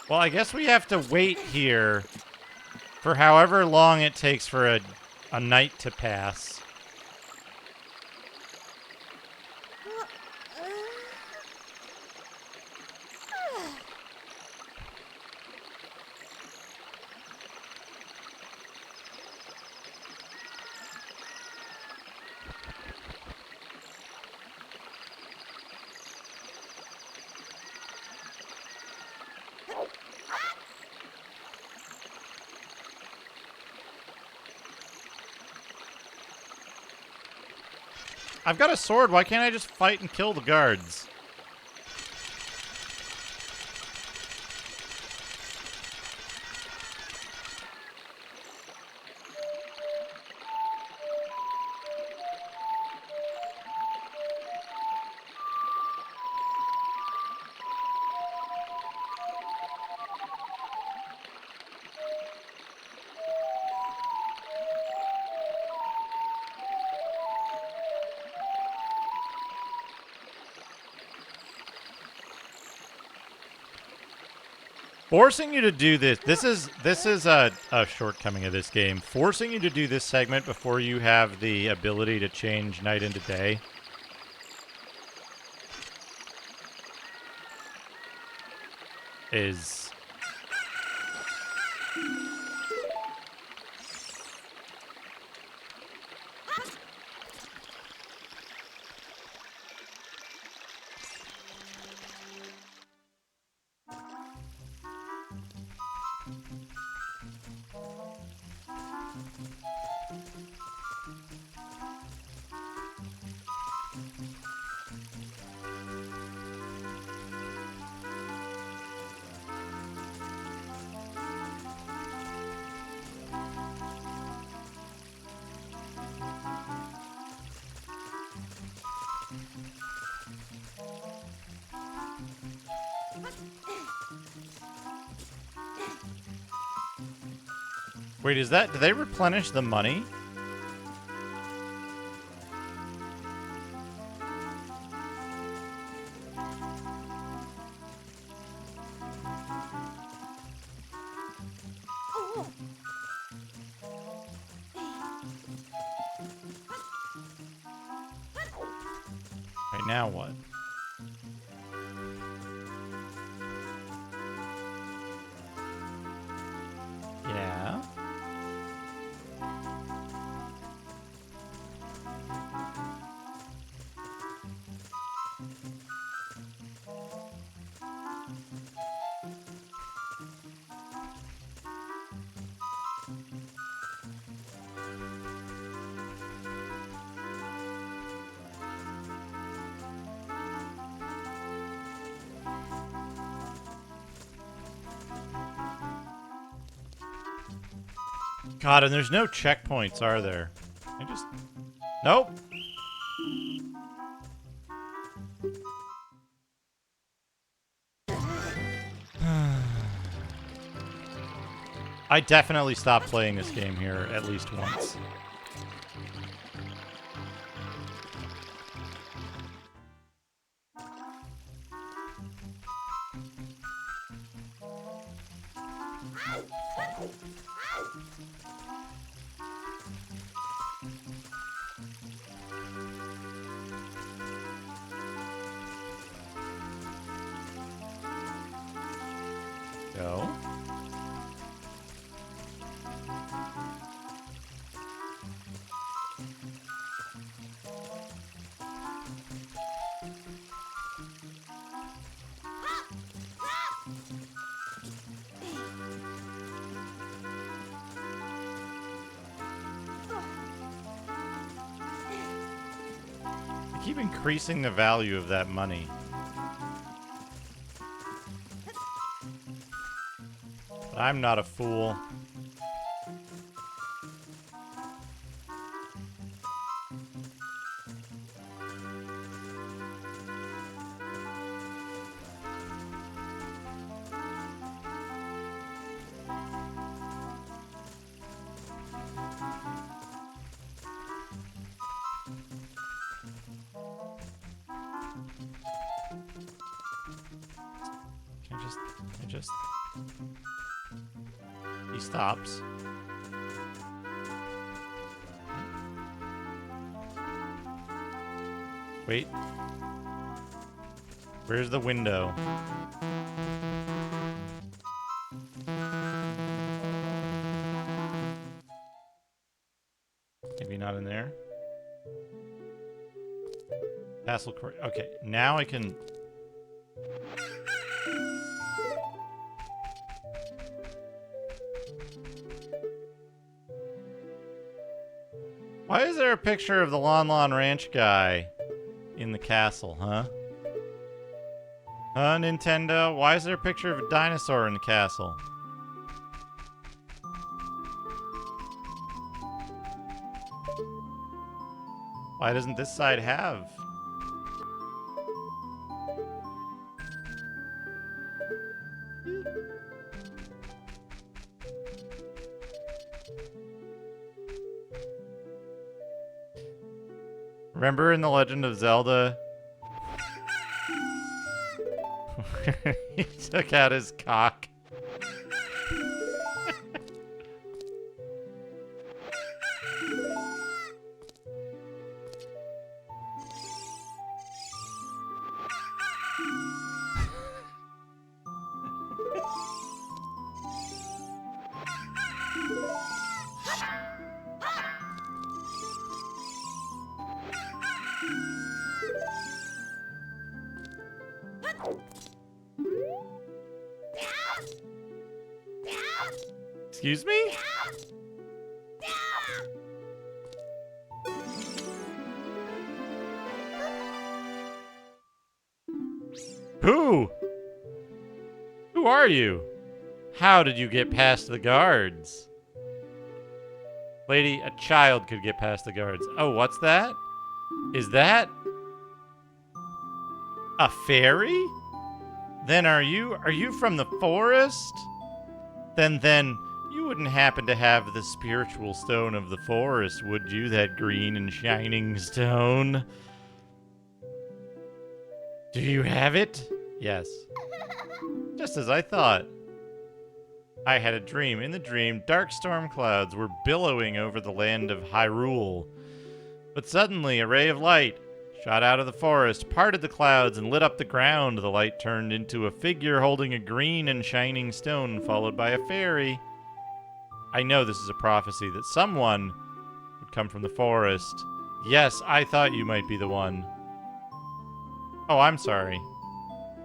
Well, I guess we have to wait here for however long it takes for a night to pass. I've got a sword. Why can't I just fight and kill the guards? Forcing you to do this. This is a shortcoming of this game. Forcing you to do this segment before you have the ability to change night into day. Is wait, is that... Do they replenish the money? Right, now what? Yeah. God, and there's no checkpoints, are there? I just... Nope. I definitely stopped playing this game here at least once. Go. I keep increasing the value of that money. But I'm not a fool. He stops. Wait. Where's the window? Maybe not in there. Castle court. Okay, now I can... Why is there a picture of the Lon Lon Ranch guy in the castle, huh? Huh, Nintendo? Why is there a picture of a dinosaur in the castle? Why doesn't this side have? Remember in The Legend of Zelda? He took out his cock. Excuse me? Who? Who are you? How did you get past the guards? Lady, a child could get past the guards. Oh, what's that? Is that a fairy? Then are you from the forest? Then you wouldn't happen to have the spiritual stone of the forest, would you? That green and shining stone? Do you have it? Yes. Just as I thought. I had a dream. In the dream, dark storm clouds were billowing over the land of Hyrule. But suddenly, a ray of light shot out of the forest, parted the clouds, and lit up the ground. The light turned into a figure holding a green and shining stone, followed by a fairy. I know this is a prophecy that someone would come from the forest. Yes, I thought you might be the one. Oh, I'm sorry.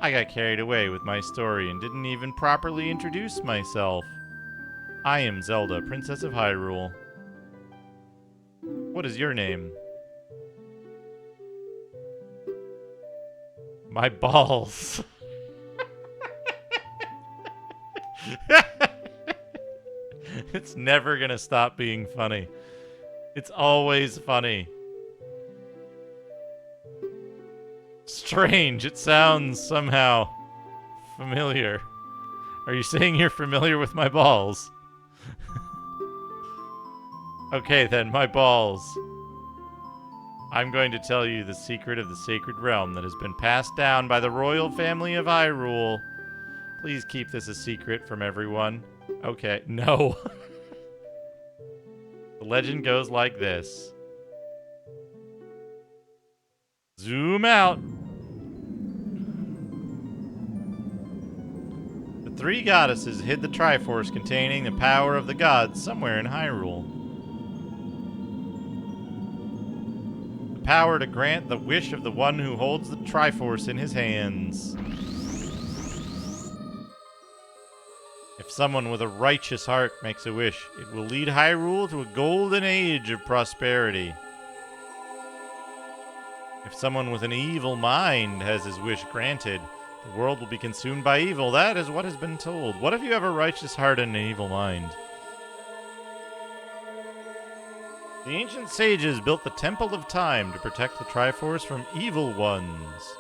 I got carried away with my story and didn't even properly introduce myself. I am Zelda, Princess of Hyrule. What is your name? My balls. It's never gonna stop being funny. It's always funny. Strange, it sounds somehow familiar. Are you saying you're familiar with my balls? Okay then, my balls. I'm going to tell you the secret of the sacred realm that has been passed down by the royal family of Hyrule. Please keep this a secret from everyone. Okay, no. The legend goes like this. Zoom out. The three goddesses hid the Triforce containing the power of the gods somewhere in Hyrule. The power to grant the wish of the one who holds the Triforce in his hands. If someone with a righteous heart makes a wish, it will lead Hyrule to a golden age of prosperity. If someone with an evil mind has his wish granted, the world will be consumed by evil. That is what has been told. What if you have a righteous heart and an evil mind? The ancient sages built the Temple of Time to protect the Triforce from evil ones.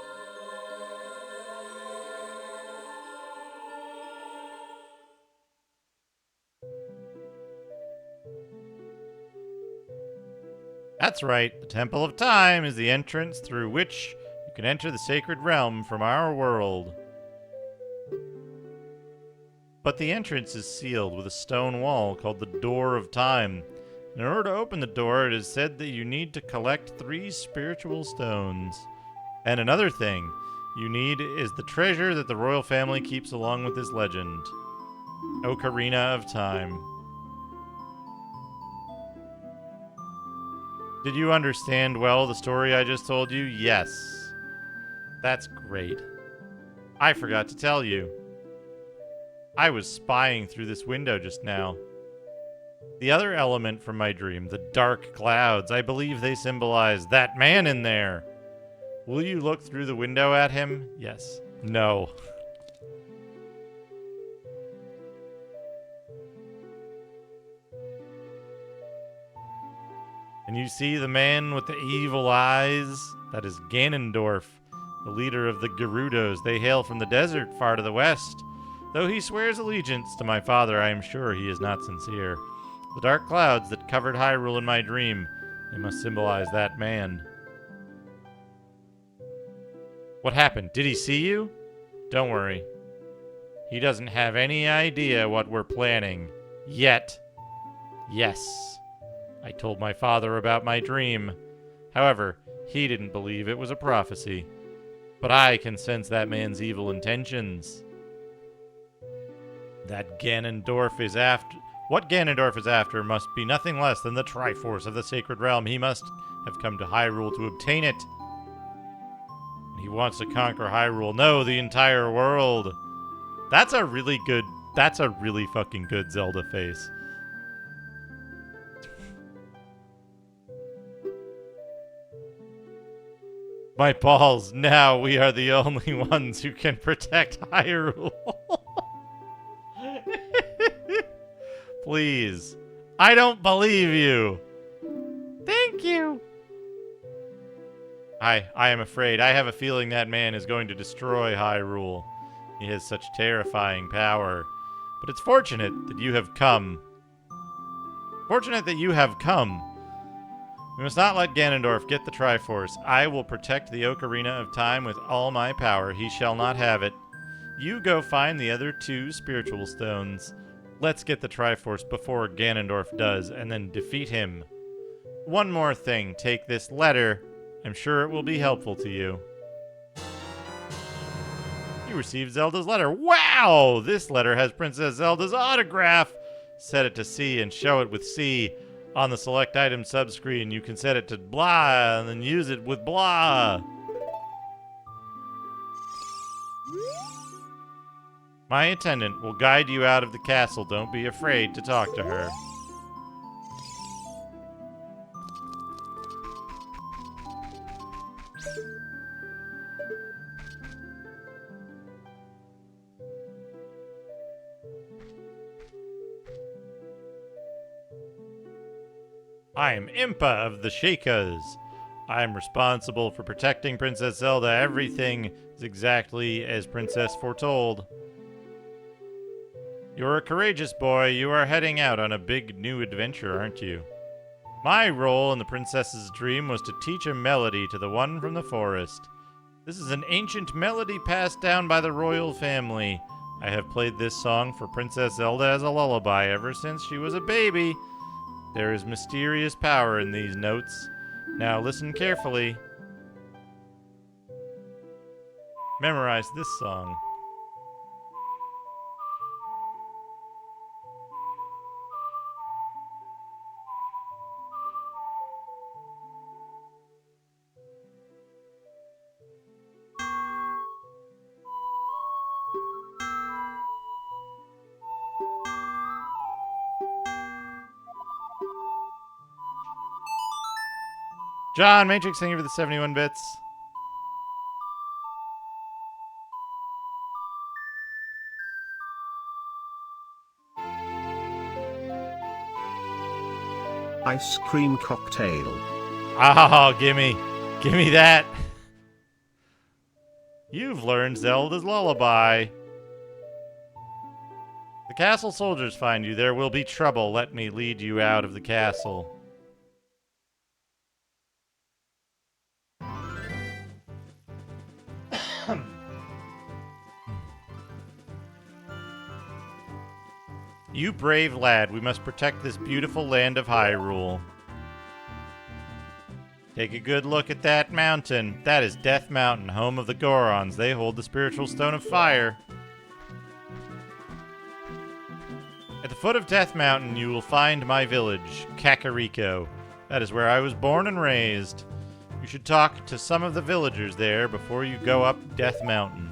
That's right, the Temple of Time is the entrance through which you can enter the sacred realm from our world. But the entrance is sealed with a stone wall called the Door of Time. In order to open the door, it is said that you need to collect 3 spiritual stones. And another thing you need is the treasure that the royal family keeps along with this legend. Ocarina of Time. Did you understand well the story I just told you? Yes. That's great. I forgot to tell you. I was spying through this window just now. The other element from my dream, the dark clouds, I believe they symbolize that man in there. Will you look through the window at him? Yes. No. And you see the man with the evil eyes? That is Ganondorf, the leader of the Gerudos. They hail from the desert far to the west. Though he swears allegiance to my father, I am sure he is not sincere. The dark clouds that covered Hyrule in my dream, they must symbolize that man. What happened? Did he see you? Don't worry. He doesn't have any idea what we're planning. Yet. Yes. I told my father about my dream. However, he didn't believe it was a prophecy. But I can sense that man's evil intentions. What Ganondorf is after must be nothing less than the Triforce of the Sacred Realm. He must have come to Hyrule to obtain it. He wants to conquer Hyrule. No, the entire world. That's a really fucking good Zelda face. My balls, now we are the only ones who can protect Hyrule. Please. I don't believe you. Thank you. I am afraid. I have a feeling that man is going to destroy Hyrule. He has such terrifying power. But it's fortunate that you have come. Fortunate that you have come. We must not let Ganondorf get the Triforce. I will protect the Ocarina of Time with all my power. He shall not have it. You go find the other 2 spiritual stones. Let's get the Triforce before Ganondorf does, and then defeat him. One more thing. Take this letter. I'm sure it will be helpful to you. You received Zelda's letter. Wow! This letter has Princess Zelda's autograph. Set it to C and show it with C. On the select item subscreen, you can set it to blah and then use it with blah. My attendant will guide you out of the castle. Don't be afraid to talk to her. I am Impa of the Sheikas. I am responsible for protecting Princess Zelda. Everything is exactly as Princess foretold. You're a courageous boy. You are heading out on a big new adventure, aren't you? My role in the princess's dream was to teach a melody to the one from the forest. This is an ancient melody passed down by the royal family. I have played this song for Princess Zelda as a lullaby ever since she was a baby. There is mysterious power in these notes. Now listen carefully. Memorize this song. John Matrix, thank you for the 71 bits. Ice cream cocktail. Oh, gimme that. You've learned Zelda's lullaby. The castle soldiers find you. There will be trouble. Let me lead you out of the castle. You brave lad, we must protect this beautiful land of Hyrule. Take a good look at that mountain. That is Death Mountain, home of the Gorons. They hold the spiritual stone of fire. At the foot of Death Mountain, you will find my village, Kakariko. That is where I was born and raised. You should talk to some of the villagers there before you go up Death Mountain.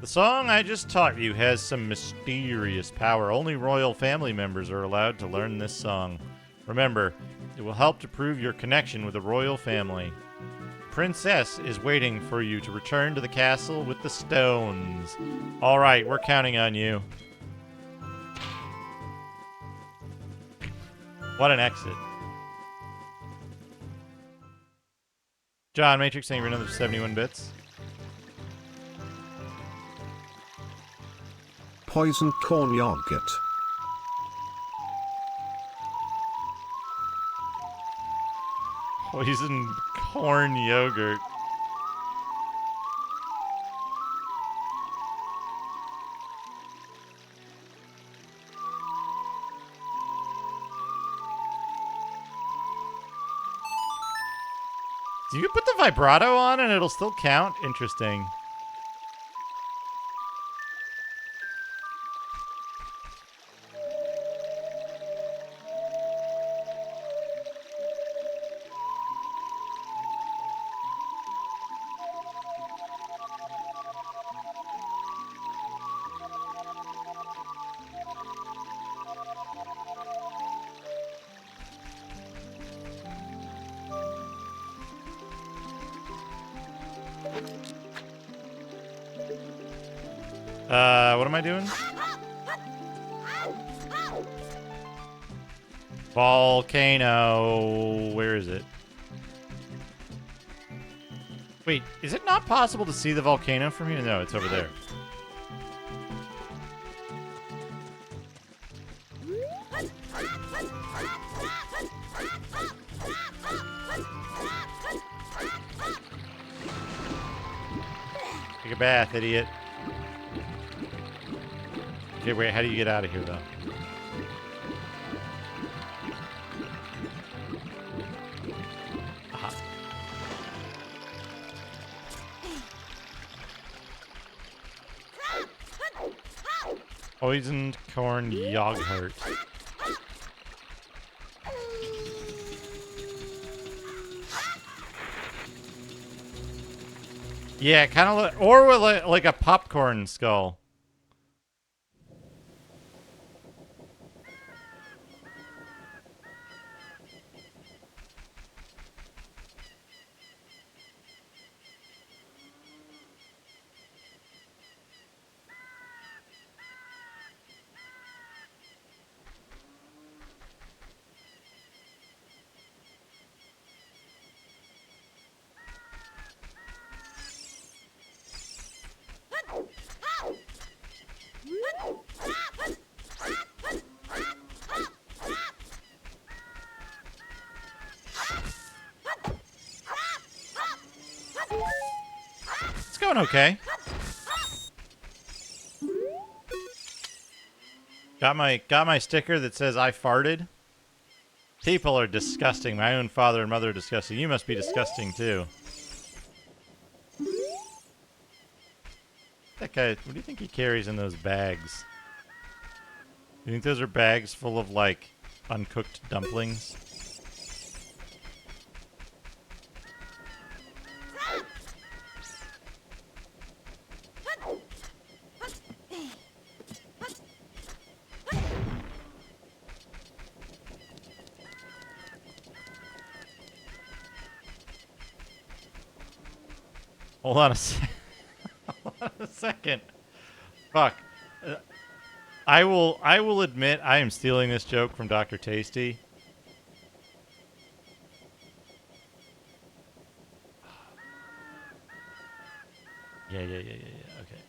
The song I just taught you has some mysterious power. Only royal family members are allowed to learn this song. Remember, it will help to prove your connection with the royal family. Princess is waiting for you to return to the castle with the stones. All right, we're counting on you. What an exit. John Matrix, thank you for another 71 bits. Poison corn yogurt. Poison corn yogurt. Do you put the vibrato on and it'll still count? Interesting. What am I doing? Volcano. Where is it? Wait, is it not possible to see the volcano from here? No, it's over there. Take a bath, idiot. Okay, wait, how do you get out of here, though? Aha. Poisoned corn yogurt. Yeah, kind of or with like a popcorn skull. It's going okay. Got my sticker that says I farted. People are disgusting. My own father and mother are disgusting. You must be disgusting too. That guy, what do you think he carries in those bags? You think those are bags full of like uncooked dumplings? Hold on a hold on a second. Fuck. I will admit I am stealing this joke from Dr. Tasty. Yeah. Okay.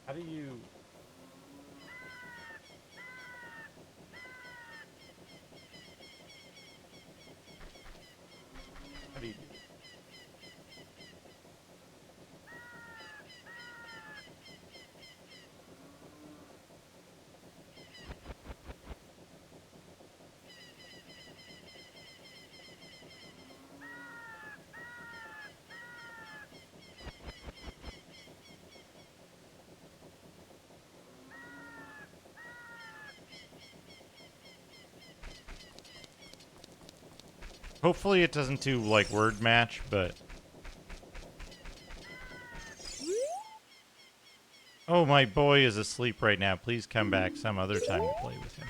How do you... How do you... Hopefully it doesn't do, like, word match, but... Oh, my boy is asleep right now. Please come back some other time to play with him.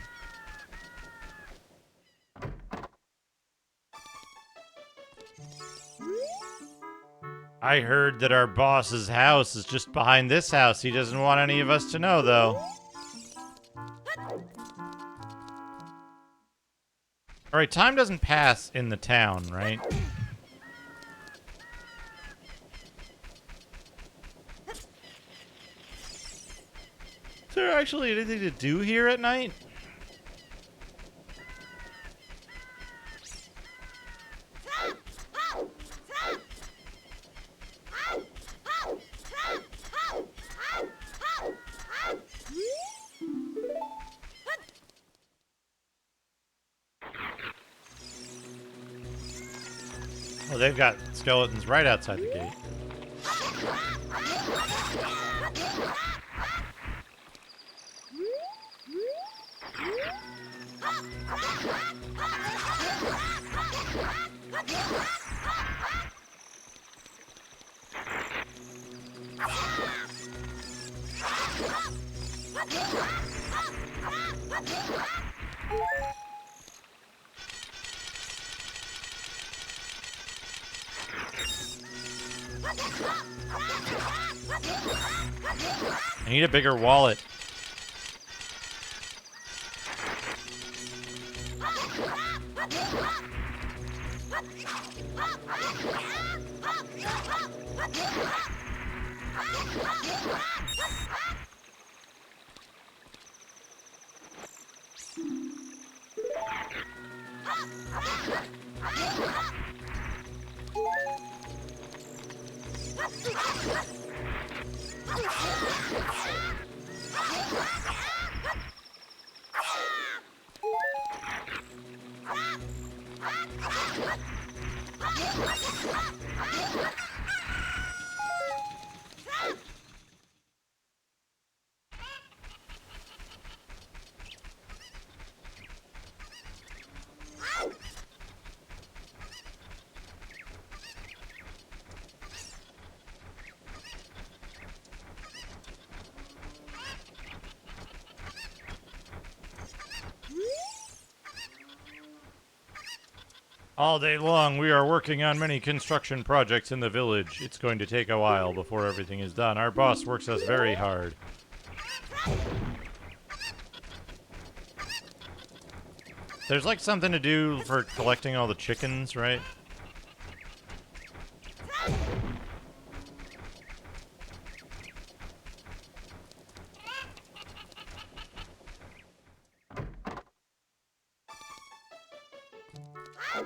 I heard that our boss's house is just behind this house. He doesn't want any of us to know, though. Alright, time doesn't pass in the town, right? Is there actually anything to do here at night? Well, they've got skeletons right outside the gate. I need a bigger wallet. All day long, we are working on many construction projects in the village. It's going to take a while before everything is done. Our boss works us very hard. There's like something to do for collecting all the chickens, right?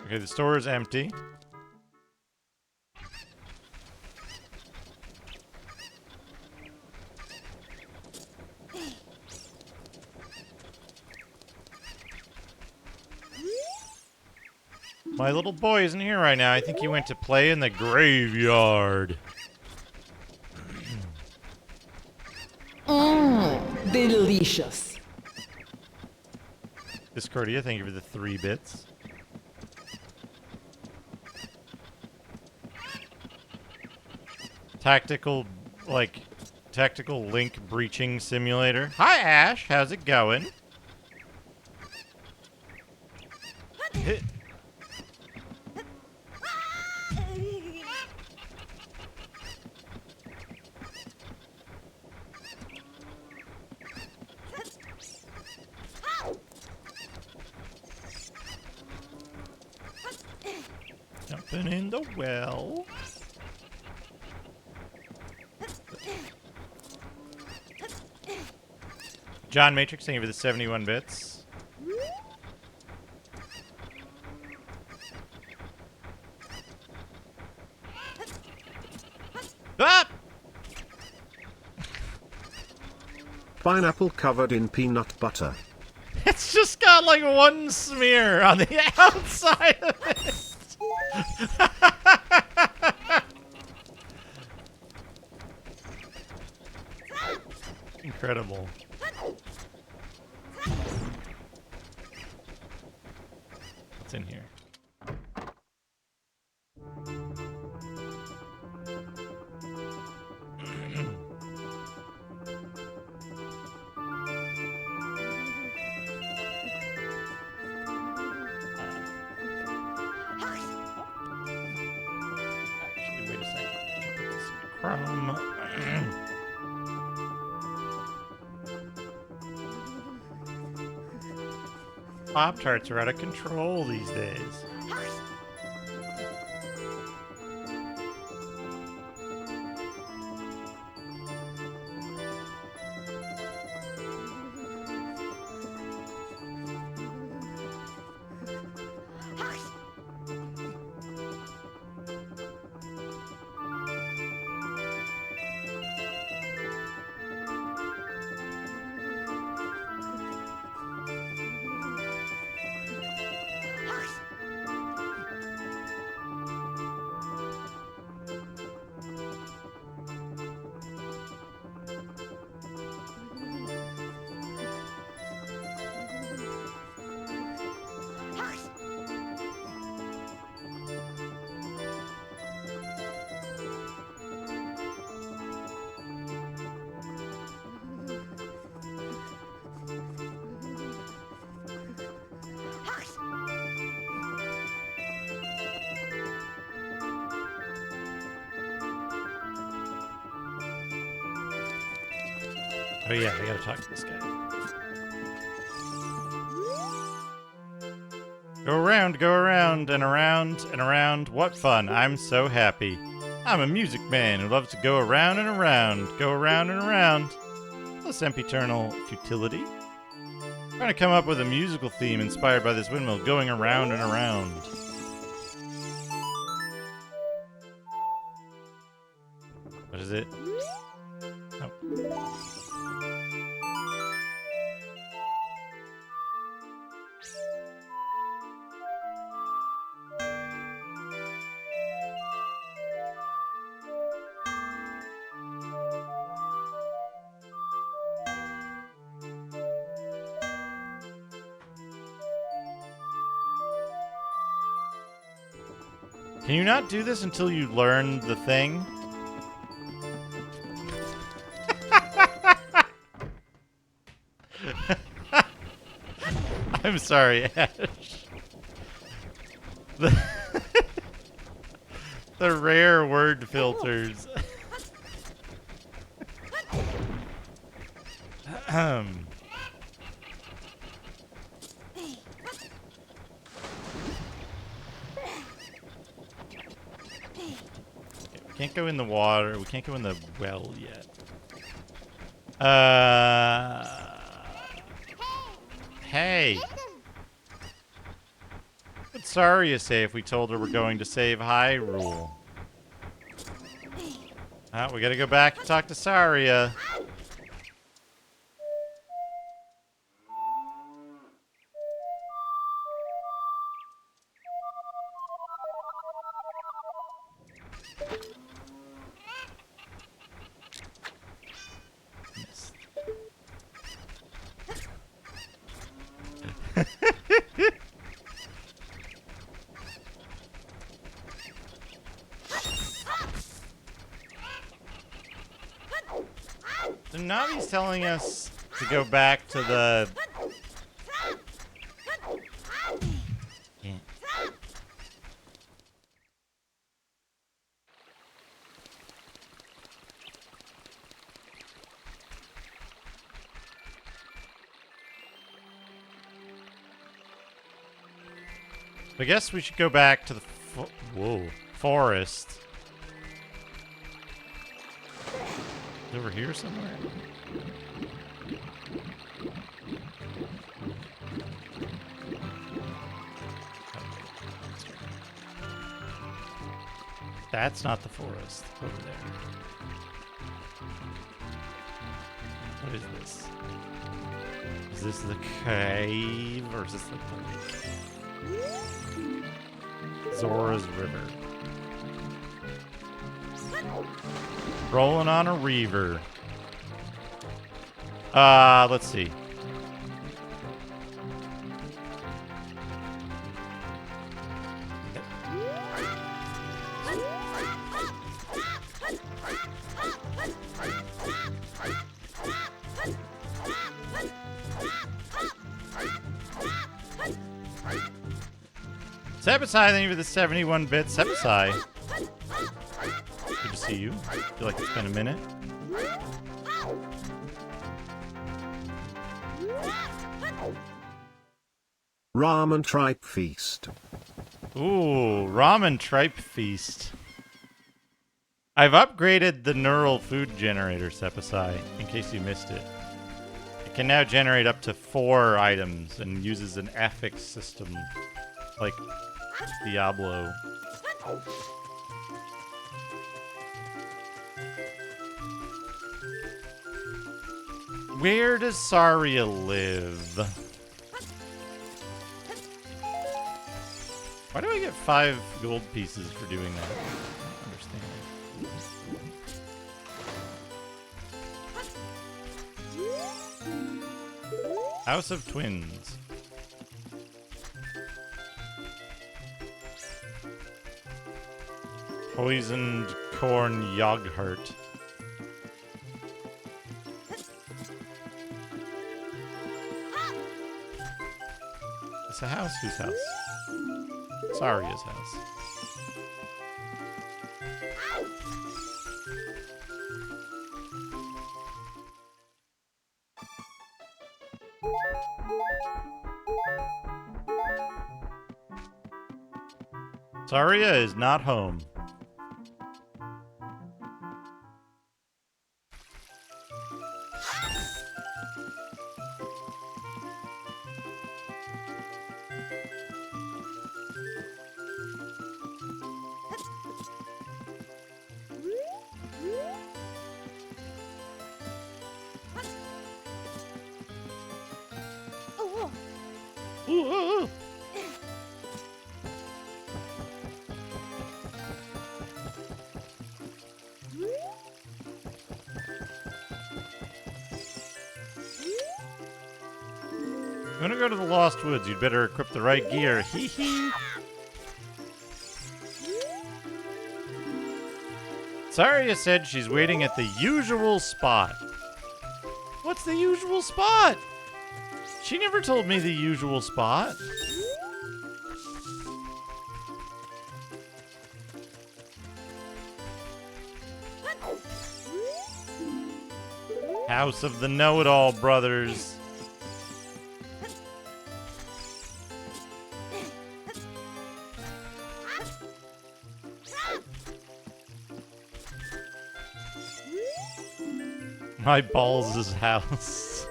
Okay, the store is empty. My little boy isn't here right now. I think he went to play in the graveyard. Delicious. Discordia, thank you for the 3 bits. Tactical link breaching simulator. Hi, Ash. How's it going? Jumping in the well. John Matrix, thank you for the 71 bits. Ah! Pineapple covered in peanut butter. It's just got like one smear on the outside of it. Incredible. What's in here? Actually, wait a second. Put this in Chrome. Pop-Tarts are out of control these days. Oh yeah, I gotta talk to this guy. Go around, and around, and around. What fun. I'm so happy. I'm a music man who loves to go around and around. Go around and around. Plus sempiternal futility. Trying to come up with a musical theme inspired by this windmill going around and around. What is it? Oh. Can you not do this until you learn the thing? I'm sorry, Ash. The rare word filters. We can't go in the water. We can't go in the well yet. Hey. What'd Saria say if we told her we're going to save Hyrule? We gotta go back and talk to Saria. So Navi's telling us to go back to the... Yeah. I guess we should go back to the forest. Over here somewhere? That's not the forest. Over there. What is this? Is this the cave or is this the lake? Zora's River. Rolling on a reaver. Let's see. Sepasai, thank you for the 71-bit Sepasai. Good to see you. Feel like it's been a minute. Ramen Tripe Feast. Ooh, Ramen Tripe Feast. I've upgraded the neural food generator, Sepasai, in case you missed it. It can now generate up to 4 items and uses an affix system like Diablo. Where does Saria live? Why do I get 5 gold pieces for doing that? I don't understand. House of Twins. Poisoned corn yogurt. It's a house. Whose house? Saria's house. Saria is not home. Ooh. You want to go to the Lost Woods, you'd better equip the right gear. Hee hee. Saria said she's waiting at the usual spot. What's the usual spot? She never told me the usual spot. House of the Know-It-All Brothers. My balls' house.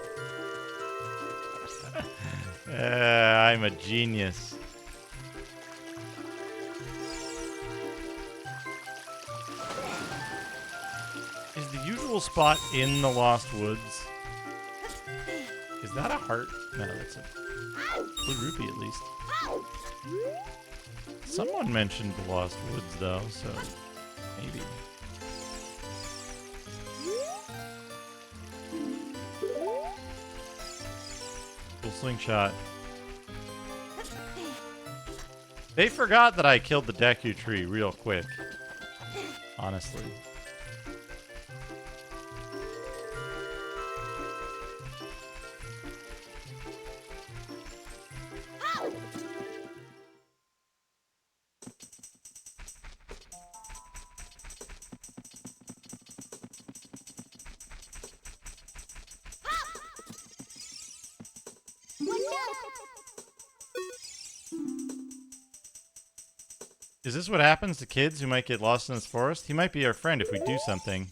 I'm a genius. Is the usual spot in the Lost Woods? Is that a heart? No, that's a blue rupee at least. Someone mentioned the Lost Woods though, so maybe. Full slingshot. They forgot that I killed the Deku tree real quick. Honestly. Is this what happens to kids who might get lost in this forest? He might be our friend if we do something.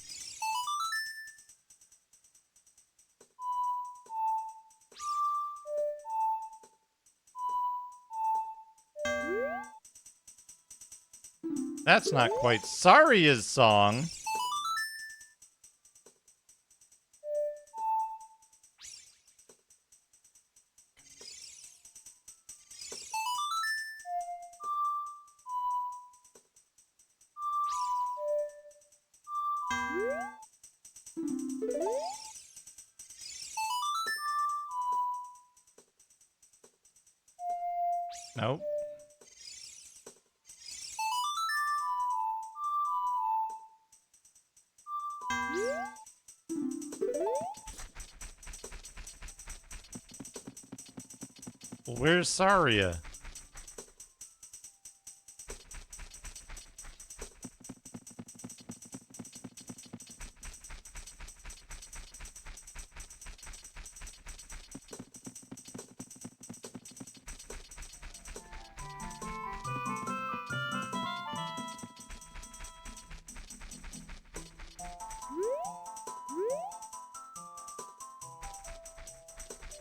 That's not quite Saria's song. Nope. Well, where's Saria?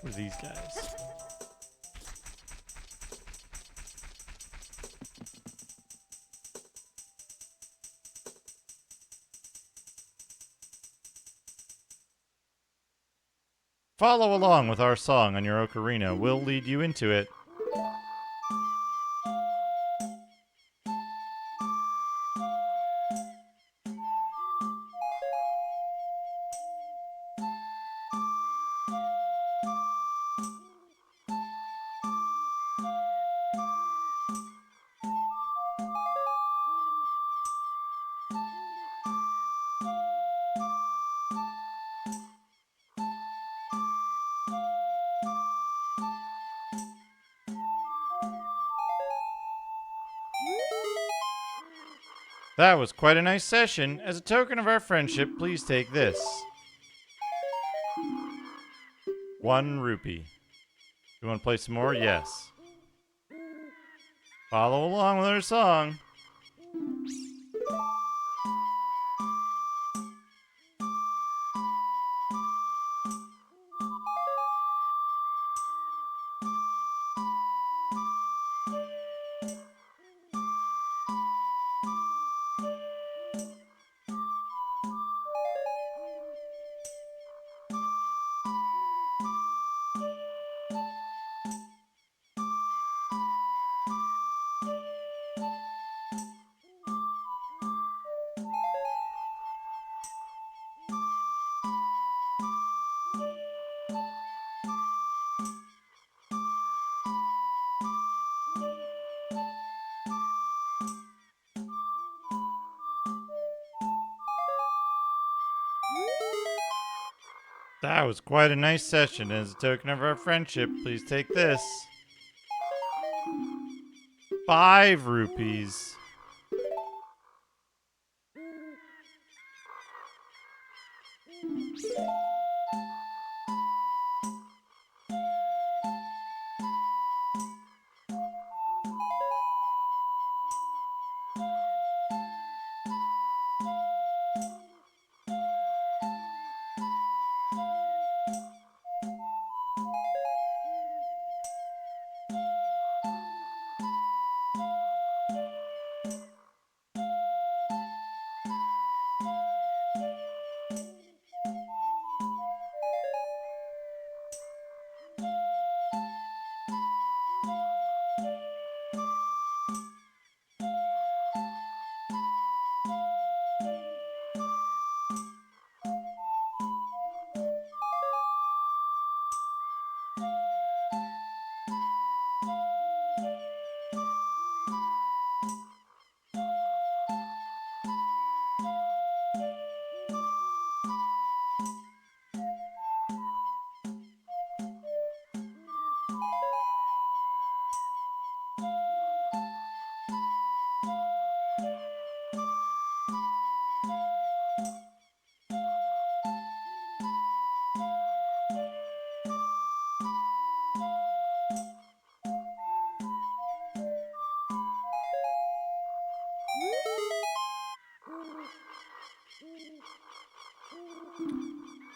Who are these guys? Follow along with our song on your ocarina. We'll lead you into it. That was quite a nice session. As a token of our friendship, please take this. 1 rupee. You want to play some more? Yes. Follow along with our song. That was quite a nice session. As a token of our friendship, please take this. 5 rupees.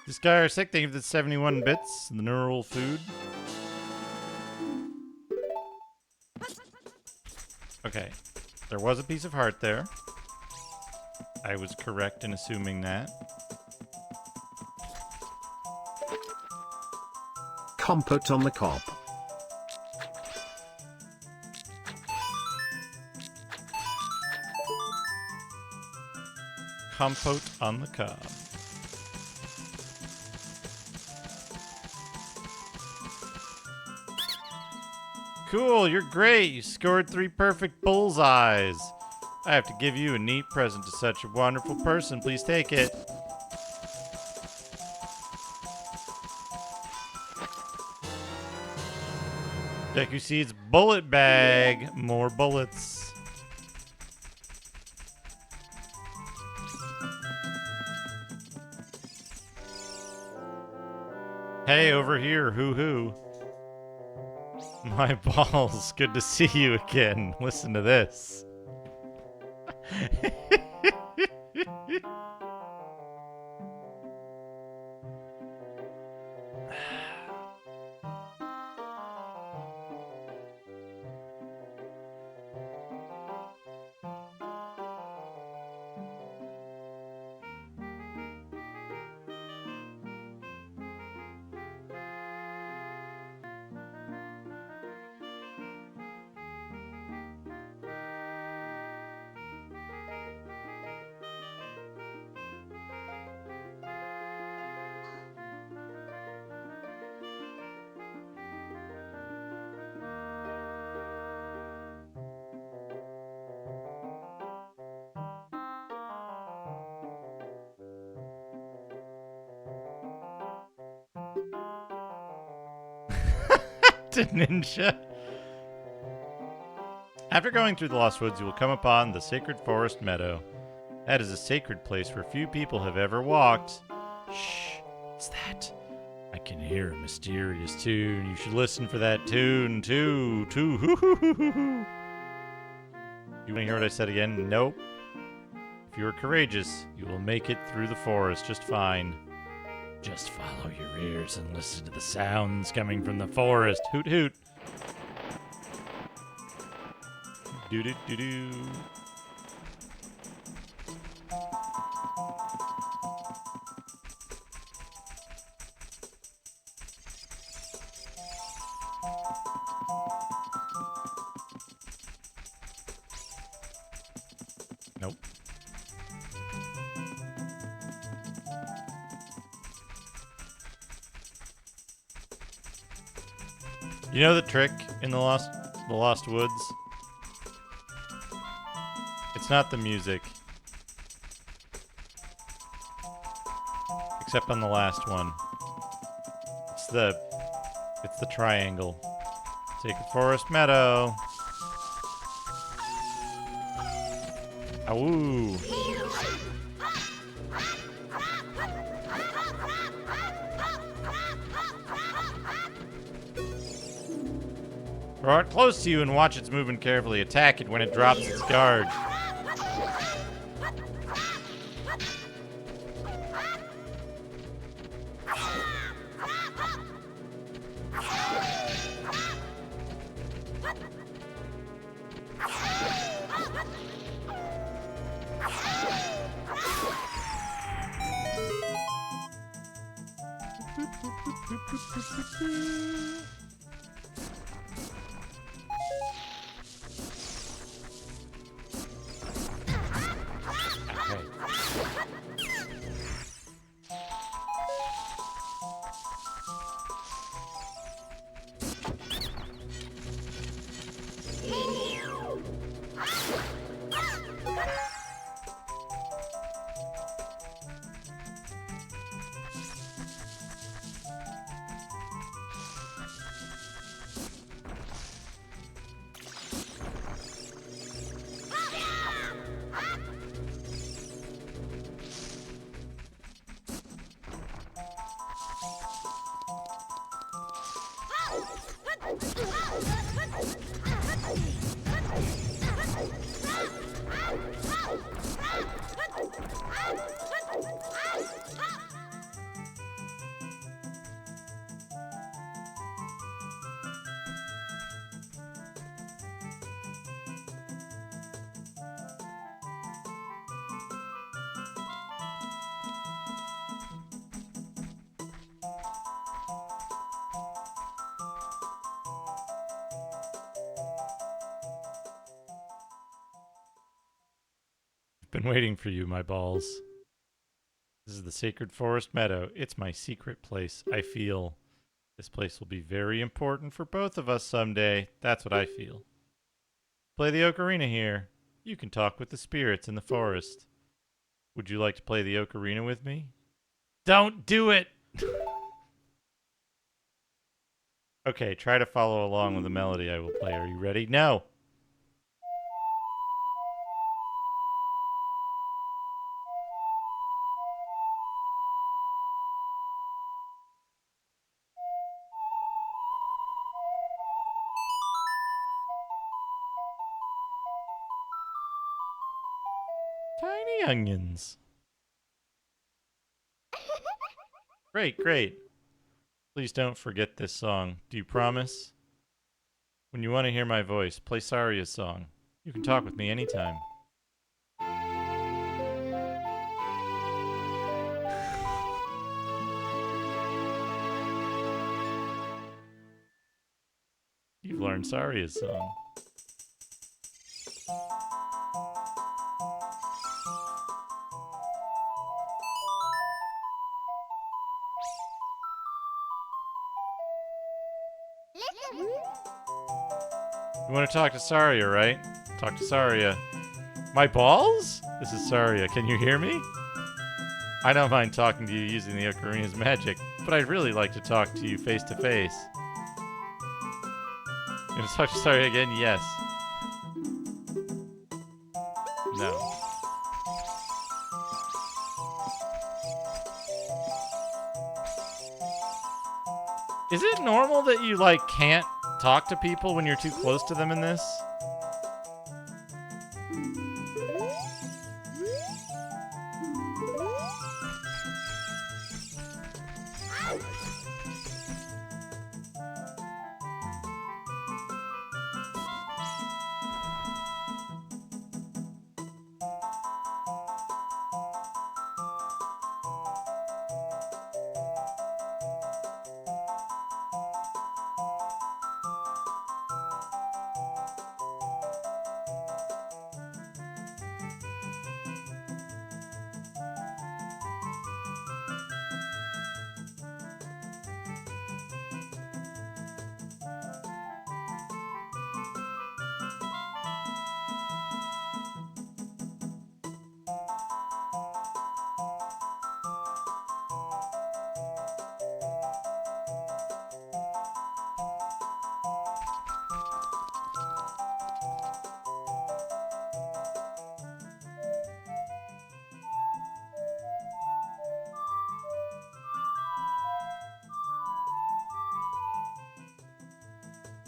This guy are sick. Thank you for the 71 bits. The neural food. Okay. There was a piece of heart there. I was correct in assuming that. Compote on the cob. Compote on the cob. Cool, you're great. You scored 3 perfect bullseyes. I have to give you a neat present to such a wonderful person. Please take it. Deku Seed's bullet bag. More bullets. Hey, over here, hoo-hoo. My balls, good to see you again. Listen to this. To Ninja. After going through the Lost Woods, you will come upon the Sacred Forest Meadow. That is a sacred place where few people have ever walked. Shh, what's that? I can hear a mysterious tune. You should listen for that tune, too. Hoo hoo hoo hoo hoo. You want to hear what I said again? Nope. If you are courageous, you will make it through the forest just fine. Just follow your ears and listen to the sounds coming from the forest. Hoot hoot. Doo doo doo doo. Nope. You know the trick in the Lost Woods? It's not the music. Except on the last one. It's the triangle. Take a forest meadow. Awoo. Draw it close to you and watch its movement carefully. Attack it when it drops its guard. Been waiting for you, my balls. This is the Sacred Forest Meadow. It's my secret place. I feel this place will be very important for both of us someday. That's what I feel. Play the ocarina here. You can talk with the spirits in the forest. Would you like to play the ocarina with me? Don't do it! Okay, try to follow along with the melody I will play. Are you ready? No! Tiny onions. Great, great. Please don't forget this song. Do you promise? When you want to hear my voice, play Saria's song. You can talk with me anytime. You've learned Saria's song. You want to talk to Saria, right? Talk to Saria. My balls? This is Saria. Can you hear me? I don't mind talking to you using the ocarina's magic, but I'd really like to talk to you face to face. You want to talk to Saria again? Yes. No. Is it normal that you, like, can't talk to people when you're too close to them in this?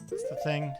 What's the thing?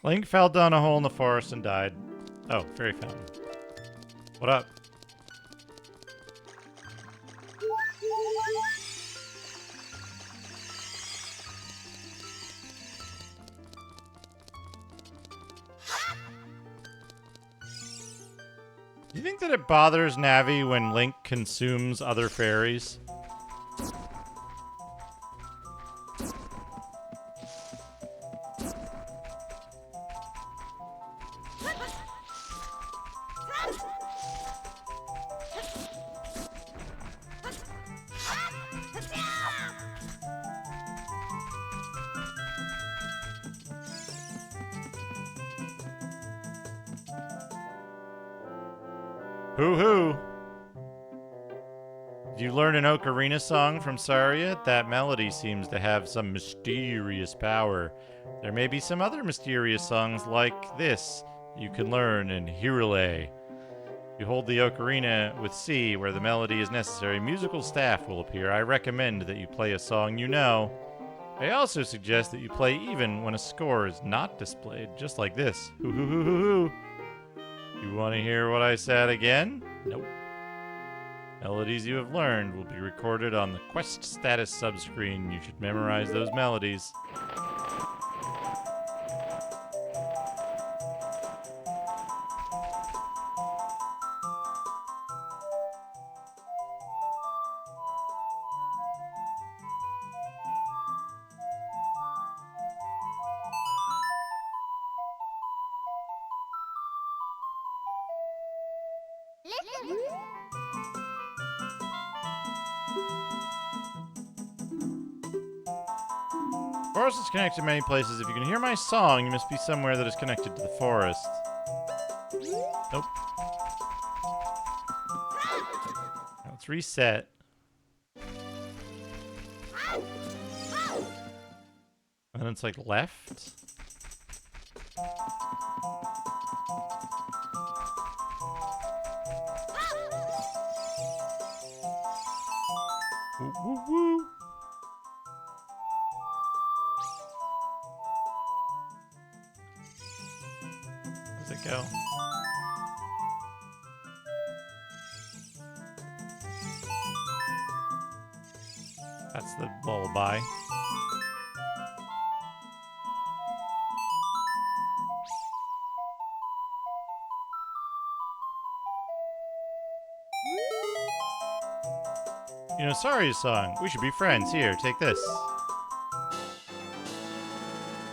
Link fell down a hole in the forest and died. Oh, fairy fountain. What up? Do you think that it bothers Navi when Link consumes other fairies? Hoo-hoo! Did you learn an Ocarina song from Saria? That melody seems to have some mysterious power. There may be some other mysterious songs like this you can learn in Hirule. You hold the Ocarina with C where the melody is necessary. Musical staff will appear. I recommend that you play a song you know. I also suggest that you play even when a score is not displayed, just like this. Hoo-hoo-hoo-hoo-hoo! You want to hear what I said again? Nope. Melodies you have learned will be recorded on the quest status subscreen. You should memorize those melodies. Forest is connected to many places. If you can hear my song, you must be somewhere that is connected to the forest. Nope. Now let's reset. And then it's like left. Woo, woo, woo. Where's it go? That's the lullaby. You know, Sari's song. We should be friends. Here, take this.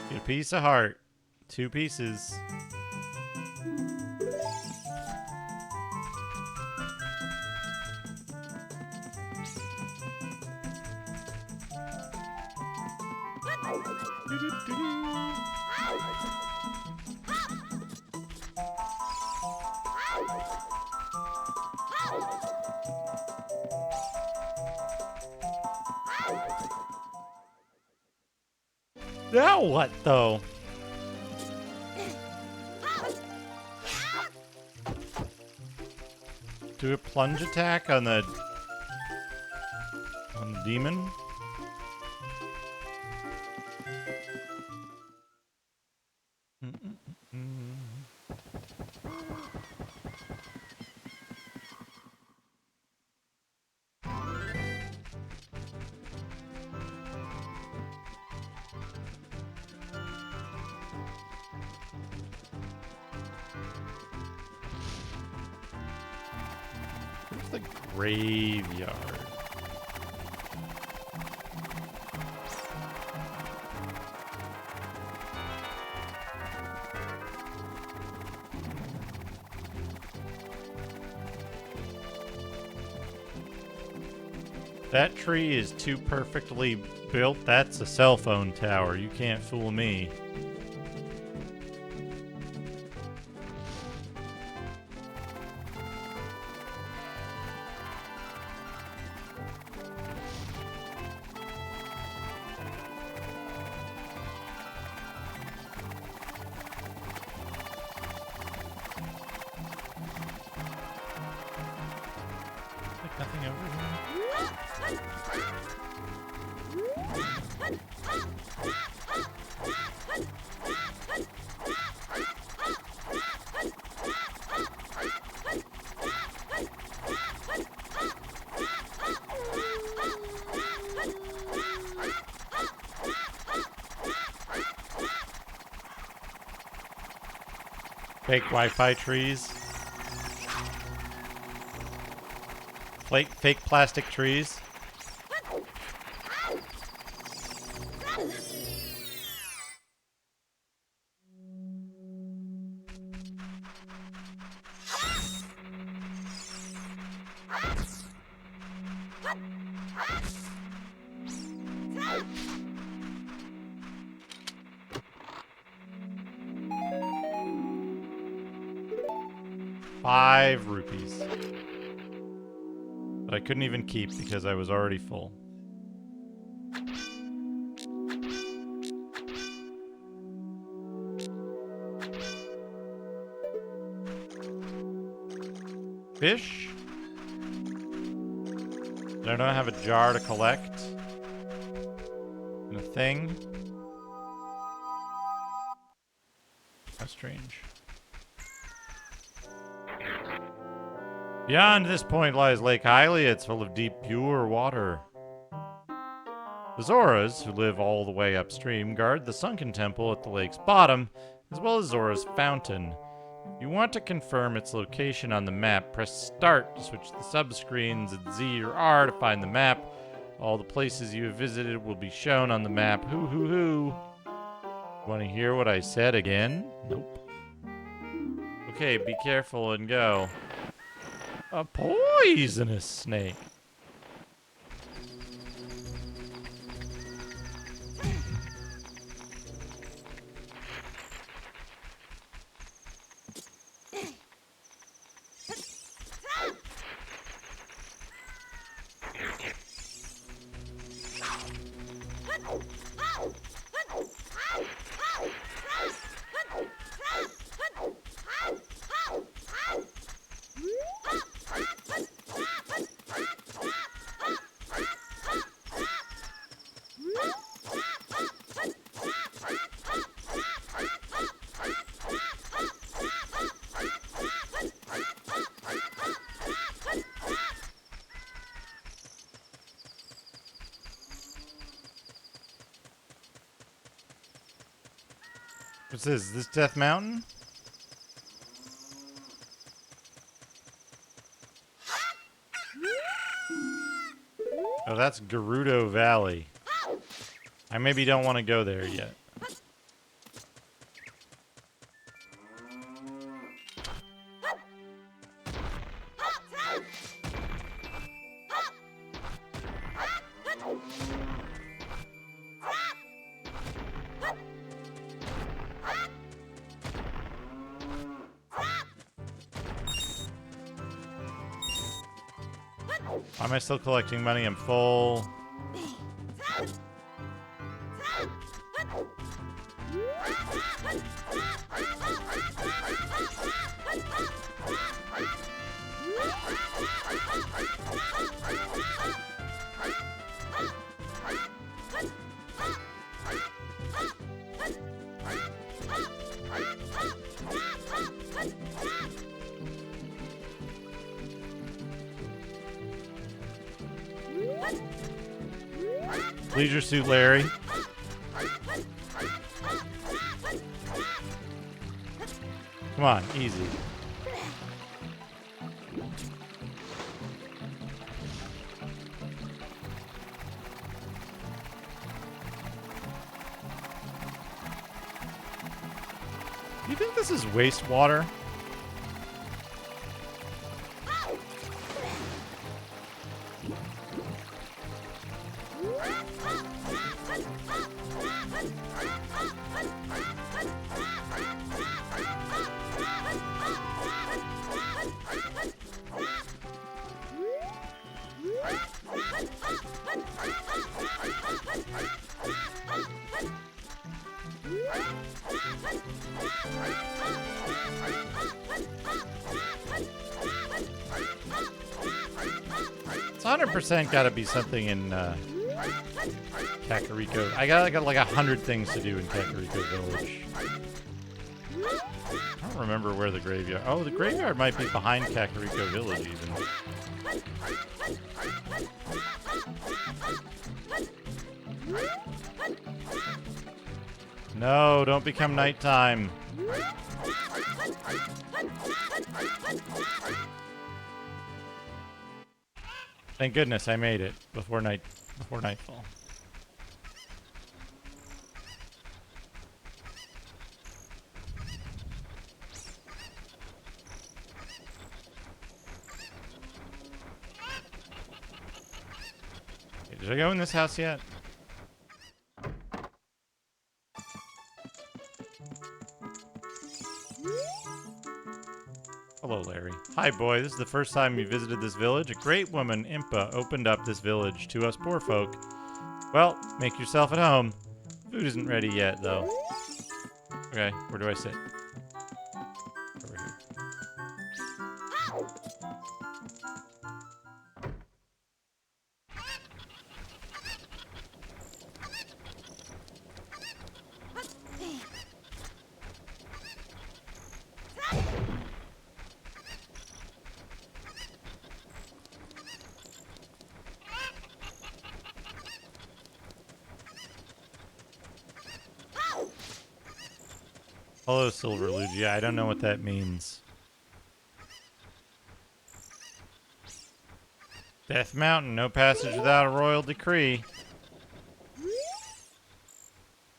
Get a piece of heart. 2 pieces. Now what, though? Do a plunge attack on the demon? Where's the graveyard? That tree is too perfectly built. That's a cell phone tower. You can't fool me. Like nothing over here. Fake Wi-Fi trees. Fake plastic trees. ₹5. But I couldn't even keep because I was already full. Fish? I don't have a jar to collect. And a thing. How strange. Beyond this point lies Lake Hylia. It's full of deep, pure water. The Zoras, who live all the way upstream, guard the sunken temple at the lake's bottom, as well as Zora's fountain. If you want to confirm its location on the map, press Start to switch the subscreens and Z or R to find the map. All the places you have visited will be shown on the map. Hoo hoo hoo. Want to hear what I said again? Nope. Okay, be careful and go. A poisonous snake. What's this? Is this Death Mountain? Oh, that's Gerudo Valley. I maybe don't want to go there yet. Why am I still collecting money? I'm full. Leisure Suit Larry. Come on, easy. Do you think this is wastewater? It's 100% got to be something in Kakariko. I got like 100 things to do in Kakariko Village. I don't remember where the graveyard. Oh, the graveyard might be behind Kakariko Village even. No, don't become nighttime. Thank goodness I made it before nightfall. Did I go in this house yet? Hello, Larry. Hi, boy. This is the first time you visited this village. A great woman, Impa, opened up this village to us poor folk. Well, make yourself at home. Food isn't ready yet, though. Okay, where do I sit? Over here. Hello, Silver Lugia. I don't know what that means. Death Mountain, no passage without a royal decree.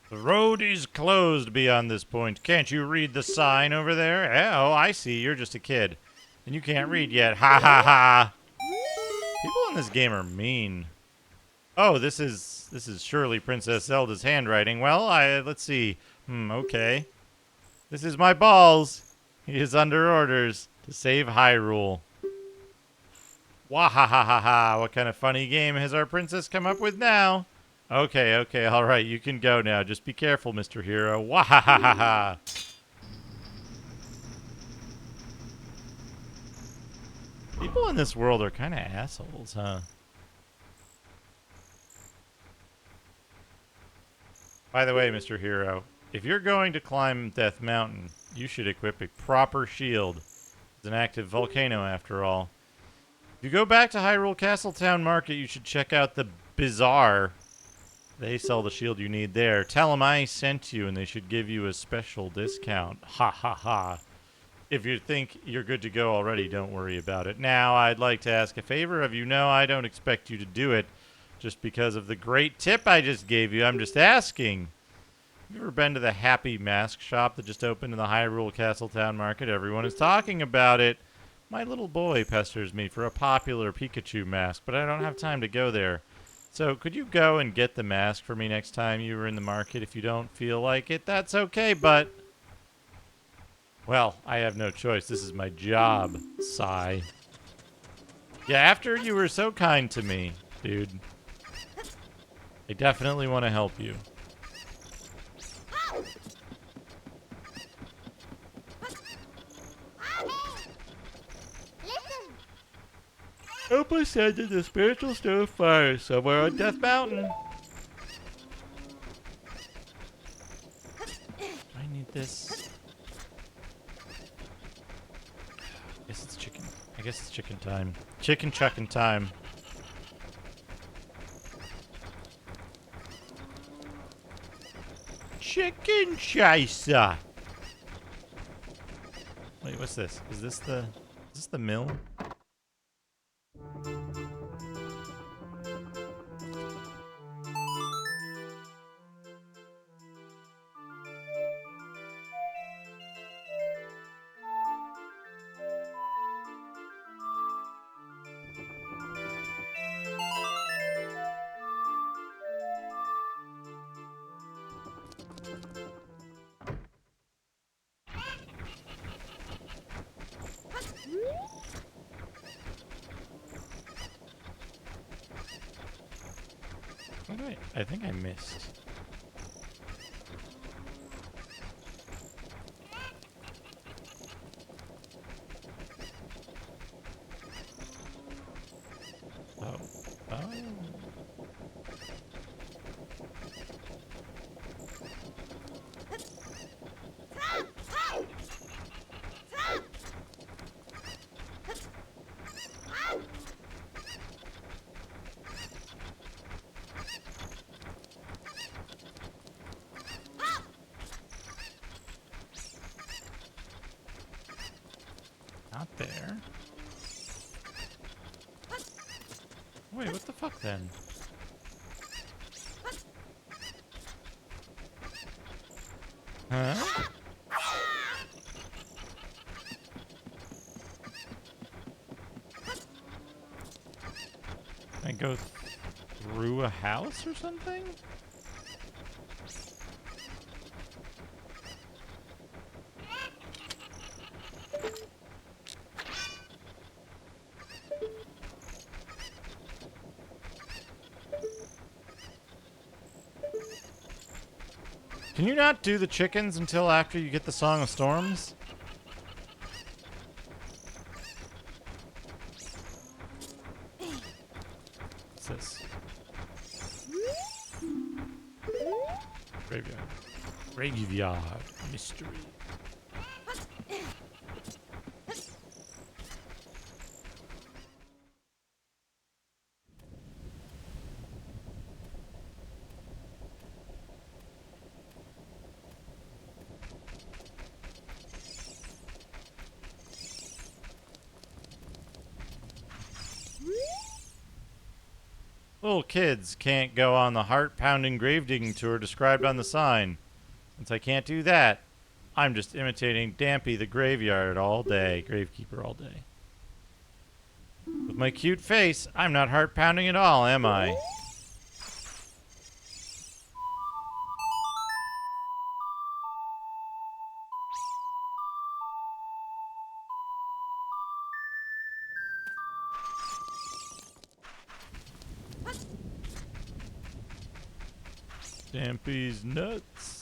The road is closed beyond this point. Can't you read the sign over there? Oh, I see. You're just a kid. And you can't read yet. Ha ha ha. People in this game are mean. Oh, this is surely Princess Zelda's handwriting. Well, let's see. Okay. This is my balls. He is under orders to save Hyrule. Wahahaha. What kind of funny game has our princess come up with now? Okay, all right. You can go now. Just be careful, Mr. Hero. Wahahaha. People in this world are kind of assholes, huh? By the way, Mr. Hero, if you're going to climb Death Mountain, you should equip a proper shield. It's an active volcano, after all. If you go back to Hyrule Castle Town Market, you should check out the Bazaar. They sell the shield you need there. Tell them I sent you, and they should give you a special discount. Ha ha ha. If you think you're good to go already, don't worry about it. Now, I'd like to ask a favor of you. No, I don't expect you to do it just because of the great tip I just gave you. I'm just asking. Have you ever been to the Happy Mask Shop that just opened in the Hyrule Castletown Market? Everyone is talking about it. My little boy pesters me for a popular Pikachu mask, but I don't have time to go there. So could you go and get the mask for me next time you were in the market? If you don't feel like it, that's okay, but... well, I have no choice. This is my job. Sigh. Yeah, after you were so kind to me, dude. I definitely want to help you. Help ascended the spiritual stone of fire somewhere on Death Mountain. I need this. I guess it's chicken time. Chicken chucking time. Chicken chaser. Wait, what's this? Is this the mill? Oh, wait, I think I missed. Oh. Oh. Not there. Wait, what the fuck then? Huh? I go through a house or something? Can you not do the chickens until after you get the Song of Storms? What's this? Graveyard. Graveyard mystery. Little kids can't go on the heart-pounding grave digging tour described on the sign. Since I can't do that, I'm just imitating Dampy the graveyard all day, gravekeeper all day. With my cute face, I'm not heart-pounding at all, am I? Dampy's nuts.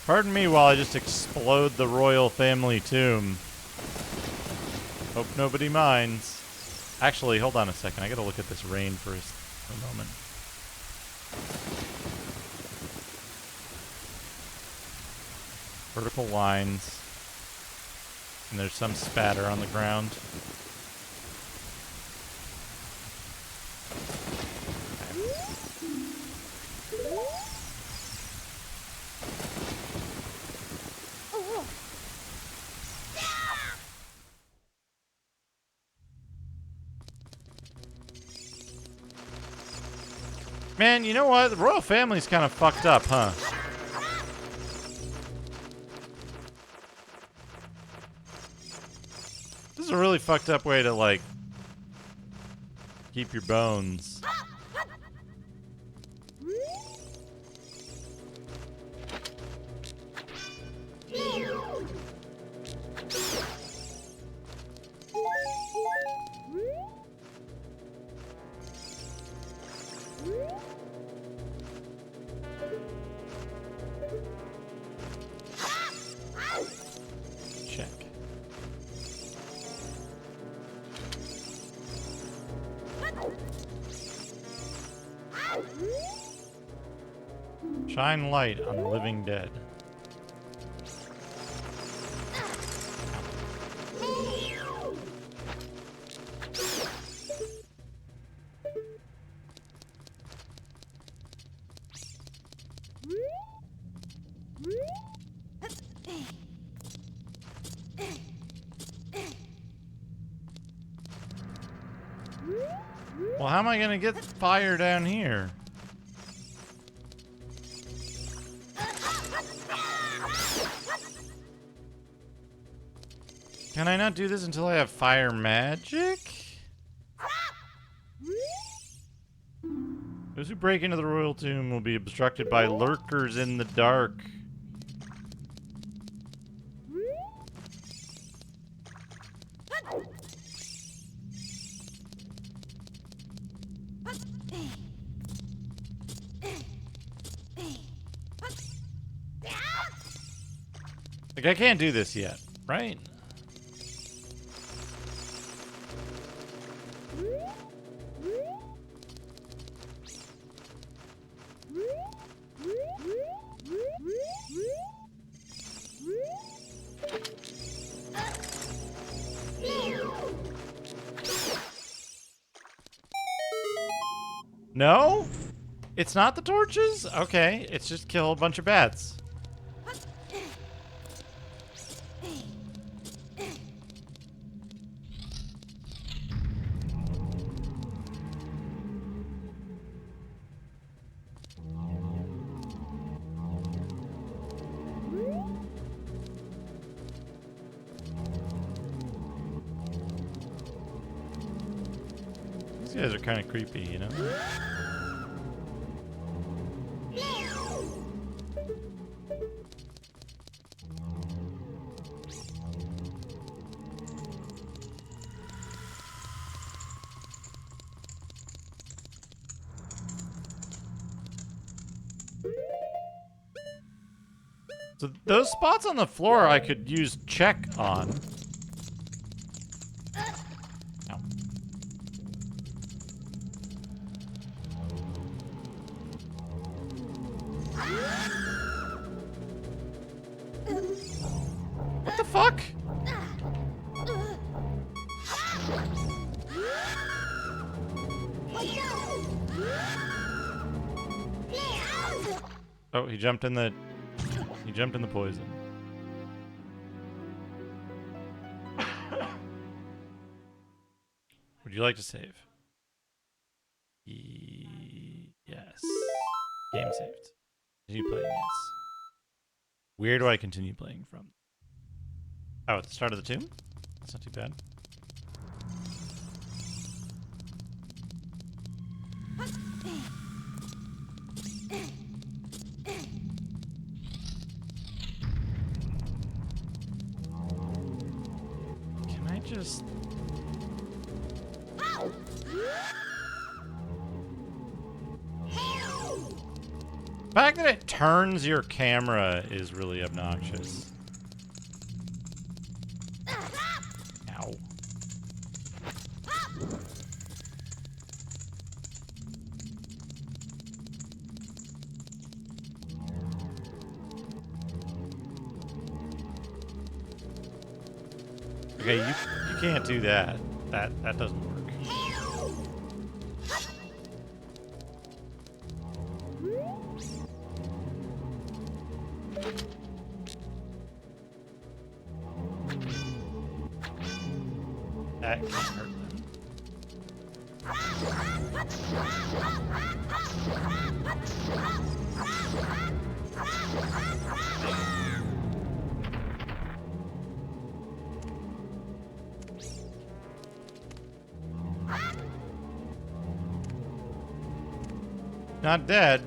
Pardon me while I just explode the royal family tomb. Hope nobody minds. Actually, hold on a second. I gotta look at this rain for a moment. Vertical lines. And there's some spatter on the ground. Man, you know what? The royal family's kind of fucked up, huh? This is a really fucked up way to, like, keep your bones. Check. Shine light on the living dead. Well, how am I gonna get fire down here? Can I not do this until I have fire magic? Those who break into the royal tomb will be obstructed by lurkers in the dark. Like, I can't do this yet, right? No? It's not the torches? Okay, it's just kill a bunch of bats. These guys are kind of creepy, you know? So those spots on the floor I could use check on. Ow. What the fuck? Oh, he jumped in the poison. Would you like to save? Yes. Game saved. Continue playing, yes. Where do I continue playing from? Oh, at the start of the tomb? That's not too bad. Can I just... The fact that it turns your camera is really obnoxious. Ow. Okay, you can't do that. That doesn't work. That can't hurt them. Not dead.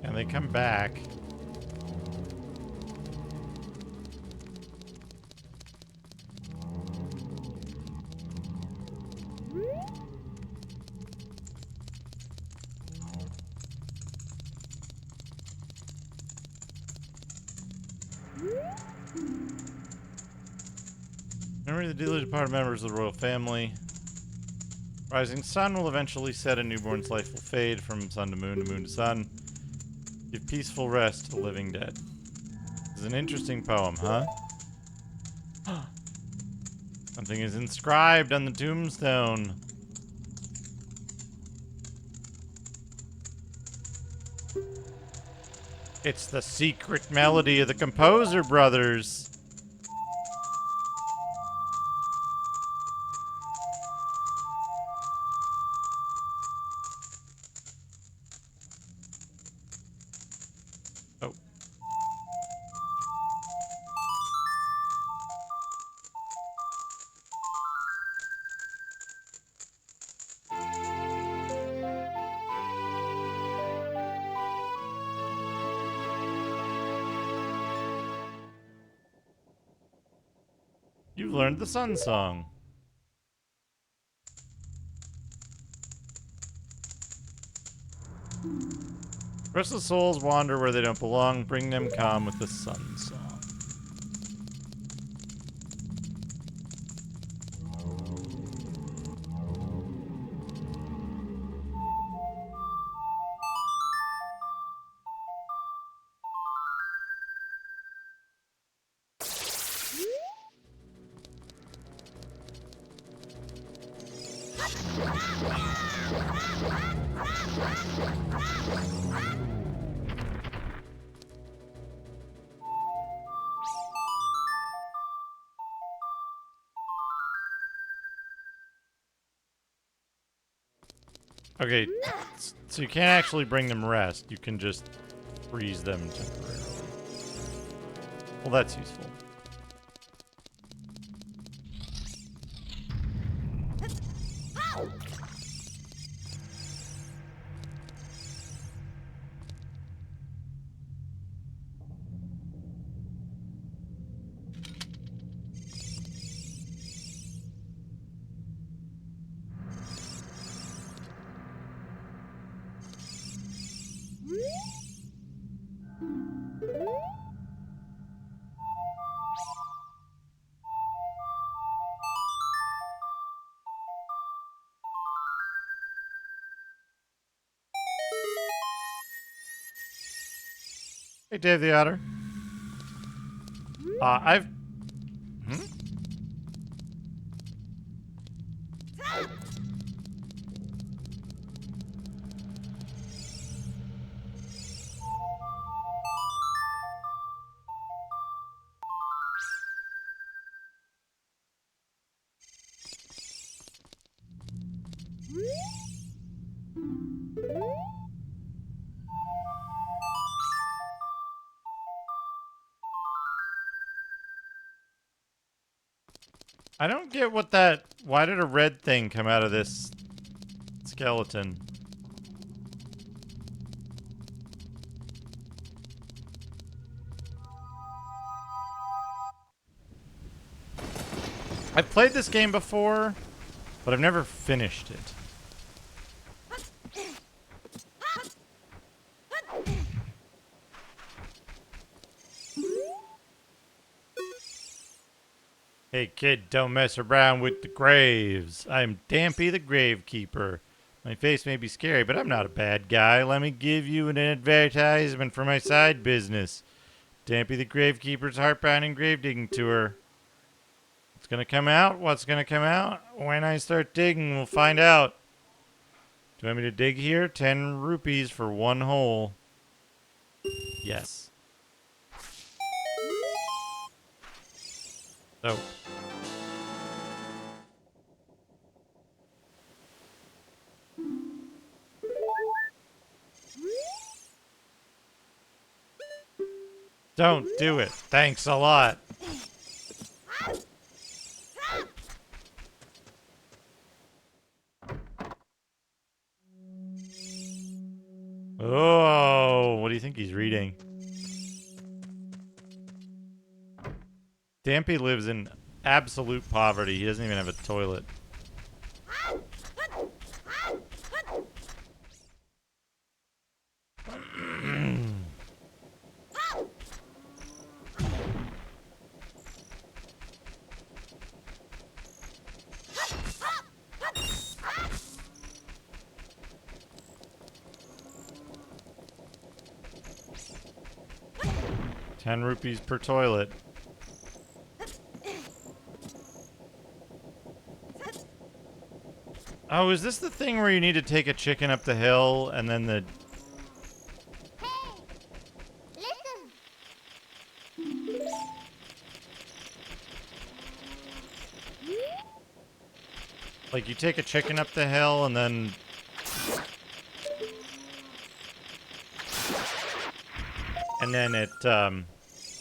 And they come back. Remember the dearly departed members of the royal family. Rising sun will eventually set, a newborn's life will fade from sun to moon to sun. Give peaceful rest to the living dead. This is an interesting poem, huh? Something is inscribed on the tombstone. It's the secret melody of the composer brothers. Oh. You've learned the Sun Song. Restless souls wander where they don't belong. Bring them calm with the Sun Song. Okay, so you can't actually bring them rest. You can just freeze them temporarily. Well, that's useful. Hey, Dave the Otter. I've... Hmm? I don't get what that... Why did a red thing come out of this skeleton? I've played this game before, but I've never finished it. Hey kid, don't mess around with the graves. I'm Dampy the Gravekeeper. My face may be scary, but I'm not a bad guy. Let me give you an advertisement for my side business. Dampy the Gravekeeper's heartbound grave digging tour. What's gonna come out? What's gonna come out? When I start digging, we'll find out. Do you want me to dig here? 10 rupees for one hole. Yes. So. Don't do it. Thanks a lot. Oh, what do you think he's reading? Dampy lives in absolute poverty. He doesn't even have a toilet. ₹10 per toilet. Oh, is this the thing where you need to take a chicken up the hill and then the... Like, you take a chicken up the hill and then... And then it,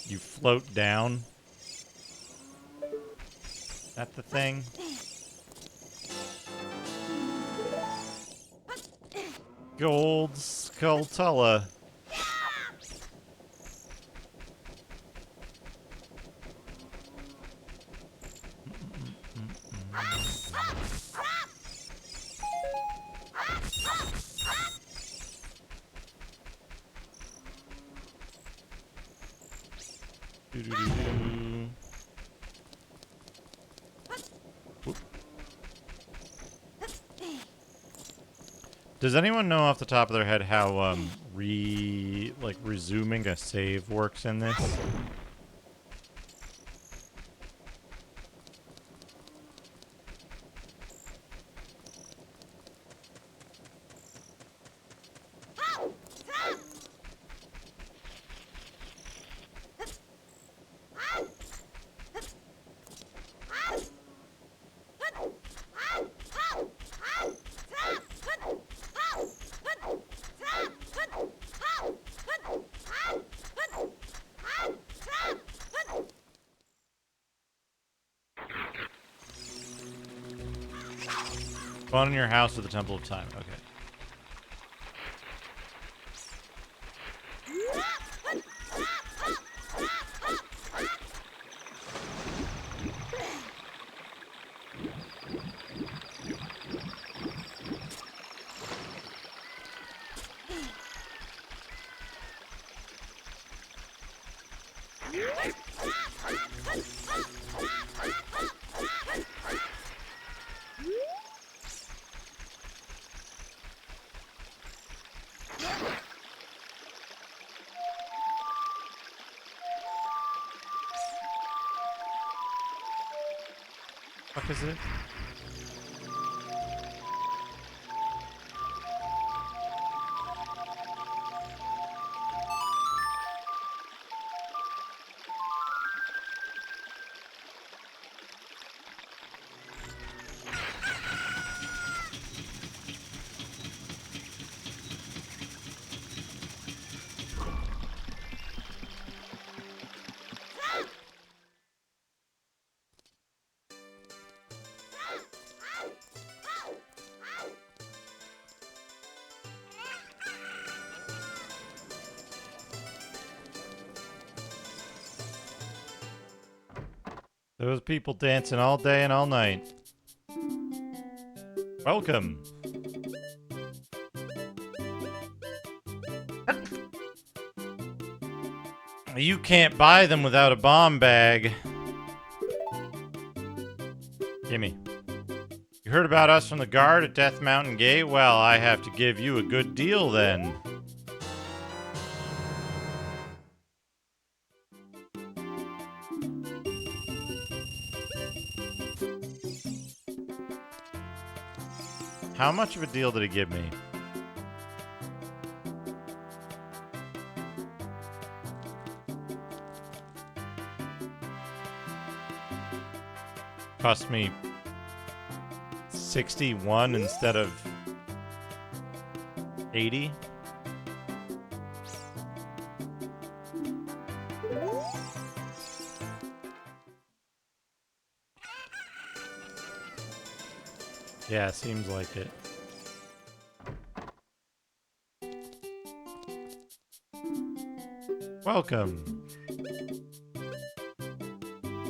you float down. Is that the thing? Gold Skulltula. Does anyone know off the top of their head how resuming a save works in this? Spawn in your house with the Temple of Time. Okay. What is it? Those people dancing all day and all night. Welcome. You can't buy them without a bomb bag. Gimme. You heard about us from the guard at Death Mountain Gate? Well, I have to give you a good deal then. How much of a deal did he give me? Cost me 61 instead of 80. Yeah, seems like it. Welcome.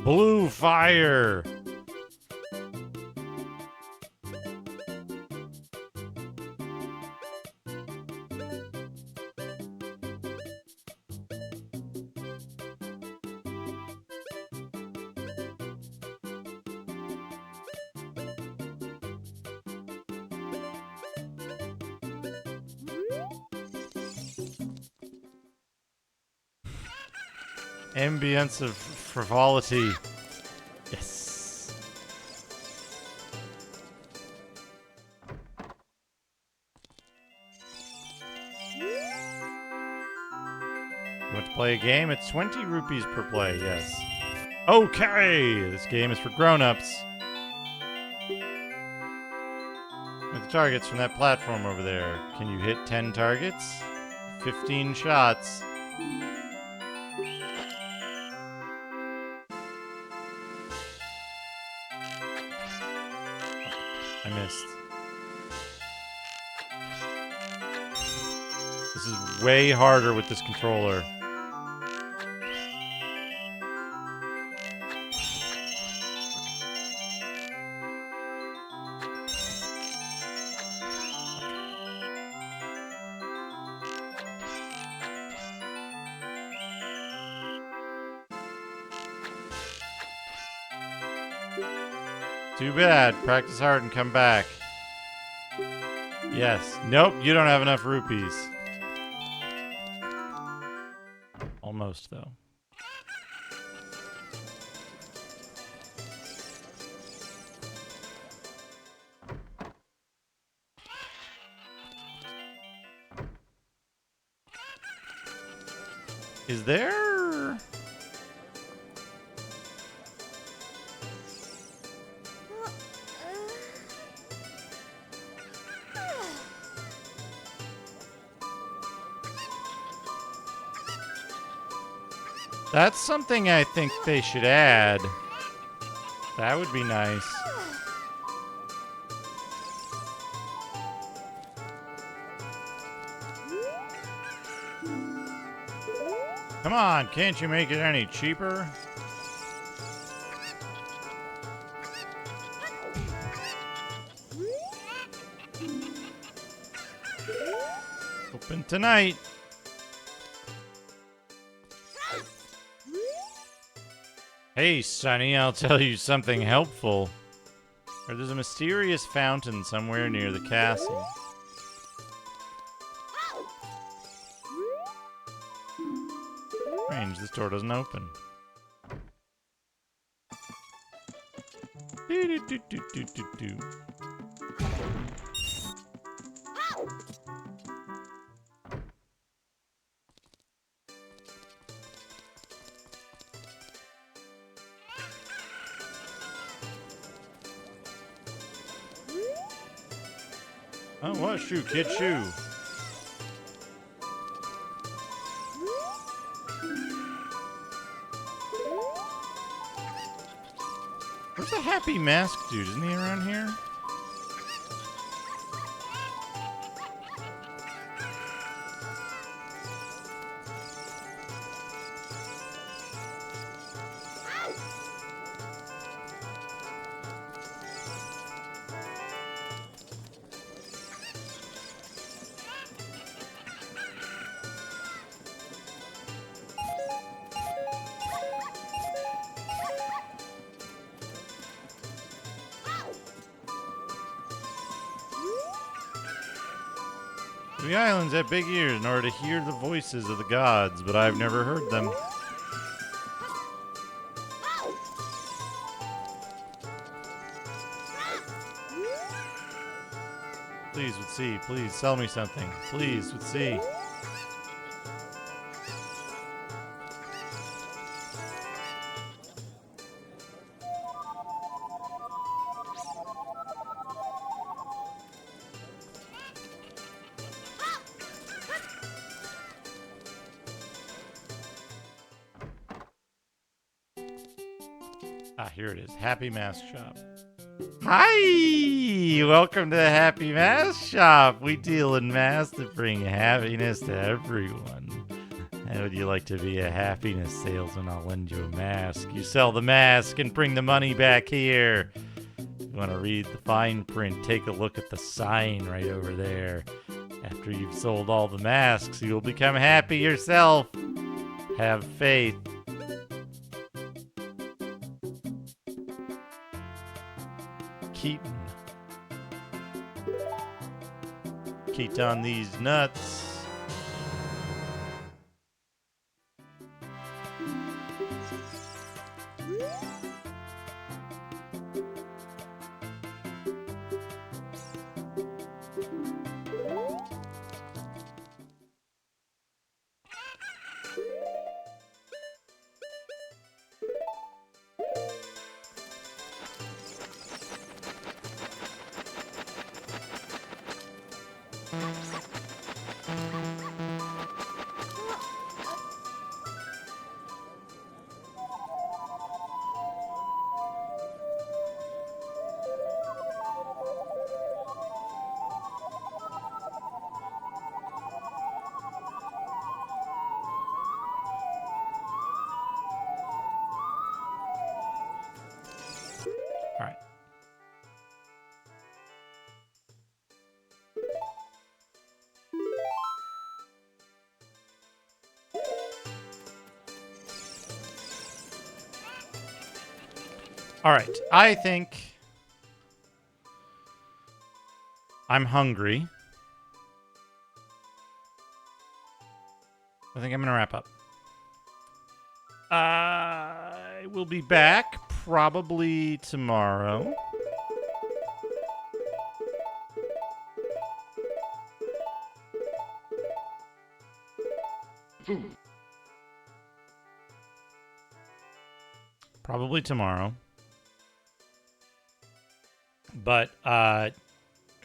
Blue fire. Ambience of frivolity. Yes. You want to play a game? It's 20 rupees per play, yes. Okay! This game is for grown-ups. With the targets from that platform over there. Can you hit 10 targets? 15 shots. I missed. This is way harder with this controller. Too bad. Practice hard and come back. Yes. Nope, you don't have enough rupees. Almost, though. Is there... That's something I think they should add. That would be nice. Come on, can't you make it any cheaper? Open tonight. Hey, Sonny, I'll tell you something helpful. There's a mysterious fountain somewhere near the castle. Strange, this door doesn't open. Do-do-do-do-do-do-do. Oh, what? Shoe, kid, shoe. Where's the happy mask dude? Isn't he around here? The islands have big ears in order to hear the voices of the gods, but I've never heard them. Please with C, please sell me something. Please with C. Ah, here it is. Happy Mask Shop. Hi! Welcome to the Happy Mask Shop. We deal in masks that bring happiness to everyone. How would you like to be a happiness salesman? I'll lend you a mask. You sell the mask and bring the money back here. If you want to read the fine print, take a look at the sign right over there. After you've sold all the masks, you'll become happy yourself. Have faith. Keaton. Keat on these nuts. All right. All right. I think I'm hungry. I think I'm going to wrap up. I will be back probably tomorrow. Probably tomorrow. But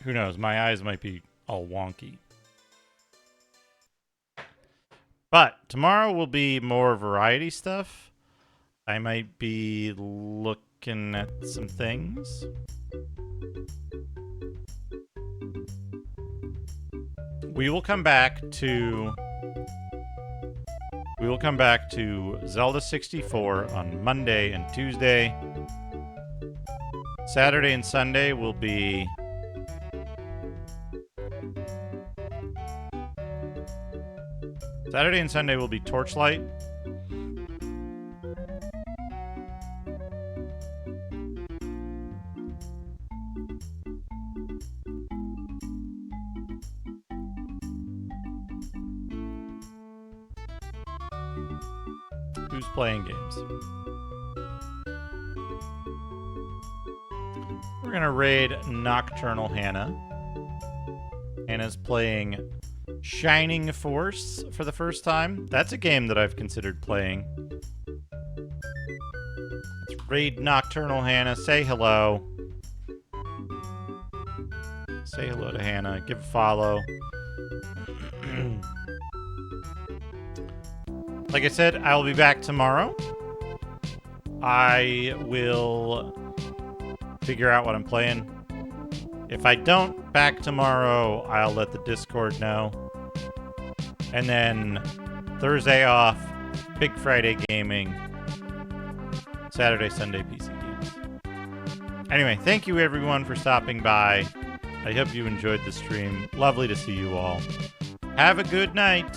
who knows? My eyes might be all wonky. But tomorrow will be more variety stuff. I might be looking at some things. We will come back to Zelda 64 on Monday and Tuesday. Saturday and Sunday will be Torchlight. Who's playing games? We're gonna raid Nocturnal Hannah. Hannah's playing Shining Force for the first time. That's a game that I've considered playing. Let's raid Nocturnal Hannah. Say hello. Say hello to Hannah. Give a follow. Like I said, I will be back tomorrow. I will figure out what I'm playing. If I don't back tomorrow, I'll let the Discord know. And then Thursday off, Big Friday gaming, Saturday, Sunday PC games. Anyway, thank you everyone for stopping by. I hope you enjoyed the stream. Lovely to see you all. Have a good night.